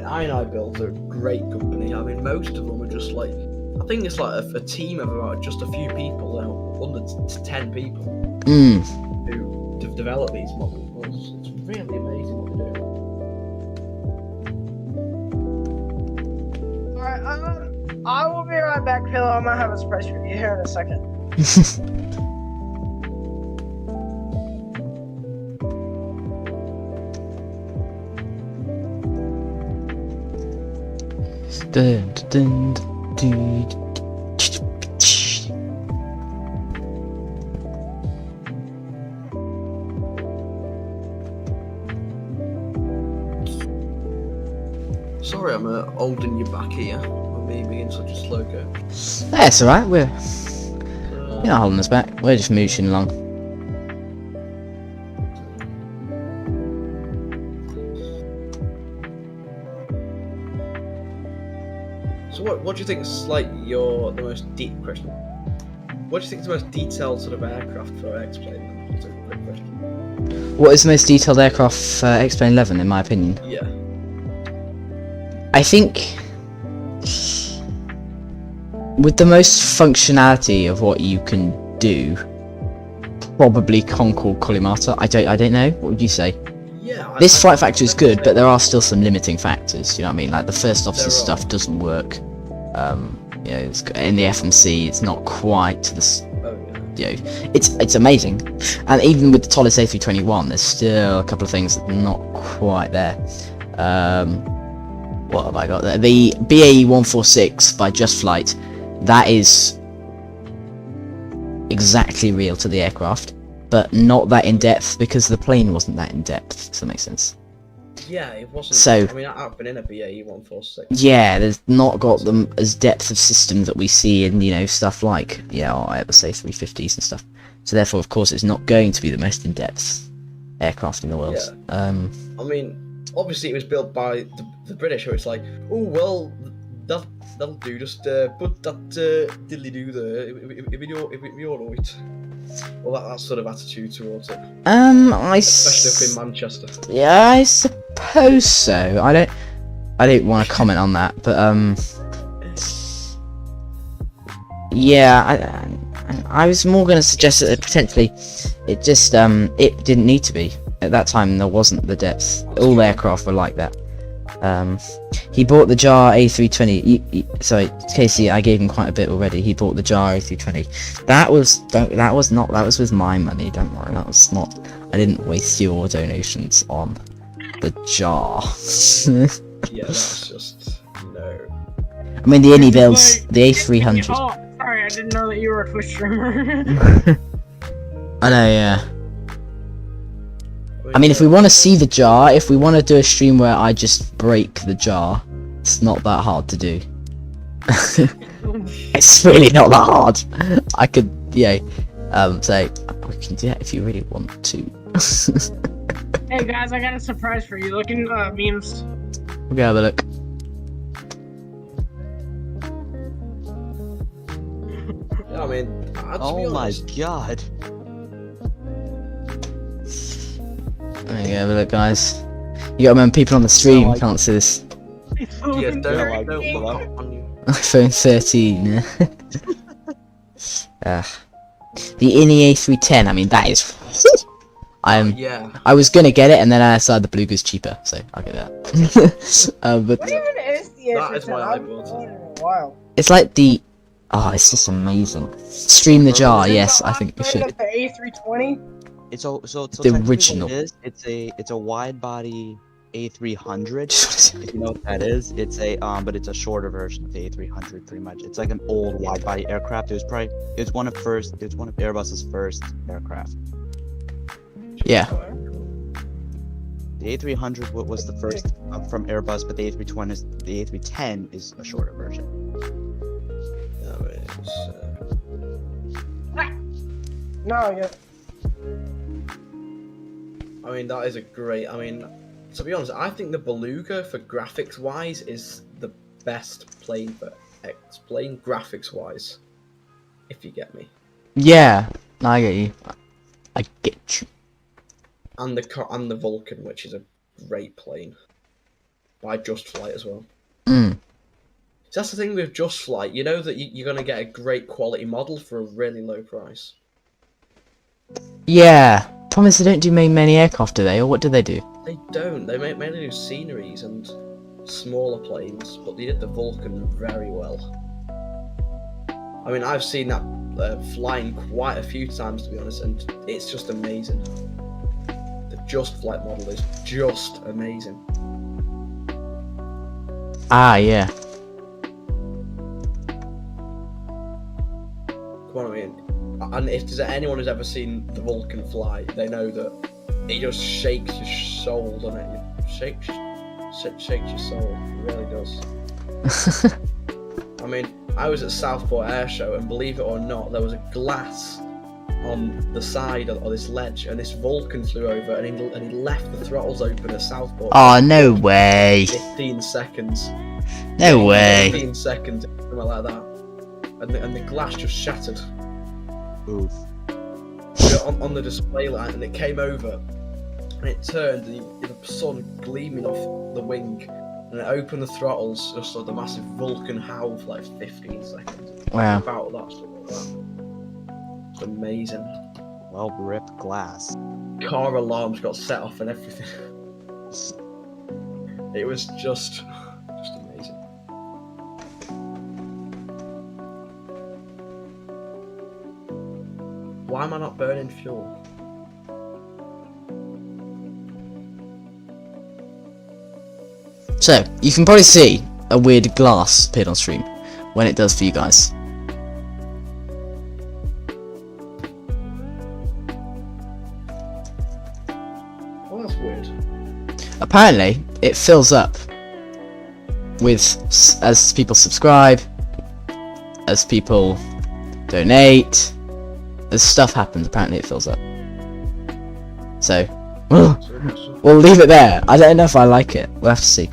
I built a great company. I mean, most of them are just I think it's a team of about just a few people, under 10 people, who develop these models. It's really amazing what they do. Alright, I will be right back, Pillow. I'm gonna have a surprise for you here in a second. Dun, dun, dun, Sorry, I'm holding you back here. I'm being such a slow go. That's alright, we're not holding us back, we're just mooching along. So what do you think is the most deep question? What do you think is the most detailed sort of aircraft for Xplane? That's a great question. What is the most detailed aircraft for Xplane 11, in my opinion? Yeah. I think with the most functionality of what you can do, probably Concorde Collimata. I don't know. What would you say? Yeah. This flight factor is good, but there are still some limiting factors. You know what I mean? Like the first officer stuff doesn't work. You know, in the FMC, it's not quite to the. You know, it's amazing, and even with the tallest A321, there's still a couple of things that are not quite there. What have I got there? The BAE 146 by Just Flight, that is exactly real to the aircraft, but not that in depth because the plane wasn't that in depth. Does that make sense? Yeah, it wasn't. So, I mean, I've been in a BAE 146. yeah, there's not got them as depth of system that we see in, you know, stuff like, let's say A350s and stuff. So therefore, of course, it's not going to be the most in-depth aircraft in the world. Yeah. I mean, obviously it was built by the British, so it's like, oh well, that'll do. Just put that diddly do there if you're alright. Well, that sort of attitude towards it. Especially up in Manchester. Yeah, I suppose so. I don't want to comment on that, but yeah, I was more going to suggest that potentially it just it didn't need to be. At that time, there wasn't the depth. All aircraft were like that. He bought the JAR A320. Sorry, Casey, I gave him quite a bit already. He bought the JAR A320. That was with my money. Don't worry, that was not. I didn't waste your donations on the JAR. Yeah, that's just no. I mean, the Innie builds the A300. Oh, sorry, I didn't know that you were a Twitch streamer. I know, yeah. I mean, if we want to see the JAR, if we want to do a stream where I just break the JAR, it's not that hard to do. It's really not that hard. I could, say, we can do that if you really want to. Hey guys, I got a surprise for you. Looking memes. We'll go have a look. I mean, oh my god. There you go, have a look, guys. You gotta remember, people on the stream can't see this. Yeah, don't look up on you. iPhone 13. The Innie A310, I mean, that is... Yeah. I was gonna get it, and then I decided the Blue Goose cheaper, so I'll get that. But What even is the A310? That is why I bought it. in a while. it's like the... Oh, it's just amazing. Stream the JAR, yes, I think we should. The A320? So The technically original. what it is, it's a wide body A300. If you know what that is, it's a but it's a shorter version of the A300 pretty much. It's like an old wide body aircraft. It was one of Airbus's first aircraft. Yeah. The A300 was the first from Airbus, but the A310 is a shorter version. No, yeah. I mean, that is a great. I mean, to be honest, I think the Beluga, for graphics wise, is the best plane for Xplane graphics wise. If you get me. Yeah, I get you. I get you. And the Vulcan, which is a great plane, by Just Flight as well. Mm. So that's the thing with Just Flight. You know that you're gonna get a great quality model for a really low price. Yeah. Problem is, they don't do many aircraft, do they? Or what do they do? They don't. They mainly do sceneries and smaller planes, but they did the Vulcan very well. I mean, I've seen that flying quite a few times, to be honest, and it's just amazing. The Just Flight model is just amazing. Ah, yeah. Come on, I mean, and if there's anyone who's ever seen the Vulcan fly, they know that it just shakes your soul, doesn't it? It shakes your soul. It really does. I mean, I was at Southport Air Show, and believe it or not, there was a glass on the side of this ledge, and this Vulcan flew over, and he left the throttles open at Southport. Oh, no way. 15 seconds. No way. 15 seconds, something like that. And the glass just shattered. Oof. on the display line, and it came over, and it turned, and the sun gleaming off the wing, and it opened the throttles, just saw the massive Vulcan howl for like 15 seconds. Wow. About that stuff like that. It's amazing. Well, rip glass. Car alarms got set off and everything. It was just amazing. Why am I not burning fuel? So, you can probably see a weird glass appeared on stream when it does for you guys. Well, that's weird. Apparently, it fills up with, as people subscribe, as people donate, as stuff happens, apparently it fills up. So, we'll leave it there. I don't know if I like it. We'll have to see.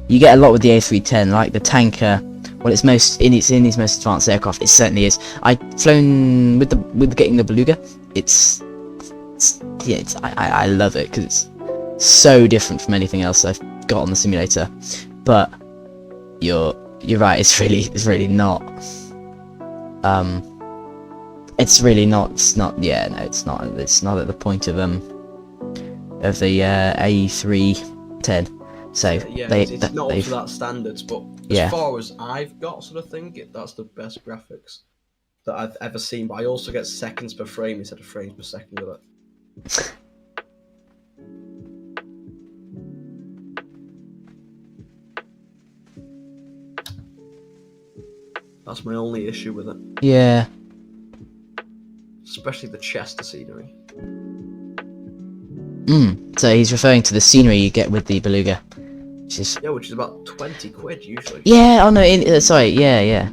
You get a lot with the A310, like the tanker. Well, it's in its most advanced aircraft. It certainly is. I've flown with getting the Beluga. I love it because it's so different from anything else I've got on the simulator. But you're right. It's really not. It's really not. It's not. Yeah, no, it's not. It's not at the point of the A310. So Yeah, it's not up to that standards, but as far as I've got, sort of thing, that's the best graphics that I've ever seen. But I also get seconds per frame instead of frames per second of it. That's my only issue with it. Yeah. Especially the Chester scenery. So he's referring to the scenery you get with the Beluga. Which is about 20 quid usually. Yeah, oh no, sorry, yeah.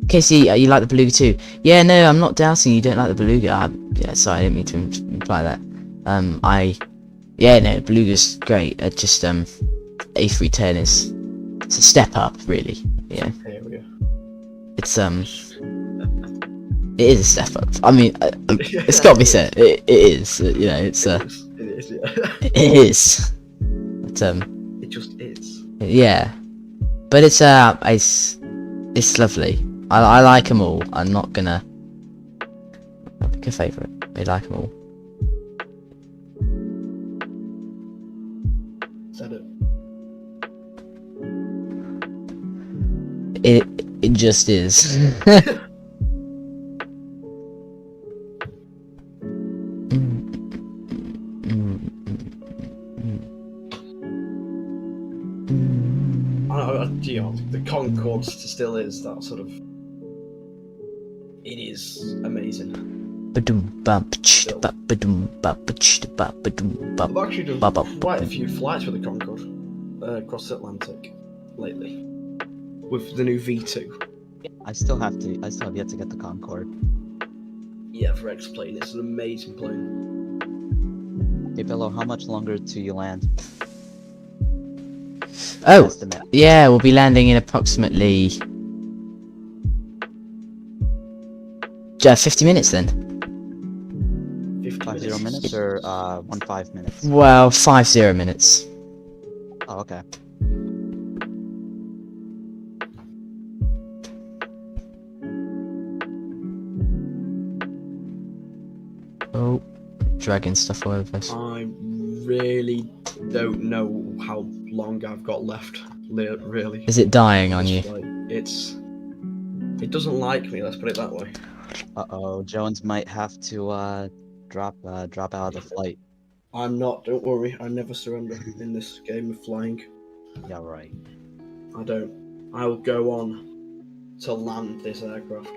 Casey, you like the Beluga too? Yeah, no, I'm not doubting you don't like the Beluga. Yeah, sorry, I didn't mean to imply that. No, Beluga's great. Just A310 it's a step up, really. Yeah. Here we go. It is a step up. I mean, it's got to be said. It is. You know, it's It is, yeah. It is. But It just is. yeah, but it's lovely. I like them all. I'm not gonna pick a favourite. I like them all. Is that It just is. The Concorde still is that sort of. It is amazing. I've actually done quite a few flights with the Concorde across the Atlantic lately with the new V2. I still have yet to get the Concorde. Yeah, for Xplane, it's an amazing plane. Hey, Bello, how much longer till you land? Oh, Estimate. yeah, we'll be landing in approximately 50 minutes then. 50 minutes or 15 minutes? Well, 50 minutes. Oh, okay. Oh, dragging stuff all over the place. I really don't know how long I've got left. Really. Is it dying on you? It doesn't like me. Let's put it that way. Uh-oh, Jones might have to drop out of the flight. I'm not. Don't worry. I never surrender in this game of flying. Yeah, right. I don't. I will go on to land this aircraft.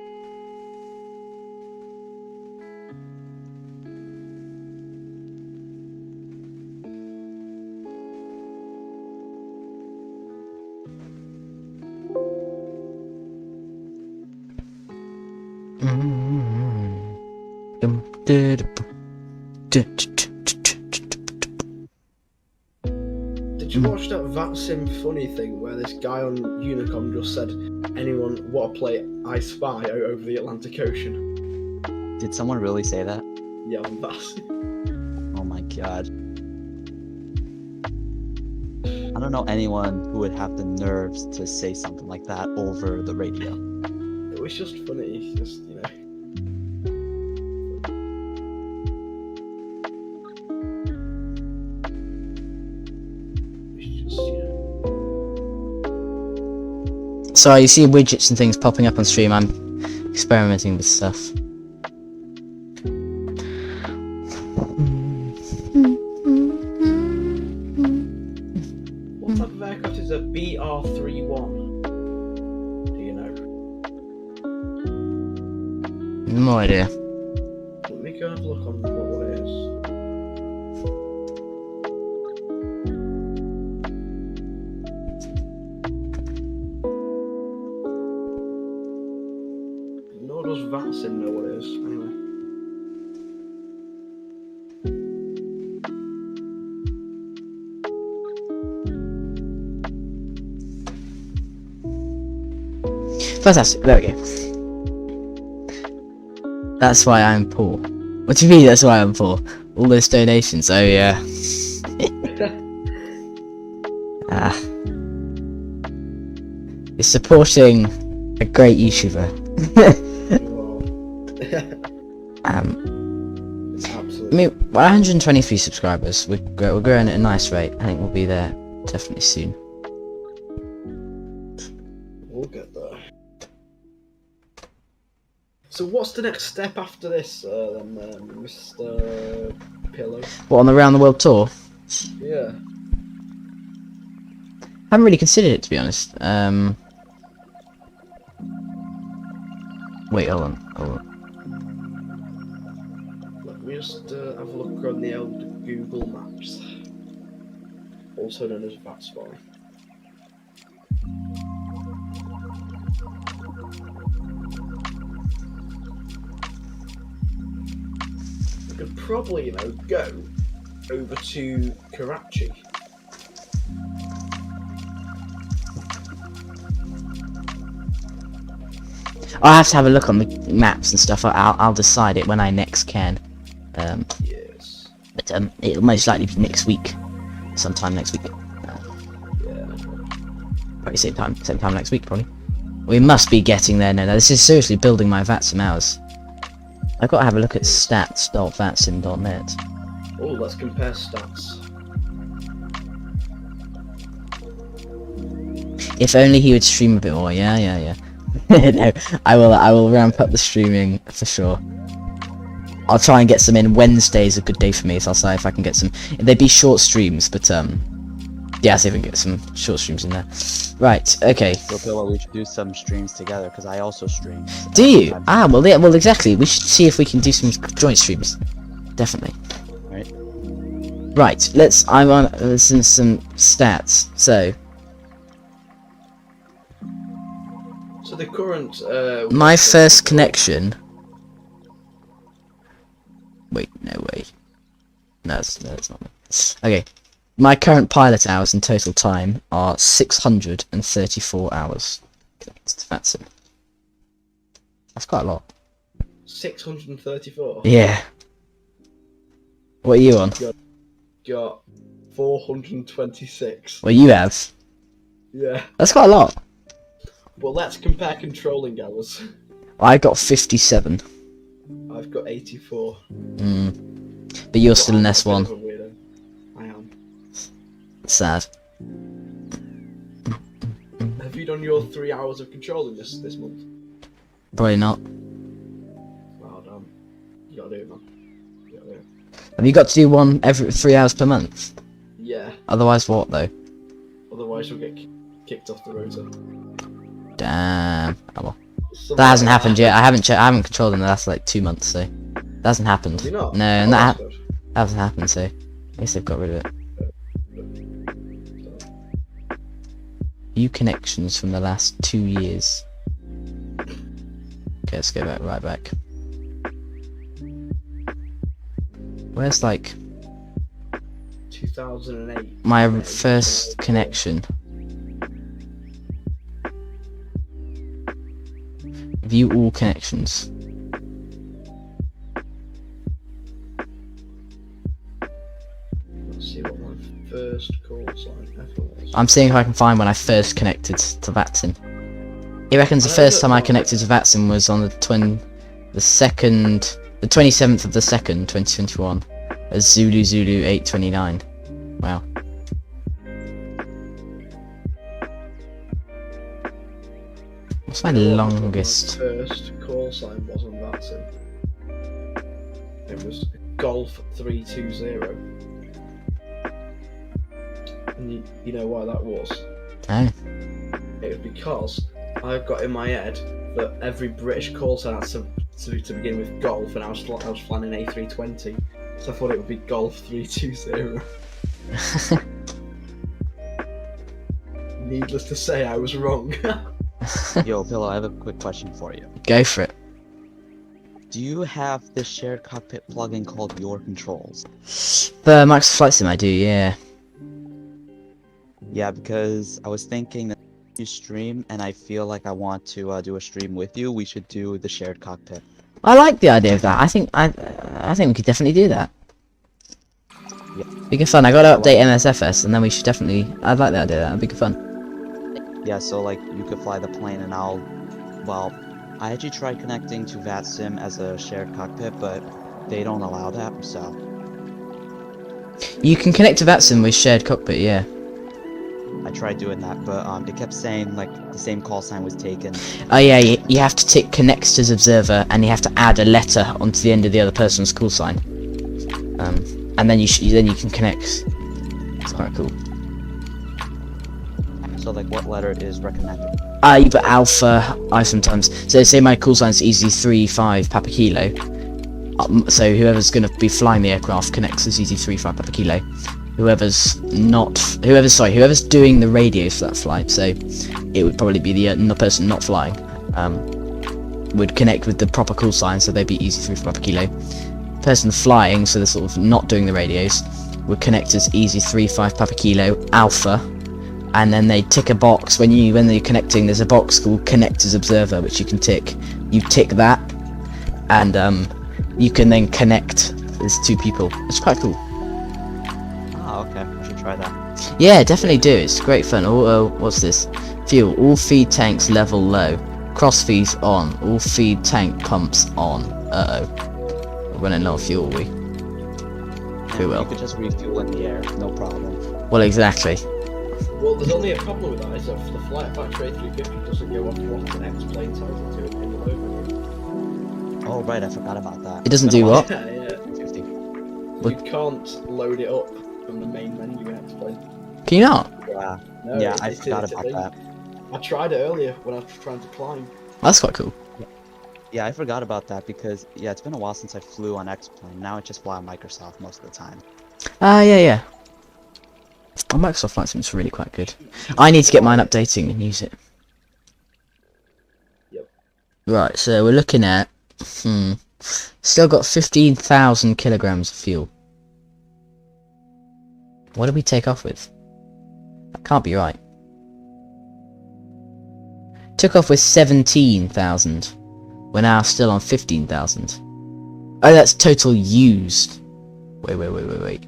Did you watch that Vatsim funny thing where this guy on Unicom just said, "Anyone want to play I Spy over the Atlantic Ocean?" Did someone really say that? Yeah, on Vatsim. Oh my god. I don't know anyone who would have the nerves to say something like that over the radio. It was just funny, just, you know. It's just, you know. So you see widgets and things popping up on stream. I'm experimenting with stuff. What type of aircraft is a BR-31? Do you know? No idea. Let me go have a look on what it is. Nor does Vatsim know what it is, anyway. Fantastic. There we go. That's why I'm poor. What do you mean? That's why I'm poor? All those donations. Oh yeah. Ah. You're supporting a great YouTuber. I mean, 123 subscribers. We're growing at a nice rate. I think we'll be there definitely soon. We'll get there. So what's the next step after this, then, Mr. Pillow? What, on the round the world tour? Yeah. I haven't really considered it, to be honest. Wait, hold on. Let me just have a look on the old Google Maps, also known as Vatsim. We could probably, you know, go over to Karachi. I'll have to have a look on the maps and stuff. I'll decide it when I next can. Yes. But it'll most likely be next week, sometime next week. Yeah. Probably same time next week, probably. We must be getting there now. This is seriously building my Vatsim hours. I've got to have a look at stats.vatsim.net. Oh, let's compare stats. If only he would stream a bit more. Yeah. No, I will ramp up the streaming for sure. I'll try and get some in. Wednesday's a good day for me, so I'll see if I can get some. They'd be short streams, but yeah, see if we can get some short streams in there. Right, okay. So Pillow, we should do some streams together because I also stream. Do you? Ah, well, yeah, well, exactly. We should see if we can do some joint streams. Definitely. Right. Right. I'm on some stats. So the current my first connection. Wait, no way. No, it's not me. Okay. My current pilot hours in total time are 634 hours. That's Vatsim. That's quite a lot. 634? Yeah. What are you on? Got 426. What you have? Yeah. That's quite a lot. Well, let's compare controlling hours. I got 57. I've got 84. But you're still in S1. I am. Sad. Have you done your 3 hours of controlling this month? Probably not. Well done. You gotta do it, man. You gotta do it. Have you got to do one every 3 hours per month? Yeah. Otherwise what though? Otherwise you'll get kicked off the rotor. Damn. Oh well. That hasn't happened yet. I haven't controlled in the last like 2 months, so that hasn't happened. Have you not? No, and that hasn't happened. So I guess they've got rid of it. View connections from the last 2 years. Okay, let's go right back. Where's like 2008. my first connection? View all connections. I'm seeing if I can find when I first connected to Vatsim. He reckons the first time I connected to Vatsim was on the 27th of the 2nd, 2021, as Zulu 829. Wow. What's my longest? My first call sign was on Vatsim. It was Golf 320. And you know why that was? Oh. It was because I got in my head that every British call sign had to begin with Golf, and I was flying an A320, so I thought it would be Golf 320. Needless to say, I was wrong. Yo, Pillow, I have a quick question for you. Go for it. Do you have this shared cockpit plugin called Your Controls? For Microsoft Flight Sim, I do, yeah. Yeah, because I was thinking that if you stream and I feel like I want to do a stream with you, we should do the shared cockpit. I like the idea of that. I think we could definitely do that. Yeah. Be good fun. I gotta update MSFS, and then we should definitely. I'd like the idea of that. It'd be good fun. Yeah, so like you could fly the plane and well, I actually tried connecting to Vatsim as a shared cockpit, but they don't allow that, so. You can connect to Vatsim with shared cockpit, yeah. I tried doing that, but it kept saying like the same call sign was taken. Oh yeah, you have to tick connects as observer, and you have to add a letter onto the end of the other person's call sign. And then you can connect. It's quite cool. So like what letter is recommended? You put alpha, I sometimes. So say my call sign's EZ35 Papa Kilo. So whoever's going to be flying the aircraft connects as EZ35 Papa Kilo. Whoever's doing the radios for that flight, so it would probably be the person not flying, would connect with the proper call sign, so they'd be EZ35 Papa Kilo. Person flying, so they're sort of not doing the radios, would connect as EZ35 Papa Kilo Alpha. And then they tick a box. When they're connecting, there's a box called Connect as Observer, which you can tick. You tick that, and you can then connect as two people. It's quite cool. Oh, okay. I should try that. Yeah, definitely do. It's great fun. What's this? Fuel. All feed tanks level low. Cross feeds on. All feed tank pumps on. We're running low on fuel, we. Who will? You could just refuel in the air, no problem. Well, exactly. Well, there's only a problem with that, is that the flight factor A350 doesn't go off what an Xplane tells it to in the low menu. Oh, right, I forgot about that. It doesn't do what? Yeah. 50. You can't load it up from the main menu in Xplane. Can you not? Yeah, No, yeah, I it's a forgot about thing. that. I tried it earlier when I was trying to climb. That's quite cool. Yeah, I forgot about that because, yeah, it's been a while since I flew on Xplane. Now I just fly on Microsoft most of the time. Yeah. Oh, Microsoft Flight Sim is really quite good. I need to get mine updating and use it. Yep. Right, so we're looking at... Still got 15,000 kilograms of fuel. What did we take off with? That can't be right. Took off with 17,000. We're now still on 15,000. Oh, that's total used. Wait.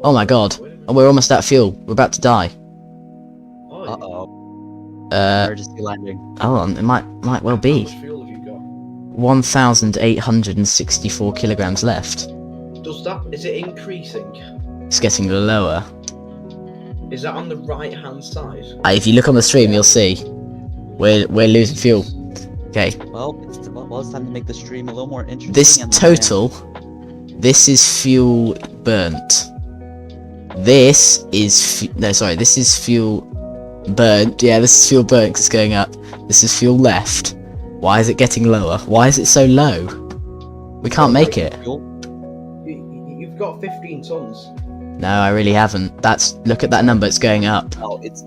Oh my god. Oh, we're almost out of fuel. We're about to die. Uh-oh. Emergency landing. Hold on, it might well How be. much fuel have you got? 1,864 kilograms left. Is it increasing? It's getting lower. Is that on the right hand side? If you look on the stream, you'll see. We're losing fuel. Okay. Well, it's time to make the stream a little more interesting. This and total, this is fuel burnt. This is this is fuel burnt. Yeah, this is fuel burnt 'cause it's going up. This is fuel left. Why is it getting lower? Why is it so low? We can't make it. You've got 15 tons. No, I really haven't. Look at that number. It's going up. Oh, it's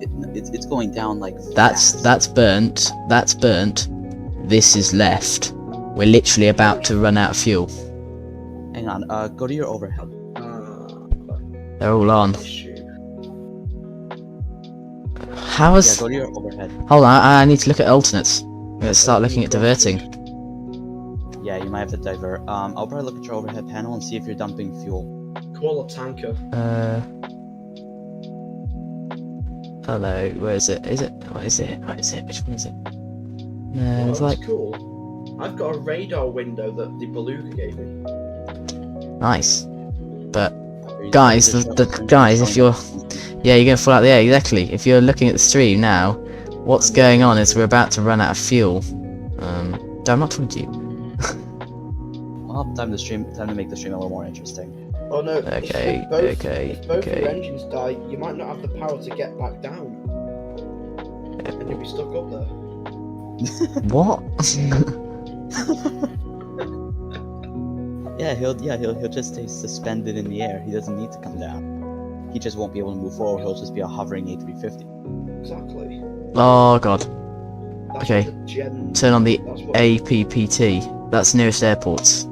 going down like That's burnt. That's burnt. This is left. We're literally about to run out of fuel. Hang on. Go to your overhead. They're all on. Issue. How Yeah, is? go to your overhead. Hold on. I need to look at alternates. Let's start looking at diverting. Yeah, you might have to divert. I'll probably look at your overhead panel and see if you're dumping fuel. Call a tanker. Hello, where is it? Is it? What is it? What is it? Which one is it? No, it's like... That's cool. I've got a radar window that the beluga gave me. Nice. But, guys, guys, if you're... Yeah, you're going to fall out the air, exactly. If you're looking at the stream now, what's going on is we're about to run out of fuel. I'm not talking to you. I'll have time to make the stream a little more interesting. Oh no, Okay, if both okay. your engines die, you might not have the power to get back down. And you'll be stuck up there. What? He'll just stay suspended in the air. He doesn't need to come down. He just won't be able to move forward. He'll just be a hovering A350. Exactly. Oh god. That's Okay. what the gen... Turn on the That's what... APPT. That's nearest airports.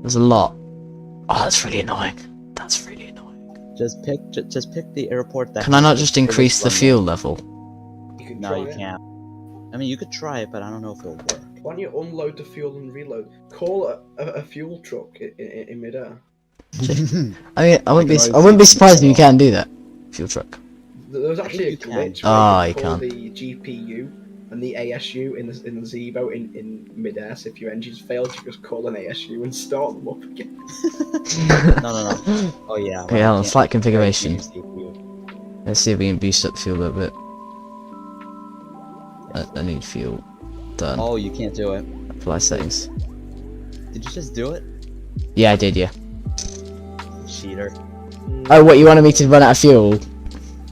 There's a lot. Oh, that's really annoying. That's really annoying. Just pick the airport that. Can I not just increase the fuel level? You can No, try you it. can't. I mean, you could try it, but I don't know if it'll work. Why don't you unload the fuel and reload? Call a fuel truck in midair. I mean, I wouldn't be surprised if you can do that. Fuel truck. There was actually a you can. glitch Ah, where you you could call can't. the GPU and the ASU in the Z-boat in midair, so if your engines failed, you just call an ASU and start them up again. No. Oh yeah. Okay, hold on, flight configuration. Use CPU. Let's see if we can boost up the fuel a little bit. I need fuel. Done. Oh, you can't do it. Flight settings. Did you just do it? Yeah, I did, yeah. Cheater. Oh, what, you wanted me to run out of fuel?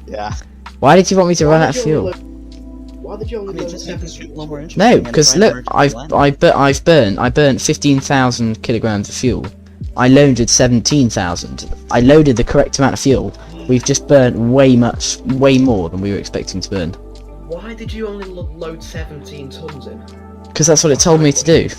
Yeah. Why did you want me to run out of fuel? Why did you only I mean, load just make the stream a little more interesting. No, and because try look, and I've burnt 15,000 kilograms of fuel. I loaded 17,000. I loaded the correct amount of fuel. We've just burnt way more than we were expecting to burn. Why did you only load 17 tons in? Because that's what it told me to do.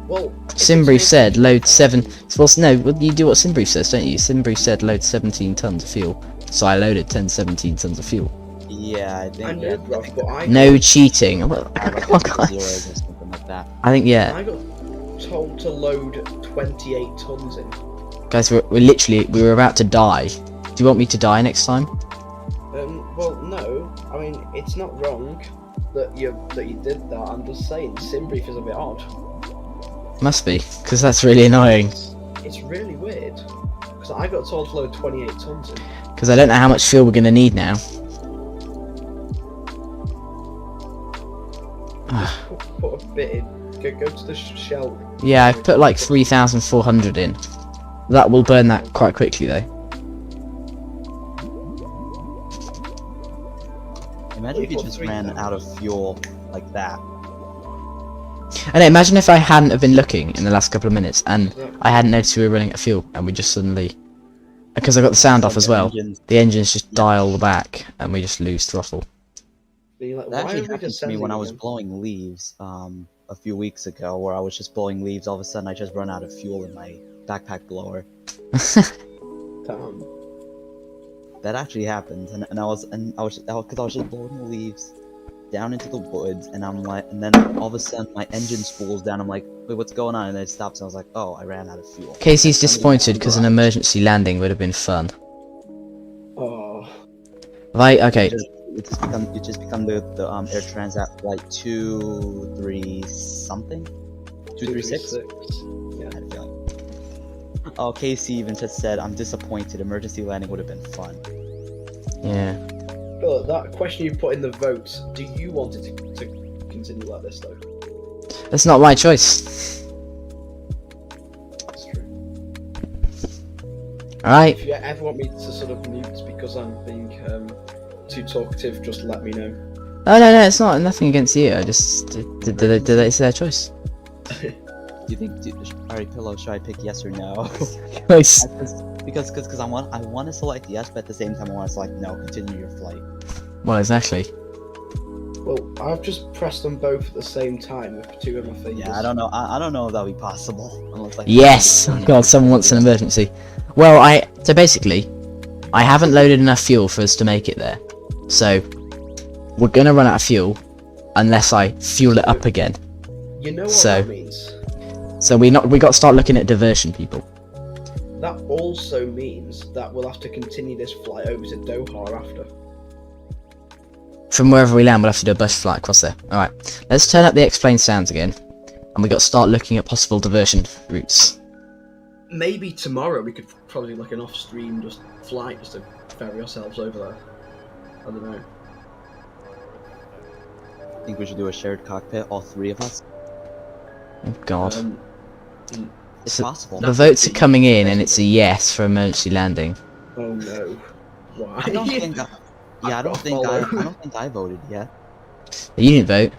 Well, Simbrief said load 7. Well, no, you do what Simbrief says, don't you? Simbrief said load 17 tons of fuel. So I loaded 17 tons of fuel. Yeah, I think. I know, bro, but I No cheating. Well, I come on, guys. zeros or something like that. I think, yeah. I got told to load 28 tons in. Guys, we were about to die. Do you want me to die next time? Well, no. I mean, it's not wrong that you did that. I'm just saying, Simbrief is a bit odd. Must be, because that's really annoying. It's really weird. Because I got told to load 28 tons in. Because I don't know how much fuel we're going to need now. Put a bit in. Go to the shell. Yeah, I put like 3,400 in. That will burn that quite quickly though. Imagine if you just ran out of fuel like that. And imagine if I hadn't have been looking in the last couple of minutes and I hadn't noticed we were running out of fuel and we just suddenly... Because I got the sound off as well. The engines just dial back and we just lose throttle. Like, That actually happened to me when I was blowing leaves a few weeks ago, where I was just blowing leaves. All of a sudden, I just run out of fuel in my backpack blower. Damn. That actually happened, and I was just blowing the leaves down into the woods, and then all of a sudden my engine spools down. I'm like, wait, what's going on? And then it stops, and I was like, oh, I ran out of fuel. Casey's disappointed because an emergency landing would have been fun. Oh. Okay. It just become the Air Transat flight 236 something, 236. Yeah. Oh, Casey even just said, I'm disappointed. Emergency landing would have been fun. Yeah. But that question you put in the vote, do you want it to continue like this though? That's not my choice. That's true. Alright. If you ever want me to sort of mute because I'm being too talkative, just let me know. Oh no, it's not nothing against you. I just it's their choice. Do you think, alright, Pillow, should I pick yes or no? Choice. Because I want to select yes, but at the same time I want to select no. Continue your flight. Well, exactly. Well, I've just pressed them both at the same time with two of my fingers. Yeah, I don't know. I don't know if that'll be possible unless Yes. God, someone wants an emergency. Well, so basically, I haven't loaded enough fuel for us to make it there. So we're gonna run out of fuel unless I fuel it up again. You know what that means? So we got to start looking at diversion, people. That also means that we'll have to continue this flight over to Doha after. From wherever we land, we'll have to do a bus flight across there. Alright, let's turn up the Xplane sounds again. And we got to start looking at possible diversion routes. Maybe tomorrow we could probably do like an off-stream just flight just to ferry ourselves over there. I don't know. I think we should do a shared cockpit, all three of us. Oh god. It's So possible. the votes are coming in and it's a yes for emergency landing. Oh no. Why? I don't think. I don't think I voted yet. You didn't vote.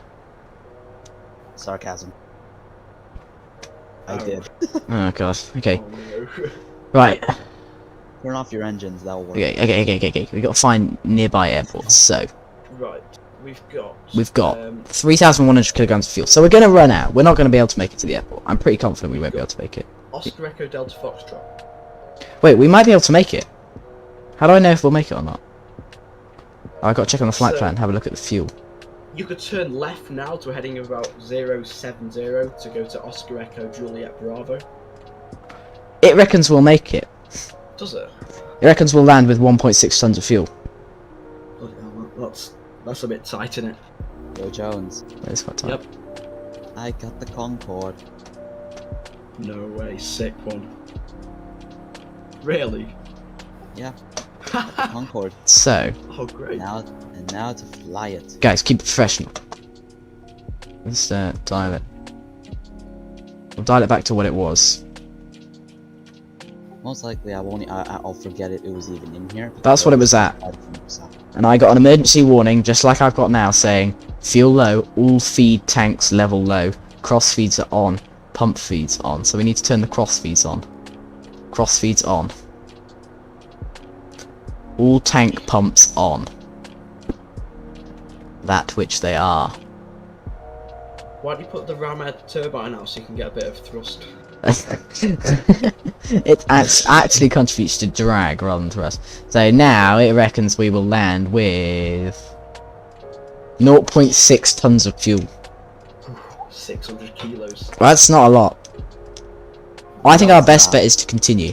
Sarcasm. I Oh. did. Oh god. Okay. Oh no. Right. Turn off your engines. That will work. Okay. We got to find nearby airports. So Right. we've got 3,100 kilograms of fuel. So we're going to run out. We're not going to be able to make it to the airport. I'm pretty confident we won't be able to make it. Oscar Echo Delta Foxtrot. Wait, we might be able to make it. How do I know if we'll make it or not? I got to check on the flight plan. Have a look at the fuel. You could turn left now to a heading of about 070 to go to Oscar Echo Juliet Bravo. It reckons we'll make it. Does it? It reckons we'll land with 1.6 tons of fuel. Bloody hell, that's a bit tight, isn't it? Yo, Jones. That's quite tight. Yep. I got the Concorde. No way, sick one. Really? Yeah. Concorde. So, Oh great. Now to fly it. guys, keep it professional. Let's dial it. We'll dial it back to what it was. Most likely, I'll forget it was even in here. That's what it was at. And I got an emergency warning, just like I've got now, saying fuel low, all feed tanks level low, cross feeds are on, pump feeds on. So we need to turn the cross feeds on. Cross feeds on. All tank pumps on. That which they are. Why don't you put the ram head turbine out so you can get a bit of thrust? It actually contributes to drag rather than thrust. So now it reckons we will land with 0.6 tons of fuel. 600 kilos. Well, that's not a lot. I think our best bet is to continue.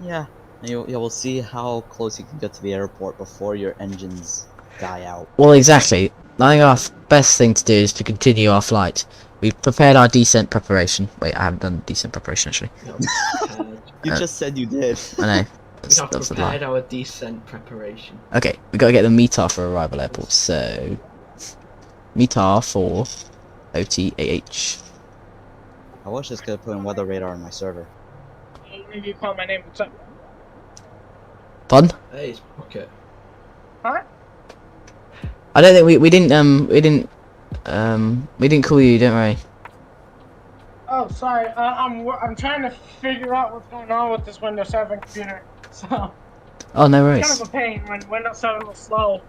Yeah. We'll see how close you can get to the airport before your engines die out. Well, exactly. I think our best thing to do is to continue our flight. We've prepared our descent preparation. Wait, I haven't done descent preparation actually. You just said you did. I know. We have That's the lie. prepared our descent preparation. Okay, we gotta get the METAR for arrival airport. So, METAR for OTAH. I was just gonna put in weather radar on my server. Maybe you call my name. What's up? Pardon? Hey, it's Pocket. Huh? I don't think we didn't call you. Don't worry. Oh, sorry. I'm trying to figure out what's going on with this Windows 7 computer. So Oh, no it's worries. kind of a pain when Windows 7 was slow.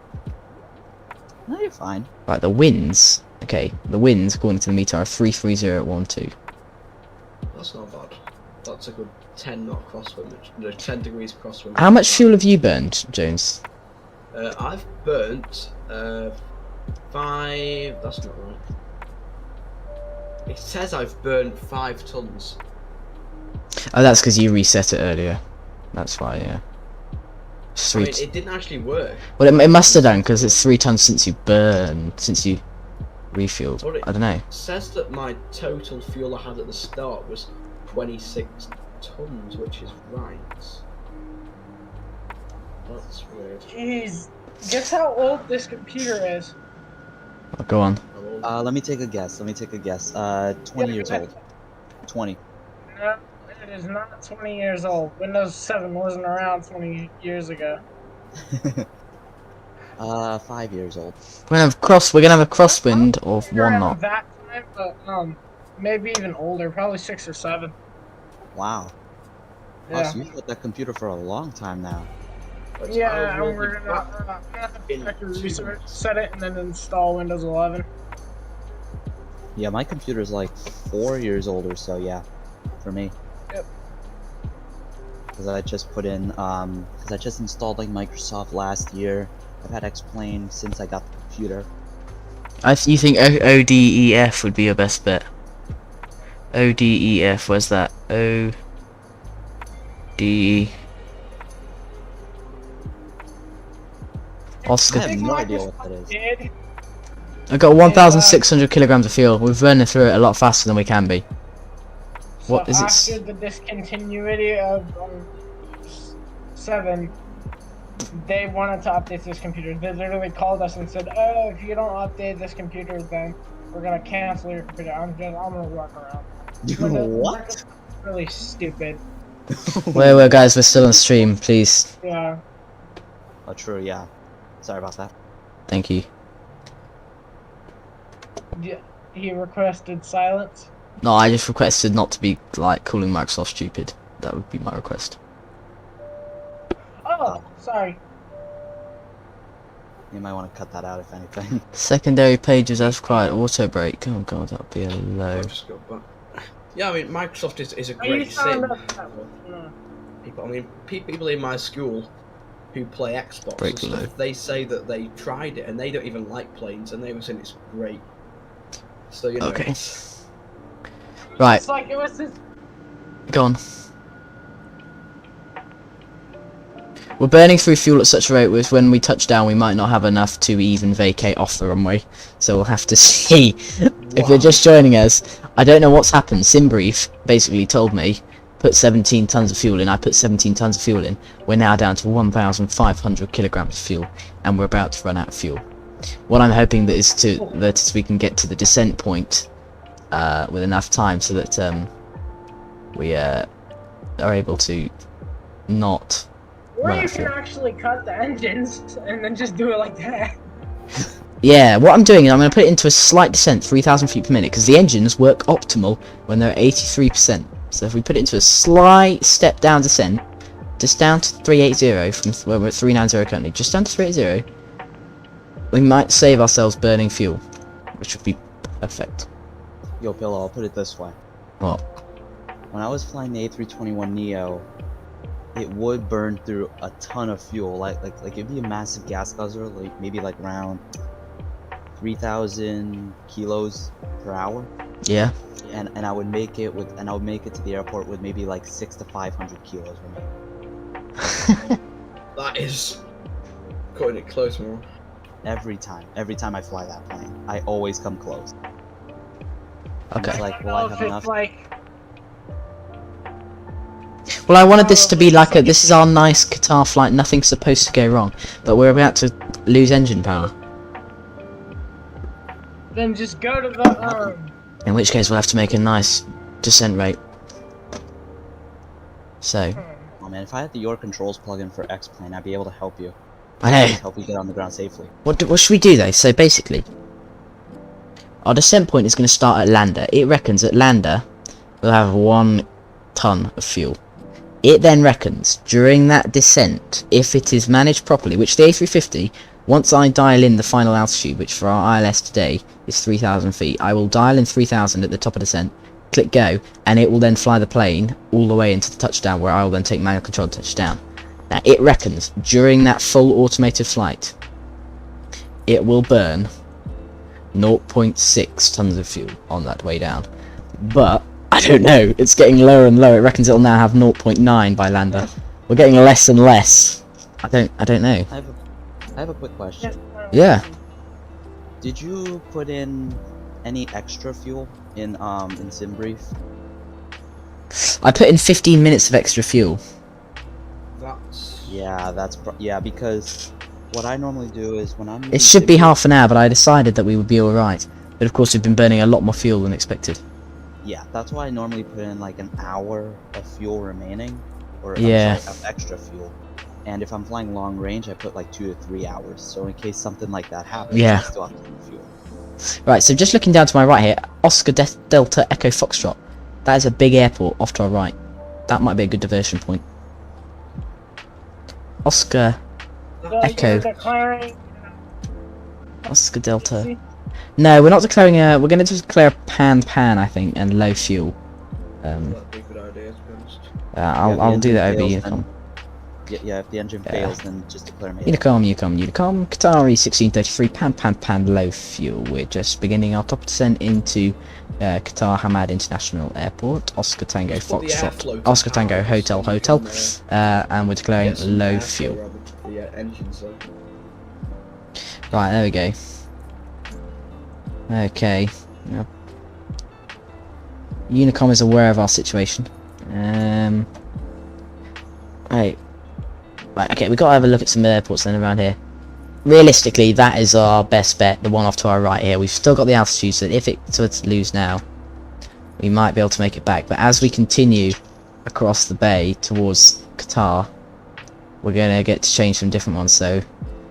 No, you're fine. Right, the winds. Okay, the winds according to the METAR are 33012. That's not bad. That's a good 10 knot crosswind. No, 10 degrees crosswind. How much fuel have you burned, Jones? I've burnt 5. That's not right. It says I've burnt 5 tons. Oh, that's because you reset it earlier. That's why, yeah. I mean, it didn't actually work. Well, it must have done because it's 3 tons since you burned, since you refueled. Well, I don't know. It says that my total fuel I had at the start was 26 tons, which is right. That's weird. Jeez. Guess how old this computer is? Oh, go on. Let me take a guess. 20 years old. 20. No, it is not 20 years old. Windows 7 wasn't around 20 years ago. 5 years old. We're gonna have a crosswind of 1 knot. That time, but maybe even older, probably 6 or 7. Wow. Yeah. Oh, so you've had that computer for a long time now. Yeah, and we're gonna have to reset it and then install Windows 11. Yeah, my computer's like 4 years old or so, yeah. For me. Yep. Because I just put in, because I just installed like Microsoft last year. I've had Xplane since I got the computer. You think ODEF would be your best bet? ODEF, where's that? D. Oscar. I have no idea what that is. Did I got 1,600 kilograms of fuel. We're burning through it a lot faster than we can be. What is it? after the discontinuity of 7, they wanted to update this computer. They literally called us and said, "Oh, if you don't update this computer, then we're gonna cancel your computer." I'm gonna walk around. What? Really stupid. Wait, guys, we're still on stream. Please, Yeah. Oh, true. Yeah. Sorry about that. thank you. Yeah, he requested silence. No, I just requested not to be like calling Microsoft stupid. That would be my request. Oh, sorry. You might want to cut that out if anything. Secondary pages as required. Auto break. Oh god, that would be a low. Just go back. Yeah, I mean, Microsoft is a Are you great sim. signed up for that one? No. People, I mean, people in my school who play Xbox Break and low. stuff, they say that they tried it and they don't even like planes, and they were saying it's great. So you know. Okay. Right, It's like it was this. go on. We're burning through fuel at such a rate with when we touch down we might not have enough to even vacate off the runway. So we'll have to see. If you're just joining us, I don't know what's happened. SimBrief basically told me, put 17 tons of fuel in. I put 17 tons of fuel in. We're now down to 1,500 kilograms of fuel, and we're about to run out of fuel. What I'm hoping that we can get to the descent point with enough time so that we are able to not. Or Right, you can actually cut the engines and then just do it like that. Yeah, what I'm doing is I'm going to put it into a slight descent, 3,000 feet per minute, because the engines work optimal when they're at 83%. So if we put it into a slight step down descent, just down to 380 from where we're at 390 currently, just down to 380, we might save ourselves burning fuel, which would be perfect. Yo, Pillow, I'll put it this way. What? When I was flying the A321neo, it would burn through a ton of fuel. Like it'd be a massive gas guzzler, like maybe like around 3,000 kilos per hour. Yeah. And I would make it to the airport with maybe like 600 to 500 kilos remaining. That is cutting it close, more. Every time I fly that plane, I always come close. Okay. It's like, I will don't I know have if enough? it's like. Well, I wanted this to be like this is our nice Qatar flight, nothing's supposed to go wrong, but we're about to lose engine power. Then just go to the. In which case we'll have to make a nice descent rate. So, Oh man, if I had the Your Controls plugin for Xplane, I'd be able to help you. I know. Help you get on the ground safely. What should we do though? So basically, our descent point is going to start at Lander. It reckons at Lander we'll have 1 ton of fuel. It then reckons during that descent, if it is managed properly, which the A350, once I dial in the final altitude, which for our ILS today is 3,000 feet, I will dial in 3,000 at the top of descent, click go, and it will then fly the plane all the way into the touchdown, where I will then take manual control to touchdown. Now it reckons during that full automated flight, it will burn 0.6 tons of fuel on that way down. But I don't know, it's getting lower and lower. It reckons it'll now have 0.9 by Lander. We're getting less and less. I don't know. I have a quick question. Yeah. Did you put in any extra fuel in SimBrief? I put in 15 minutes of extra fuel. That's Yeah, because what I normally do is when I'm It should be half an hour, but I decided that we would be alright. But of course we've been burning a lot more fuel than expected. Yeah, that's why I normally put in like an hour of fuel remaining, or Yeah. of extra fuel. And if I'm flying long range, I put like 2 to 3 hours. So in case something like that happens, Yeah. I still have some fuel. Right, so just looking down to my right here, Oscar Delta Echo Foxtrot. That is a big airport off to our right. That might be a good diversion point. Oscar Echo. Oscar Delta. No, we're not declaring a. We're going to declare pan, I think, and low fuel. that'd be a good idea, to be honest. I'll do that over Details, Unicom. Yeah, if the engine fails, then just declare mayday. Unicom, Qatari 1633, pan, low fuel. We're just beginning our top descent into Qatar Hammad International Airport, Oscar Tango Just put the Foxtrot, airflow to Oscar Tango power, Hotel, so you can, and we're declaring get some low airflow fuel. rather than the engines there. Right, there we go. Okay. Yep. Unicom is aware of our situation. Right, okay, we've got to have a look at some airports then around here. Realistically, that is our best bet, the one off to our right here. We've still got the altitude, so if it's to lose now, we might be able to make it back. But as we continue across the bay towards Qatar, we're going to get to change some different ones. So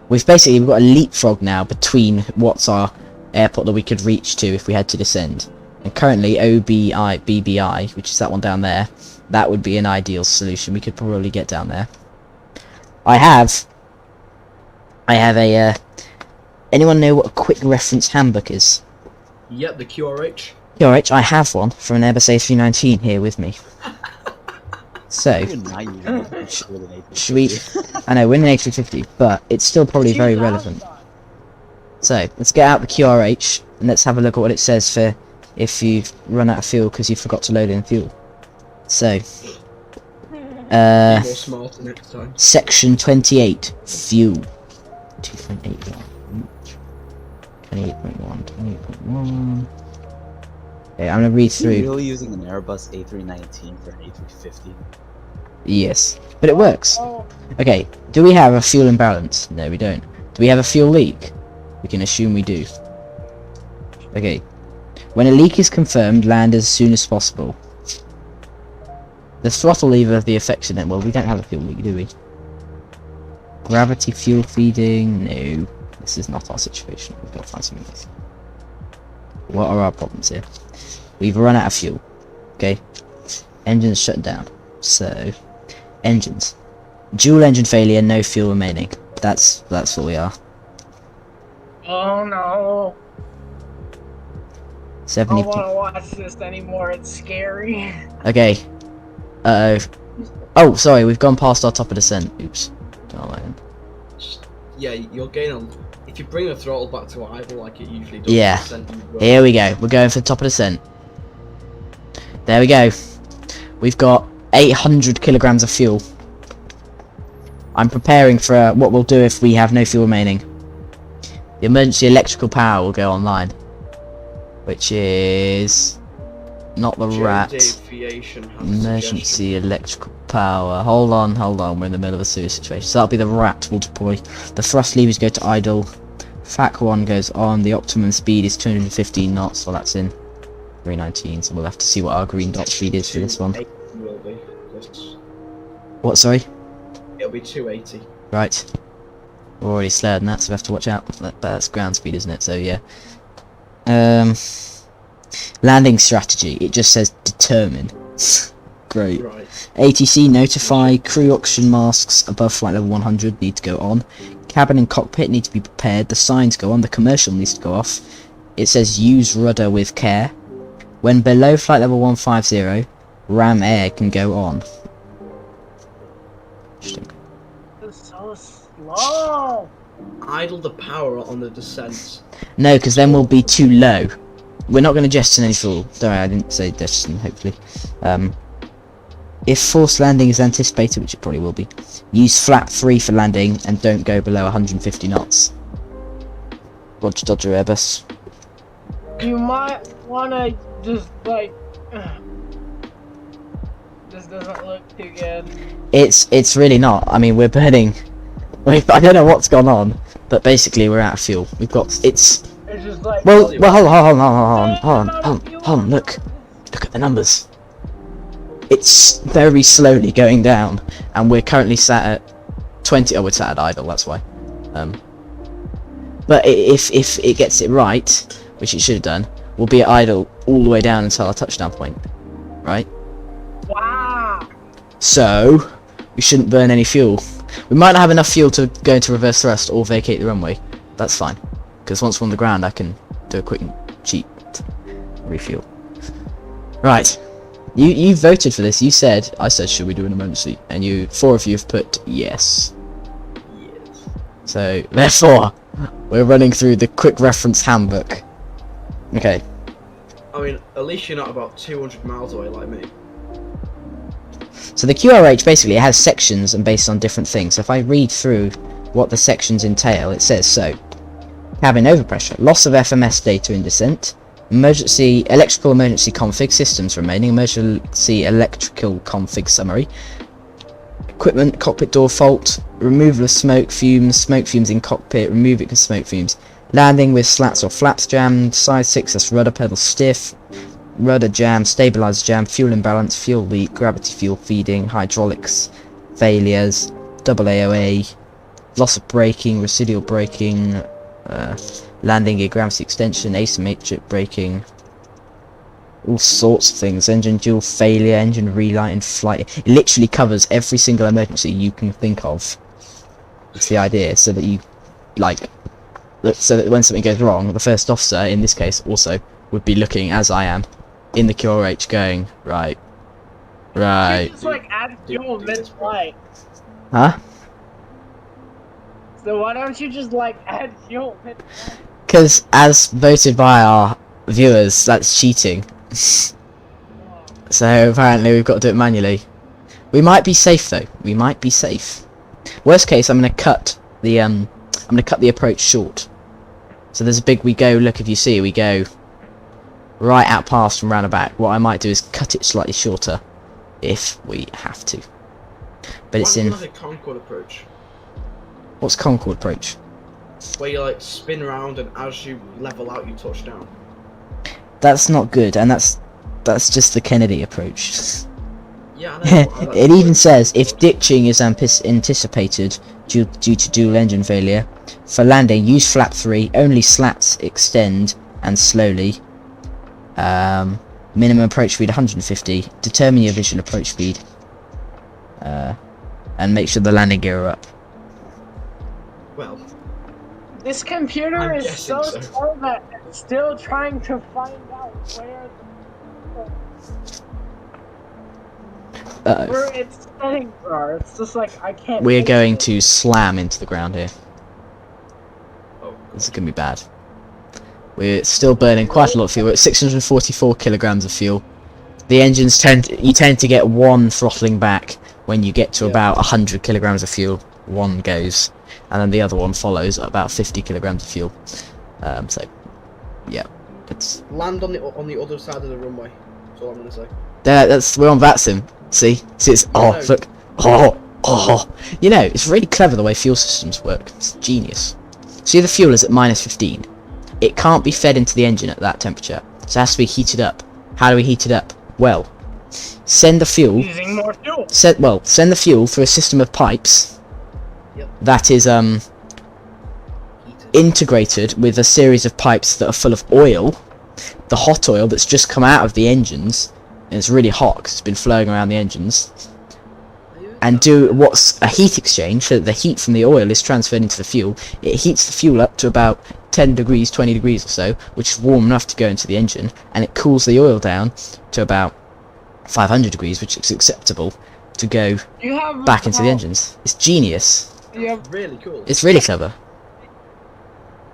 we've got a leapfrog now between what's our airport that we could reach to if we had to descend. And currently BBI, which is that one down there, that would be an ideal solution. We could probably get down there. I have a anyone know what a quick reference handbook is? Yep, the QRH. QRH, I have one for an Airbus A319 here with me. So should we? I know we're in an A350, but it's still probably very relevant. So let's get out the QRH and let's have a look at what it says for if you've run out of fuel because you forgot to load in fuel. So, More smarter next time. section 28, fuel. 2.81. 28.1. Okay, I'm gonna read Are you through. really using an Airbus A319 for an A350? Yes, but it works. Okay, do we have a fuel imbalance? No, we don't. Do we have a fuel leak? We can assume we do. Okay. When a leak is confirmed, land as soon as possible. The throttle lever of the affectionate. Well, we don't have a fuel leak, do we? Gravity fuel feeding. No, this is not our situation. We've got to find something else. What are our problems here? We've run out of fuel. Okay. Engines shut down. So, engines. Dual engine failure. No fuel remaining. That's what we are. Oh no. 70. I don't want to watch this anymore, it's scary. Okay. Oh, sorry, we've gone past our top of descent. Oops. Yeah, you'll gain on. If you bring the throttle back to idle like it usually does. Yeah. descent, you will. Here we go. We're going for the top of descent. There we go. We've got 800 kilograms of fuel. I'm preparing for what we'll do if we have no fuel remaining. The emergency electrical power will go online. Which is not the rat. Aviation has a Emergency suggestion. electrical power. Hold on. We're in the middle of a serious situation. So that'll be the rat will deploy. The thrust levers go to idle. FAC 1 goes on. The optimum speed is 215 knots. So that's in 319. So we'll have to see what our green dot speed is for this one. 280 will be. Yes. What? Sorry. It'll be 280. Right. We're already slower than that, so we have to watch out. But that's ground speed, isn't it? So yeah. Landing strategy. It just says determine. Great. Right. ATC notify. Crew oxygen masks above flight level 100 need to go on. Cabin and cockpit need to be prepared. The signs go on. The commercial needs to go off. It says use rudder with care. When below flight level 150, ram air can go on. Interesting. It's so slow. Idle the power on the descent. No, because then we'll be too low. We're not going to jettison any fuel. Sorry, I didn't say jettison, hopefully. If forced landing is anticipated, which it probably will be, use flap 3 for landing and don't go below 150 knots. Roger, Dodger, Airbus. You might wanna just like. This doesn't look too good. It's really not. I mean, we're burning. I don't know what's gone on, but basically we're out of fuel. We've got It's just like. Well, hold on. Look at the numbers. It's very slowly going down, and we're currently sat at 20. Oh, we're sat at idle. That's why. But if it gets it right, which it should have done, we'll be at idle all the way down until our touchdown point, right? Wow. So we shouldn't burn any fuel. We might not have enough fuel to go into reverse thrust or vacate the runway. That's fine, because once we're on the ground, I can do a quick and cheap refuel. Right. You voted for this. You said, I said, should we do an emergency? And 4 of you have put yes. Yes. So, therefore, we're running through the quick reference handbook. Okay. I mean, at least you're not about 200 miles away like me. So the QRH basically has sections and based on different things. So if I read through what the sections entail, it says so. Cabin overpressure, loss of FMS data in descent, electrical emergency config systems remaining, emergency electrical config summary, equipment cockpit door fault, removal of smoke fumes in cockpit, remove it with smoke fumes, landing with slats or flaps jammed, size 6 that's rudder pedal stiff, rudder jam, stabilizer jam, fuel imbalance, fuel leak, gravity fuel feeding, hydraulics failures, double AOA, loss of braking, residual braking, landing gear gravity extension, asymmetric braking, all sorts of things, engine dual failure, engine relight in flight. It literally covers every single emergency you can think of. It's the idea, so that you, like, so that when something goes wrong, the first officer, in this case, also would be looking, as I am, in the QRH going, right. You just like add fuel mid-flight. Huh? So why don't you just like add fuel mid-flight? Because, as voted by our viewers, that's cheating. So apparently we've got to do it manually. We might be safe though. We might be safe. Worst case, I'm gonna cut the approach short. So there's a big, we go, look, if you see, we go right out past from round about. What I might do is cut it slightly shorter, if we have to. But it's in. Like a Concorde approach, What's Concorde approach? where you like spin around and as you level out, you touch down. That's not good, and that's just the Kennedy approach. Yeah, I know. It even says if ditching is anticipated due to dual engine failure, for landing use flap 3, only slats extend and slowly. Minimum approach speed 150. Determine your visual approach speed, and make sure the landing gear are up. Well, This computer I'm is guessing so so. slow that it's still trying to find out where its settings are. It's just like I can't. We're fix going it. to slam into the ground here. oh, This is going to be bad. We're still burning quite a lot of fuel. We're at 644 kilograms of fuel. The engines you tend to get one throttling back when you get to about 100 kilograms of fuel. One goes, and then the other one follows at about 50 kilograms of fuel. So, yeah, it's land on the other side of the runway. That's all I'm gonna say. we're on Vatsim. See, it's No. look, you know, it's really clever the way fuel systems work. It's genius. See, the fuel is at -15. It can't be fed into the engine at that temperature, so it has to be heated up. How do we heat it up? Well, send the fuel. Using more fuel. Send the fuel through a system of pipes. Yep. That is Heated. integrated with a series of pipes that are full of oil, the hot oil that's just come out of the engines, and it's really hot because it's been flowing around the engines, and do what's a heat exchange, so that the heat from the oil is transferred into the fuel. It heats the fuel up to about 10 degrees, 20 degrees or so, which is warm enough to go into the engine, and it cools the oil down to about 500 degrees, which is acceptable to go You have back into the engines. It's genius. Yeah, Really cool. It's really clever.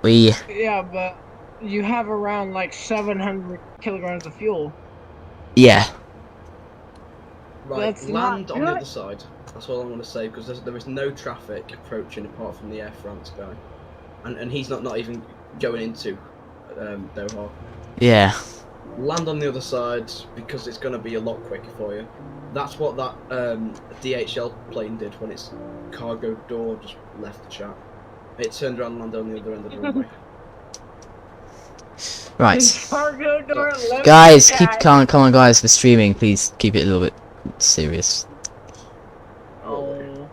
yeah, but you have around like 700 kilograms of fuel. Yeah. Right, That's land not on the good. other side. That's all I'm gonna say, because there is no traffic approaching apart from the Air France guy, and he's not even going into Doha. Yeah. Land on the other side because it's gonna be a lot quicker for you. That's what that DHL plane did when its cargo door just left the chat. It turned around and landed on the other end of the runway. Right. Cargo door left Guys, the keep guy. calm. Come on, guys. For streaming, please keep it a little bit serious. Oh,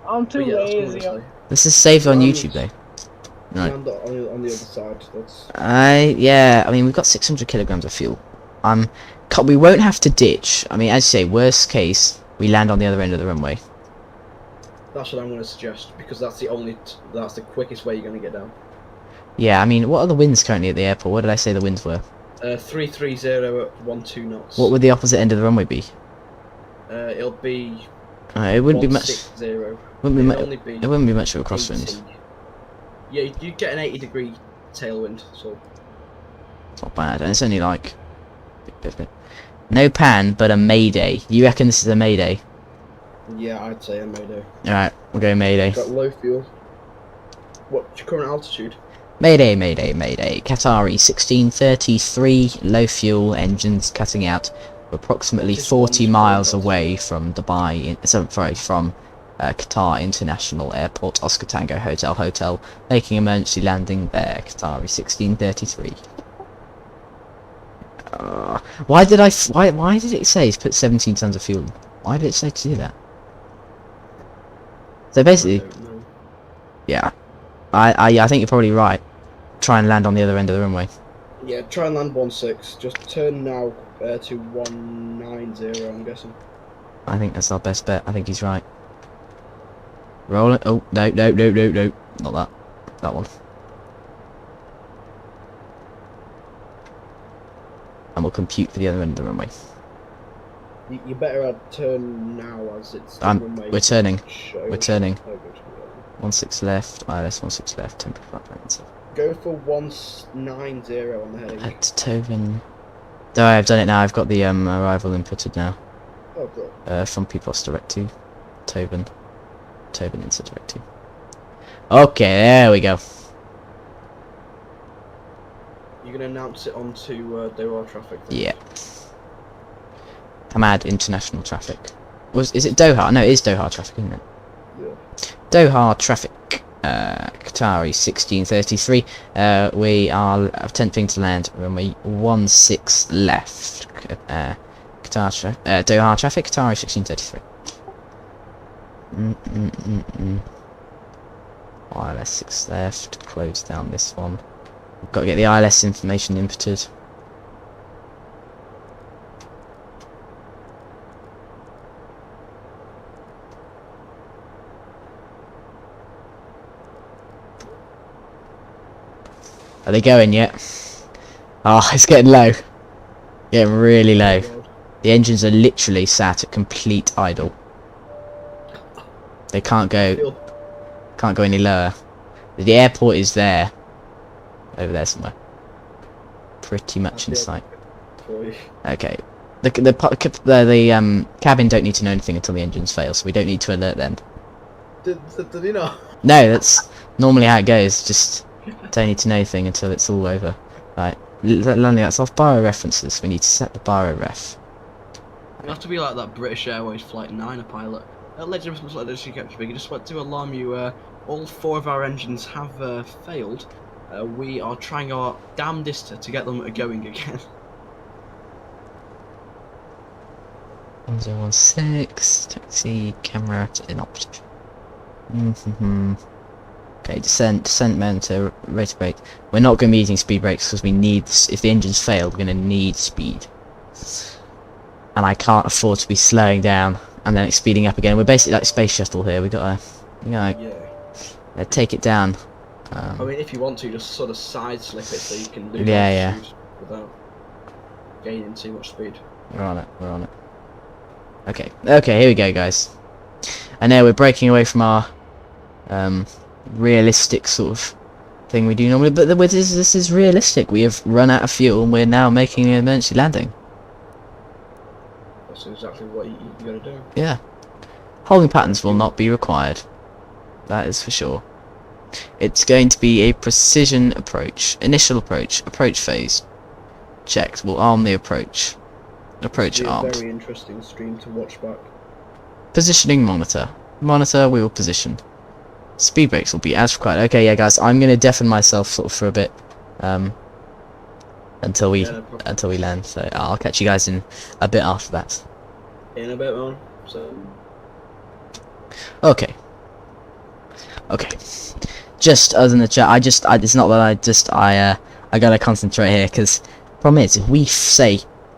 I'm too But yeah, that's what I'm lazy. gonna say. This is saved on Land- YouTube, though. Right. Land on the other side. That's Yeah. I mean, we've got 600 kilograms of fuel. We won't have to ditch. I mean, as you say, worst case, we land on the other end of the runway. what I'm gonna suggest, because that's the quickest way you're gonna get down. Yeah. I mean, what are the winds currently at the airport? What did I say the winds were? 330 at 12 knots. What would the opposite end of the runway be? It'll be. It wouldn't be much. 160. Wouldn't be It'll only be it wouldn't be much of a crosswind. 80. Yeah, you'd get an 80-degree tailwind, so. It's not bad, and it's only like. No pan, but a mayday. You reckon this is a mayday? Yeah, I'd say a mayday. Alright, we'll go mayday. Got low fuel. What's your current altitude? Mayday, mayday, mayday. Qatari 1633, low fuel, engines cutting out. We're approximately 40 miles away from Dubai, from Qatar International Airport, Oscar Tango Hotel, making emergency landing there, Qatari 1633. Why did it say to put 17 tons of fuel in? Why did it say to do that? So basically, yeah, I think you're probably right. Try and land on the other end of the runway. Yeah, try and land 16. Just turn now to 190, I'm guessing. I think that's our best bet. I think he's right. Roll it. Oh, no. Not that. That one. And we'll compute for the other end of the runway. You better turn now as it's the runway. We're turning. Shows. We're turning. Oh, good. 16 left. ILS 16 left. Temporary flight plans. Go for 190 on the heading. At Tovin. Oh, I've done it now. I've got the arrival inputted now. Oh, good. From PPOS direct to Tovin. Tovin insert direct to. Okay, there we go. You're gonna announce it onto Doha traffic. Then? Yeah. Hammad international traffic. Is it Doha? No, it is Doha traffic, isn't it? Yeah. Doha traffic. Qatari 1633. We are attempting to land runway 16 left. Doha traffic. Qatari 1633. ILS 6 left. Close down this one. We've got to get the ILS information inputted. Are they going yet? Oh, it's getting low. Getting really low. The engines are literally sat at complete idle. They can't go any lower. The airport is there. Over there somewhere. Pretty much in sight. Okay. The cabin don't need to know anything until the engines fail, so we don't need to alert them. Did you know? No, that's normally how it goes. Just don't need to know anything until it's all over. Right. Landing, that's off biro references. We need to set the biro ref. You have to be like that British Airways Flight 9 pilot. Legend of like this, you just want to alarm you. All 4 of our engines have failed. We are trying our damnedest to get them going again. 1016, taxi, camera to inoperative. Okay, descent monitor, rate of brake. We're not going to be using speed brakes because we need, if the engines fail, we're going to need speed. And I can't afford to be slowing down and then speeding up again. We're basically like Space Shuttle here. We got to, take it down. I mean, if you want to, just sort of side slip it so you can lose without gaining too much speed. We're on it. Okay, here we go, guys. I know we're breaking away from our realistic sort of thing we do normally, but this is realistic. We have run out of fuel and we're now making an emergency landing. That's exactly what you gotta do. Yeah. Holding patterns will not be required. That is for sure. It's going to be a precision approach. Initial approach phase. Checked. We'll arm the approach. Approach armed. Very interesting stream to watch back. Positioning monitor. Monitor, we will position. Speed brakes will be as required. Okay, yeah, guys, I'm gonna deafen myself sort of for a bit, until we land. So I'll catch you guys in a bit after that. In a bit, man. So. Okay. Just other than the chat, it's not that I gotta concentrate here, because problem is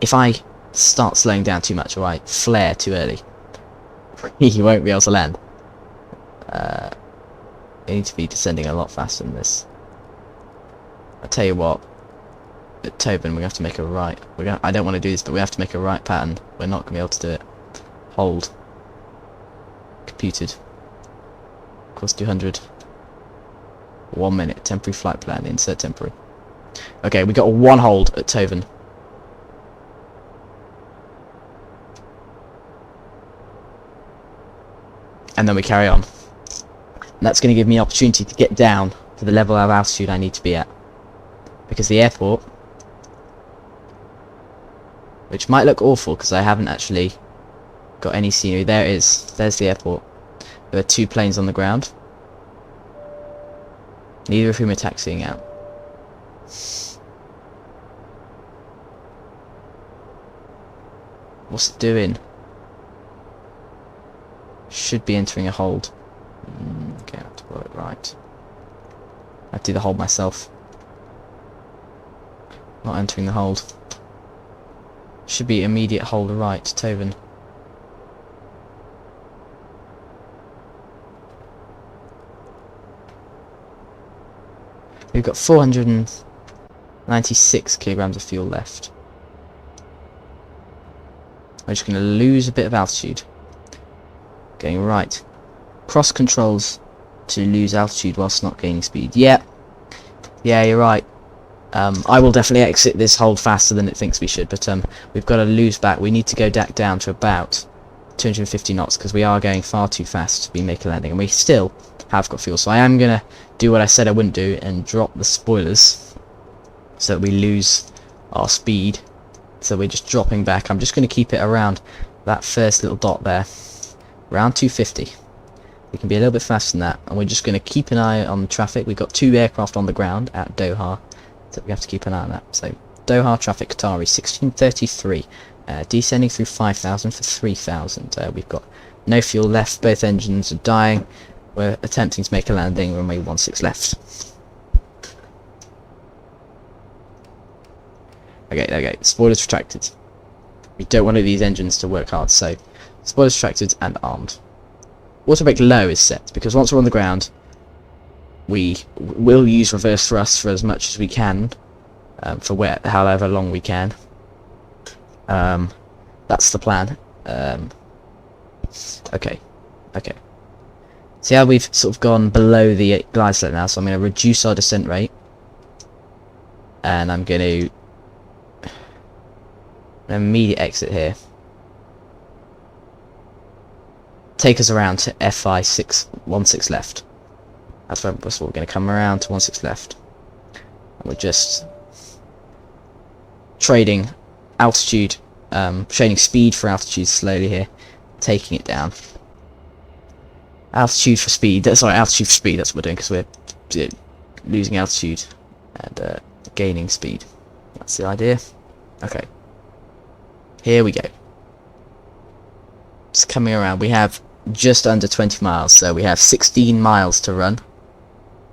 if I start slowing down too much or I flare too early, you won't be able to land. You need to be descending a lot faster than this. I tell you what, at Tobin, we have to make a right. I don't want to do this, but we have to make a right pattern. We're not going to be able to do it. Hold. Computed. Course 200. 1 minute. Temporary flight plan. Insert temporary. Okay, we got a 1 hold at Tobin. And then we carry on. And that's going to give me opportunity to get down to the level of altitude I need to be at. Because the airport, which might look awful because I haven't actually got any scenery. There it is. There's the airport. There are 2 planes on the ground. Neither of whom are taxiing out. What's it doing? Should be entering a hold. Okay, I have to roll it right. I have to do the hold myself. Not entering the hold. Should be immediate hold right, Tobin. We've got 496 kilograms of fuel left. We're just going to lose a bit of altitude. Going right. Cross controls to lose altitude whilst not gaining speed. Yeah, you're right. I will definitely exit this hold faster than it thinks we should, but we've got to lose back. We need to go back down to about 250 knots because we are going far too fast to be making a landing, and we still have got fuel. So I am going to do what I said I wouldn't do and drop the spoilers so that we lose our speed. So we're just dropping back. I'm just going to keep it around that first little dot there, around 250. We can be a little bit faster than that, and we're just going to keep an eye on traffic. We've got 2 aircraft on the ground at Doha, so we have to keep an eye on that. So Doha traffic Qatari 1633, descending through 5,000 for 3,000. We've got no fuel left, both engines are dying. We're attempting to make a landing, runway 16 left. Okay, there we go. Spoilers retracted. We don't want these engines to work hard, so spoilers retracted and armed. Auto brake low is set because once we're on the ground, we will use reverse thrust for as much as we can, for however long we can. That's the plan. Okay. See how we've sort of gone below the glide slope now, so I'm going to reduce our descent rate, and I'm going to an immediate exit here. Take us around to FI 16 left. That's what we're going to come around to 16 left. And we're just trading altitude, trading speed for altitude slowly here, taking it down. Altitude for speed. Altitude for speed. That's what we're doing because we're losing altitude and gaining speed. That's the idea. Okay. Here we go. It's coming around. We have just under 20 miles, so we have 16 miles to run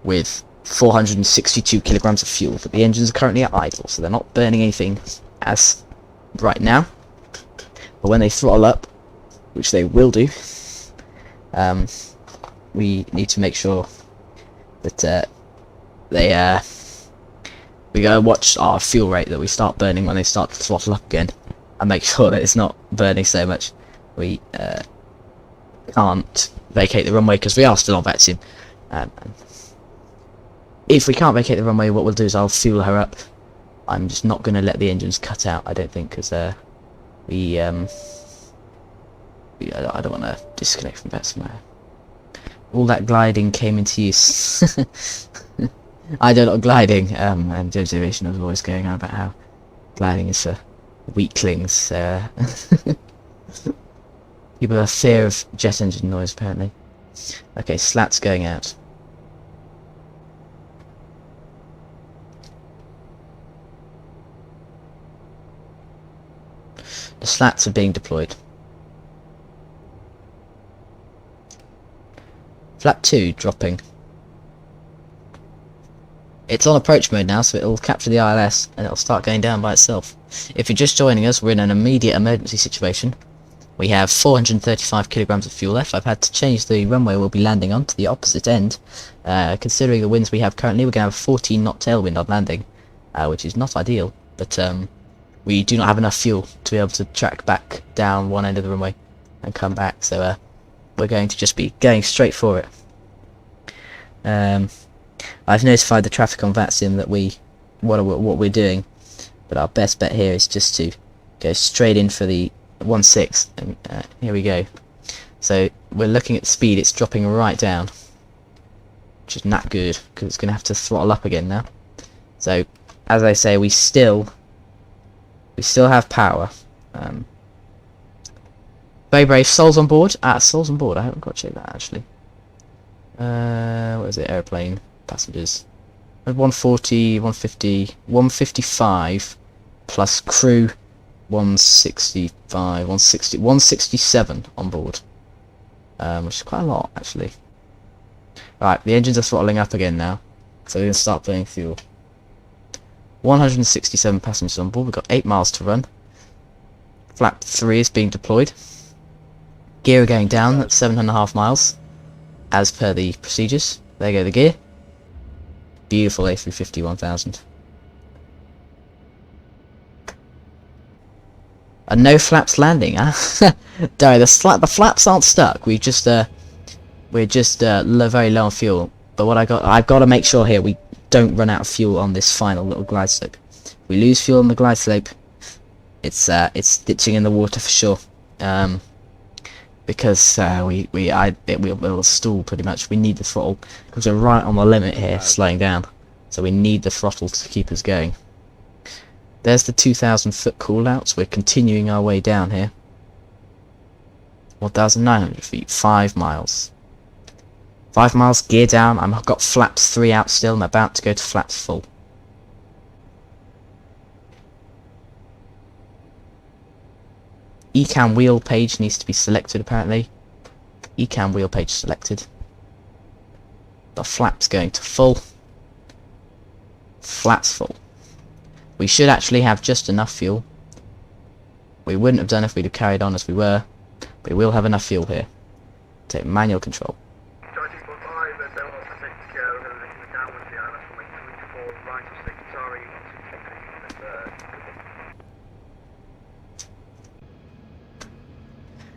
with 462 kilograms of fuel, but the engines are currently at idle, so they're not burning anything as right now. But when they throttle up, which they will do, we need to make sure that we gotta watch our fuel rate, that we start burning when they start to throttle up again, and make sure that it's not burning so much. We can't vacate the runway because we are still on Vatsim. If we can't vacate the runway, what we'll do is I'll fuel her up. I'm just not going to let the engines cut out, I don't think, because I don't want to disconnect from Vatsim. All that gliding came into use. I do a lot of gliding, and the observation was always going on about how gliding is for weaklings. People have fear of jet engine noise, apparently. Okay, slats going out. The slats are being deployed. Flap 2 dropping. It's on approach mode now, so it'll capture the ILS and it'll start going down by itself. If you're just joining us, we're in an immediate emergency situation. We have 435 kilograms of fuel left. I've had to change the runway we'll be landing on to the opposite end. Considering the winds we have currently, we're going to have a 14 knot tailwind on landing, which is not ideal. but we do not have enough fuel to be able to track back down one end of the runway and come back, so we're going to just be going straight for it. I've notified the traffic on Vatsim that what we're doing, but our best bet here is just to go straight in for the 1.6, and here we go. So we're looking at the speed, it's dropping right down, which is not good because it's going to have to throttle up again now. So as I say, we still have power. Very brave. Souls on board. Souls on board. I haven't got to check that actually. What is it? Airplane passengers. 140, 150, 155 plus crew 165, 160, 167 on board. Which is quite a lot actually. Right, the engines are throttling up again now, so we're going to start burning fuel. 167 passengers on board. We've got 8 miles to run. Flap 3 is being deployed. Gear are going down at 7.5 miles, as per the procedures. There go the gear. Beautiful A350 1000. A no flaps landing, huh? Don't worry, the flaps aren't stuck. We're just very low on fuel. But what I've got to make sure here we don't run out of fuel on this final little glide slope. If we lose fuel on the glide slope, it's ditching in the water for sure. Because we'll stall pretty much. We need the throttle because we're right on the limit here, slowing down. So we need the throttle to keep us going. There's the 2,000 foot call-outs. We're continuing our way down here. 1,900 feet, 5 miles. 5 miles, gear down. I've got flaps 3 out still. I'm about to go to flaps full. Ecam wheel page needs to be selected apparently. Ecam wheel page selected. The flaps going to full. Flaps full. We should actually have just enough fuel. We wouldn't have done if we'd have carried on as we were, but we will have enough fuel here. Take manual control.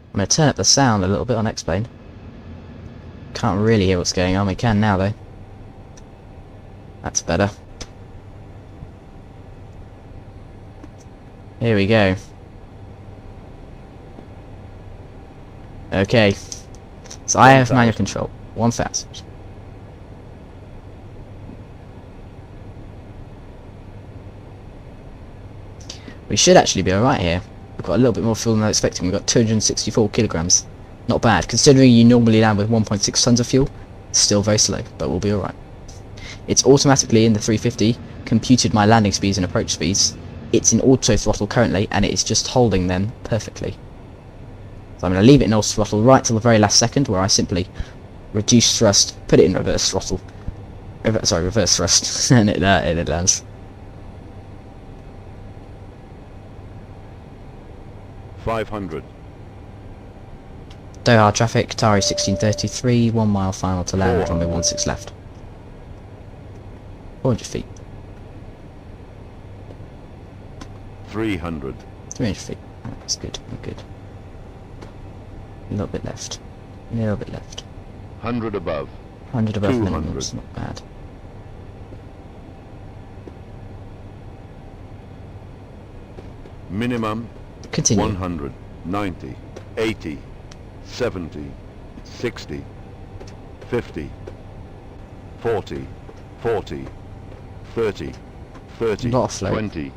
I'm going to turn up the sound a little bit on Xplane. Can't really hear what's going on. We can now though. That's better. Here we go. Okay. So I have manual control. 1,000. We should actually be alright here. We've got a little bit more fuel than I was expecting. We've got 264 kilograms. Not bad, considering you normally land with 1.6 tons of fuel. It's still very slow, but we'll be alright. It's automatically in the 350, computed my landing speeds and approach speeds. It's in auto throttle currently, and it is just holding them perfectly. So I'm going to leave it in auto throttle right till the very last second, where I simply reduce thrust, put it in reverse throttle. Reverse thrust, and it lands. $500. Doha traffic, Qatari 1633, 1 mile final to land, runway 16 left. 400 feet. 300. 300 feet. That's good, good. A little bit left. A little bit left. 100 above. 100 above 200. minimum, it's not bad. Minimum. Continue. 100, 90, 80, 70, 60, 50, 40, 40, 30, 30, Lot of float. 20,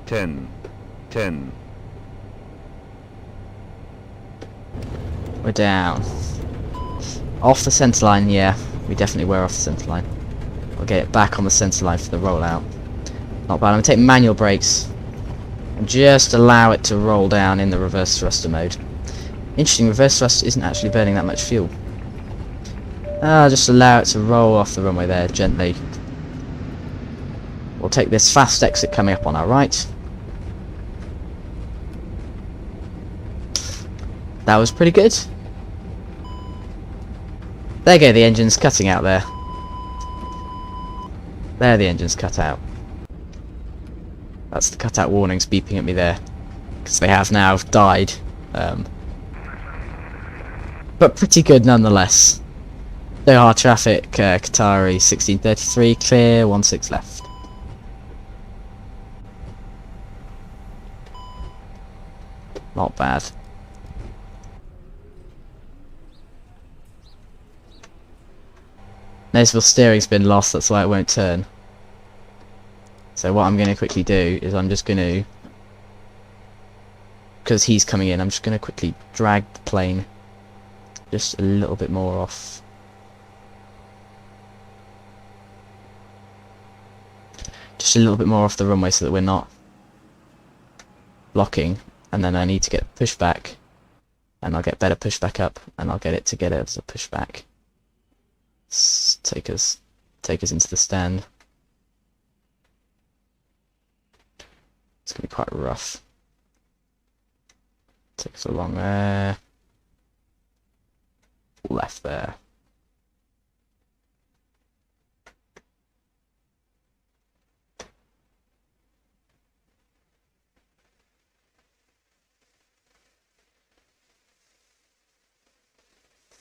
10, 10. We're down. Off the centre line, yeah. We definitely were off the centre line. We'll get it back on the centre line for the rollout. Not bad. I'm going to take manual brakes. And just allow it to roll down in the reverse thruster mode. Interesting, reverse thrust isn't actually burning that much fuel. Just allow it to roll off the runway there, gently. We'll take this fast exit coming up on our right. That was pretty good. There go the engines cutting out there. There the engines cut out. That's the cutout warnings beeping at me there, because they have now died. But pretty good nonetheless. Doha traffic, Qatari 1633, clear, 16 left. Not bad. Noticeable steering's been lost, that's why it won't turn. So what I'm going to quickly do is I'm just going to, because he's coming in, I'm just going to quickly drag the plane just a little bit more off. Just a little bit more off the runway so that we're not blocking, and then I need to get pushback, and I'll get better pushback up, and I'll get it to get it as a pushback. Take us into the stand. It's gonna be quite rough. Take us along there. Left there.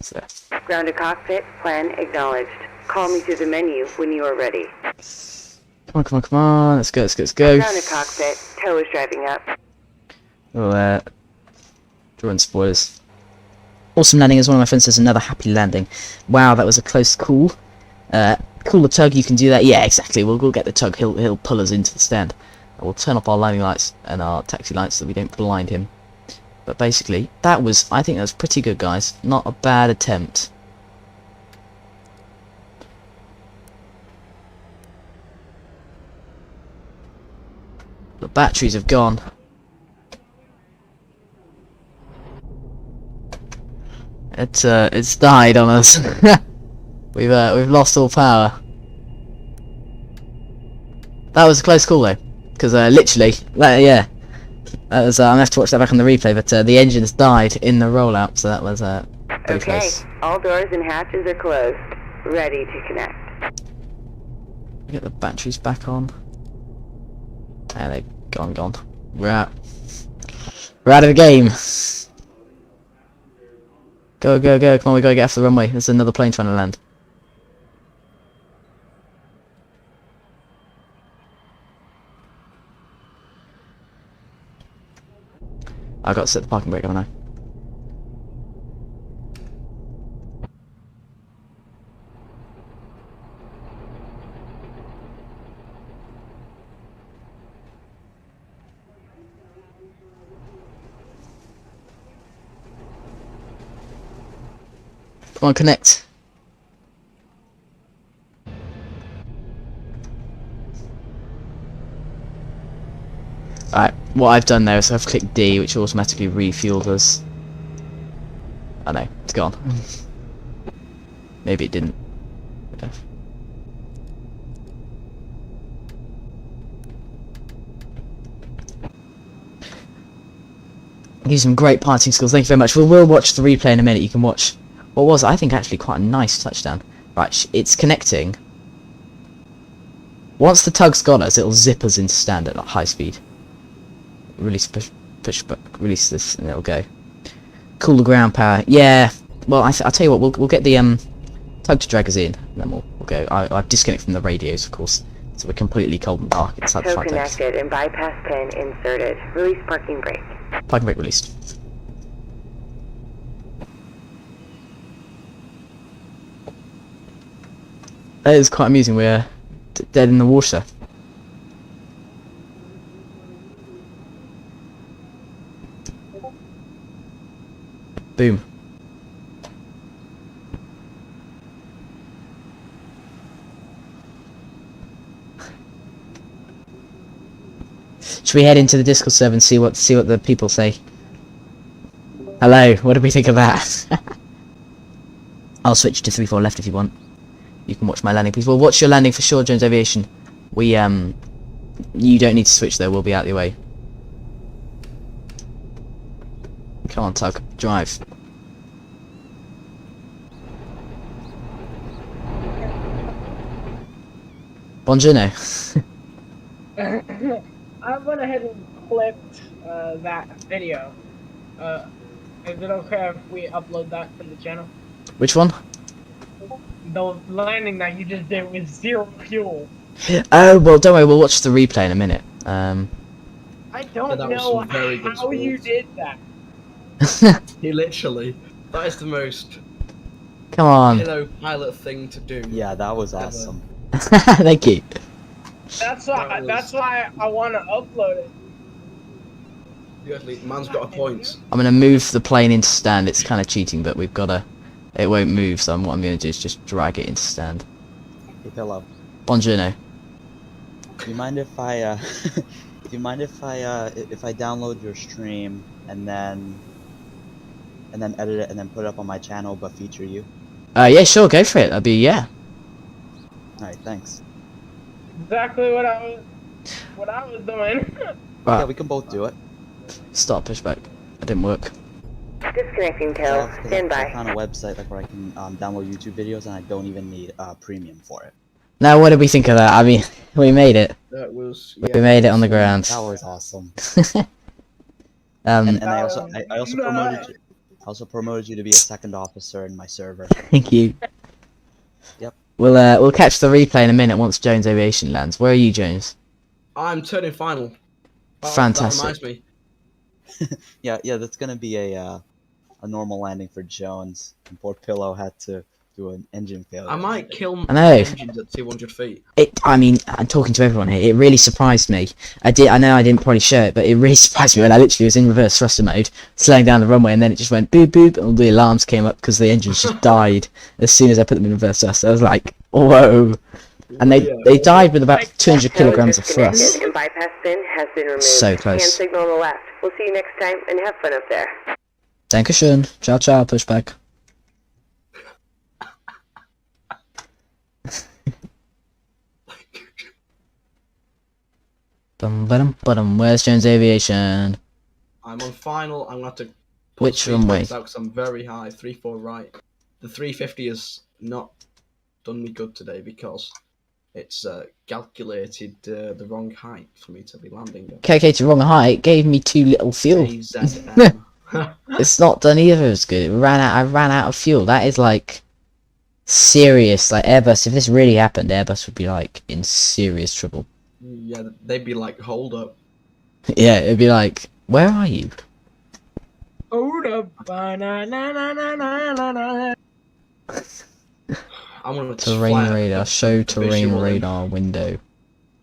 So. Grounded cockpit, plan acknowledged. Call me through the menu when you are ready. Come on. Let's go. Grounded cockpit, tow is driving up. Oh, drawing spoilers. Awesome landing, as one of my friends says, another happy landing. Wow, that was a close call. Call the tug, you can do that. Yeah, exactly. We'll get the tug. He'll pull us into the stand. We'll turn off our landing lights and our taxi lights so we don't blind him. But basically, I think that was pretty good, guys. Not a bad attempt. The batteries have gone. It's died on us. We've lost all power. That was a close call though, because literally, yeah, that was. I'm gonna have to watch that back on the replay. But the engines died in the rollout, so that was pretty close. All doors and hatches are closed. Ready to connect. Get the batteries back on. And they've gone. We're out of the game. Go, come on, we gotta get off the runway. There's another plane trying to land. I got to set the parking brake, haven't I? Come on, connect. Alright, what I've done there is I've clicked D, which automatically refueled us. Oh no, it's gone. Maybe it didn't. Give some great piloting skills, thank you very much. We'll watch the replay in a minute. You can watch what was, I think, actually quite a nice touchdown. Right, it's connecting. Once the tug's got us, it'll zip us into stand at high speed. Release push back, release this, and it'll go. Cool the ground power. Yeah. Well, I'll tell you what. We'll get the tug to drag us in, and then we'll go. I've disconnected from the radios, of course, so we're completely cold and dark inside the Tow flight decks. connected and bypass pin inserted. Release parking brake. Parking brake released. That is quite amusing. We're dead in the water. Boom. Should we head into the Discord server and see what the people say? Hello, what do we think of that? I'll switch to 3-4 left if you want. You can watch my landing, please. Well, watch your landing for sure, Jones Aviation. You don't need to switch though. We'll be out of your way. Come on, tug, drive. Buongiorno. I went ahead and clipped that video. Is it okay if we upload that to the channel? Which one? The landing that you just did with zero fuel. Oh, well, don't worry, we'll watch the replay in a minute. I don't that was know some very good how you sports. did that. He literally, that is the most Come on. pillow pilot thing to do. Yeah, that was Ever. awesome. Thank you. That's why I want to upload it. You at least, man's got a point. I'm gonna move the plane into stand. It's kind of cheating, but we've gotta. It won't move, so what I'm gonna do is just drag it into stand. Hey, Pillow. Buongiorno. Do you mind if I, do you mind if I download your stream and then edit it and then put it up on my channel, but feature you? Yeah, sure, go for it. That'd be, yeah. Alright, thanks. Exactly what I was doing. Right. Yeah, we can both do it. Start pushback. That didn't work. Disconnecting Yeah, tail. 'cause Stand I by. found a website like where I can download YouTube videos and I don't even need premium for it. Now, what did we think of that? I mean, we made it. That was. We made it on the ground. That was awesome. Um, And I also promoted you to be a second officer in my server. thank you. Yep. We'll catch the replay in a minute once Jones Aviation lands. Where are you, Jones? I'm turning final. Fantastic. That reminds me. Yeah, that's gonna be a normal landing for Jones. And poor Pillow had to do an engine failure. I might kill my I know. engines at 200 feet. I mean, I'm talking to everyone here. It really surprised me. I know I didn't probably show it, but it really surprised me when I literally was in reverse thruster mode, slowing down the runway, and then it just went boop boop, and all the alarms came up because the engines just died as soon as I put them in reverse thrust. I was like, whoa. And they died with about 200 kilograms of thrust. Disconnected and bypass bin has been removed. So close. Hand signal on the left. We'll see you next time and have fun up there. Dankeschön. Ciao, ciao, pushback. Where's Jones Aviation? I'm on final. I'm gonna have to. Which runway? Because I'm very high. 3-4 right. The 350 has not done me good today because it's calculated the wrong height for me to be landing at. Calculated wrong height. Gave me too little fuel. AZM. It's not done either as good. I ran out of fuel. That is like serious. Like Airbus. If this really happened, Airbus would be like in serious trouble. Yeah, they'd be like, hold up. Yeah, it'd be like, where are you? Hold up. Ba-na-na-na-na-na-na. I'm gonna Terrain fly radar. Show terrain visual in. radar window.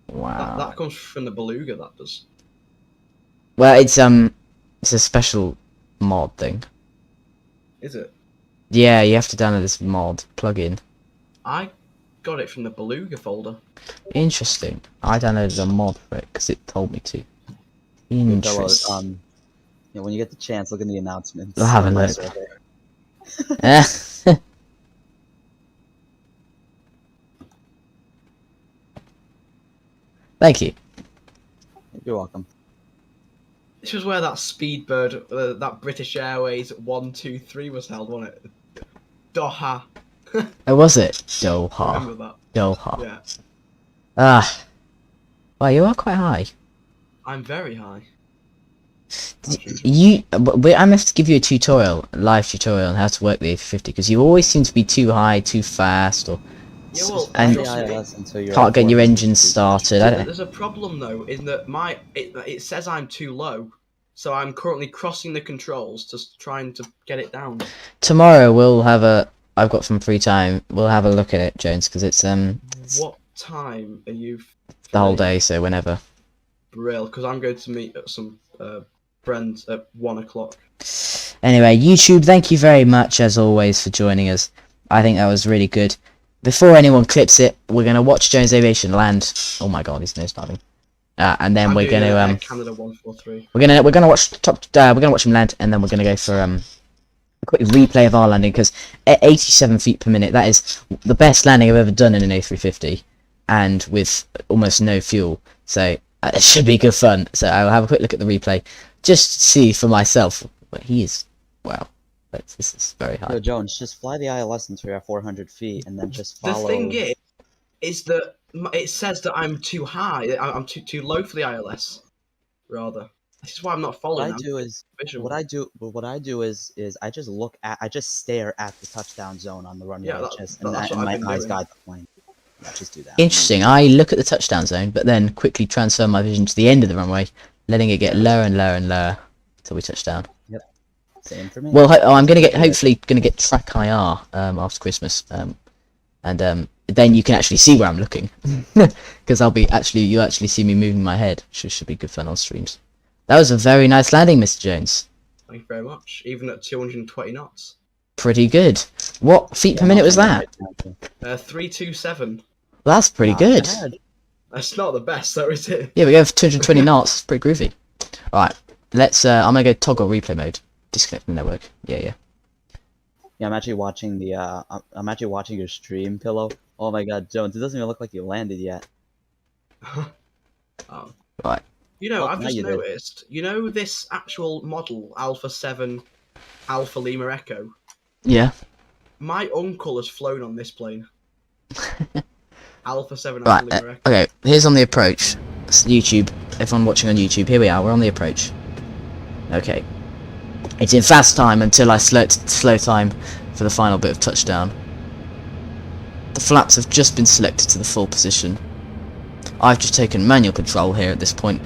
Wow. That comes from the beluga. That does. Well, it's a special mod thing. Is it? Yeah, you have to download this mod plugin. I got it from the beluga folder. Interesting. I downloaded a mod for it because it told me to. Hey, Pillow, Interesting. when you get the chance, look in the announcements. I'll have a on my look. server. Thank you. You're welcome. This was where that Speedbird, that British Airways 123 was held, wasn't it? Doha. Oh, was it? Doha. Remember that? Doha. Yeah. Ah. Wow, you are quite high. I'm very high. I'm gonna have to give you a tutorial, a live tutorial on how to work the A350 because you always seem to be too high, too fast, or Yeah, well, and trust me, ILS until you're can't at get your 450 engine feet. started. I don't. there's a problem though, in that it says I'm too low, so I'm currently crossing the controls, just trying to get it down. Tomorrow we'll have a. I've got some free time. We'll have a look at it, Jones, because it's What time are you? the whole day, so whenever. Brill, because I'm going to meet some friends at 1 o'clock. Anyway, YouTube, thank you very much as always for joining us. I think that was really good. Before anyone clips it, we're gonna watch Jones Aviation land. Oh my God, he's nose diving. And then we're gonna Canada 143. we're gonna watch we're gonna watch him land, and then we're gonna go for a quick replay of our landing because at 87 feet per minute, that is the best landing I've ever done in an A350, and with almost no fuel. So it should be good fun. So I'll have a quick look at the replay just to see for myself. But he is wow. This is very high. Yo, Jones, just fly the ILS until you're at 400 feet, and then just follow. The thing is that it says that I'm too high. I'm too low for the ILS. rather. This is why I'm not What following. I do is I just I just stare at the touchdown zone on the runway, Yeah, just that's what and my I've been eyes doing. guide the plane. I just do that. Interesting. I look at the touchdown zone, but then quickly transfer my vision to the end of the runway, letting it get lower and lower and lower until we touch down. Yep. Same for me. Well, I'm hopefully gonna get track IR after Christmas, and then you can actually see where I'm looking, because you'll actually see me moving my head, which should be good fun on streams. That was a very nice landing, Mr. Jones. Thank you very much. Even at 220 knots. Pretty good. What feet per minute was that? 327. Well, that's pretty good. That's not the best, though, is it? Yeah, we go for 220 knots. It's pretty groovy. Alright, let's. I'm gonna go toggle replay mode. Disconnect from the network. Yeah. Yeah, I'm actually watching your stream, Pillow. Oh my God, Jones, it doesn't even look like you landed yet. Oh. Right. You know, Well, I've now just you did. noticed. You know this actual model, Alpha 7, Alpha Lima Echo. Yeah. My uncle has flown on this plane. Alpha 7 Right. Alpha Lima Echo. Okay. Here's on the approach. It's YouTube. Everyone watching on YouTube. Here we are. We're on the approach. Okay. It's in fast time until I slow time for the final bit of touchdown. The flaps have just been selected to the full position. I've just taken manual control here at this point.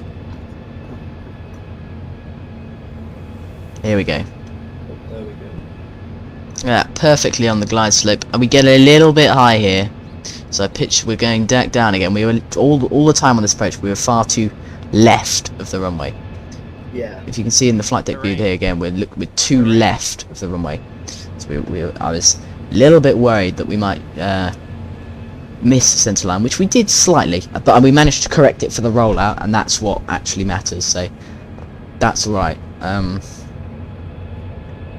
Here we go. There we go. Yeah, perfectly on the glide slope, and we get a little bit high here. So we're going back down again. We were all the time on this approach. We were far too left of the runway. Yeah. If you can see in the flight deck view here again, we're too left of the runway. So I was a little bit worried that we might miss the centre line, which we did slightly, but we managed to correct it for the rollout, and that's what actually matters. So that's all right.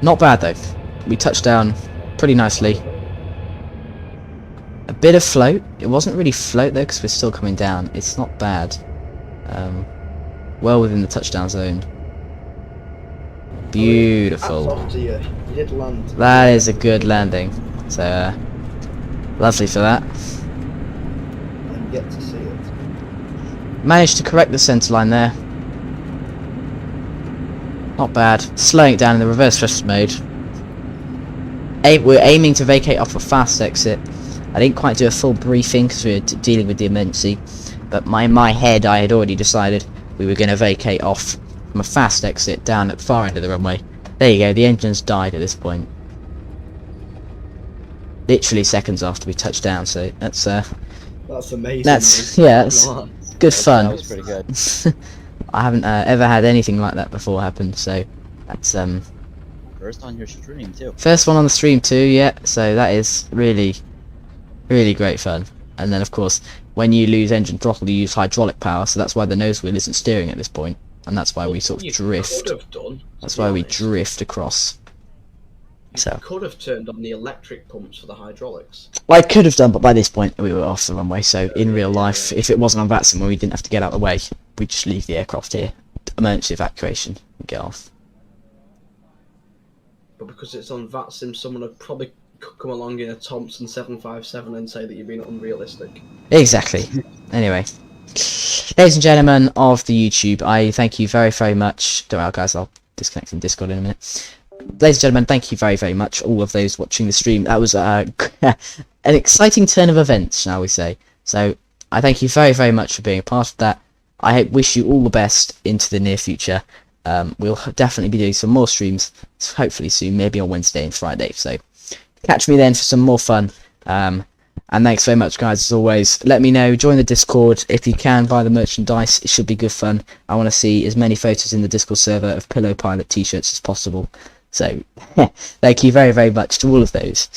Not bad though. We touched down pretty nicely. A bit of float. It wasn't really float though, because we're still coming down. It's not bad. Well within the touchdown zone. Beautiful. Hats off to you. You did land. That is a good landing. So lovely for that. And get to see it. Managed to correct the centre line there. Not bad. Slowing it down in the reverse thrust mode. We're aiming to vacate off a fast exit. I didn't quite do a full briefing because we were dealing with the emergency, but in my head I had already decided we were going to vacate off from a fast exit down at the far end of the runway. There you go, the engine's died at this point. Literally seconds after we touched down, so that's amazing. That's good fun. That was pretty good. I haven't ever had anything like that before happen, so that's First on your stream too. first one on the stream too, yeah, so that is really great fun. And then of course when you lose engine throttle you use hydraulic power, so that's why the nose wheel isn't steering at this point, and that's why we sort of drift. That's why we drift across. So You could have turned on the electric pumps for the hydraulics. I could have done, but by this point we were off the runway, so in real life, if it wasn't on Vatsim where we didn't have to get out of the way, we'd just leave the aircraft here, emergency evacuation, and get off. But because it's on Vatsim, someone would probably come along in a Thompson 757 and say that you're being unrealistic. Exactly. Anyway, ladies and gentlemen of the YouTube, I thank you very much. Don't worry guys, I'll disconnect from Discord in a minute. Ladies and gentlemen, thank you very much, all of those watching the stream. That was an exciting turn of events, shall we say. So I thank you very much for being a part of that. I wish you all the best into the near future. We'll definitely be doing some more streams, hopefully soon, maybe on Wednesday and Friday. So catch me then for some more fun. And thanks very much, guys, as always. Let me know, join the Discord if you can, buy the merchandise. It should be good fun. I want to see as many photos in the Discord server of Pillow Pilot t-shirts as possible. So thank you very much to all of those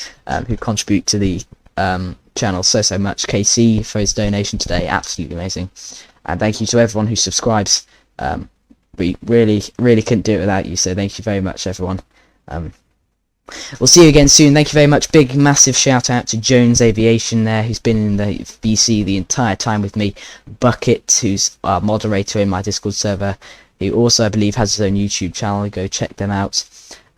who contribute to the channel so much. KC for his donation today, absolutely amazing. And thank you to everyone who subscribes. We really couldn't do it without you, so thank you very much, everyone. We'll see you again soon. Thank you very much. Big massive shout out to Jones Aviation there, who's been in the BC the entire time with me. Bucket, who's our moderator in my Discord server, who also I believe has his own YouTube channel. Go check them out.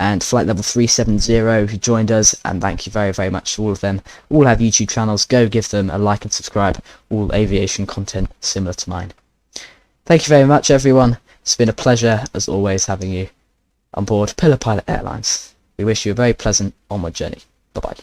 And Flight Level 370 who joined us, and thank you very much to all of them. All have YouTube channels. Go give them a like and subscribe. All aviation content similar to mine. Thank you very much, everyone. It's been a pleasure, as always, having you on board Pillar Pilot Airlines. We wish you a very pleasant onward journey. Bye-bye.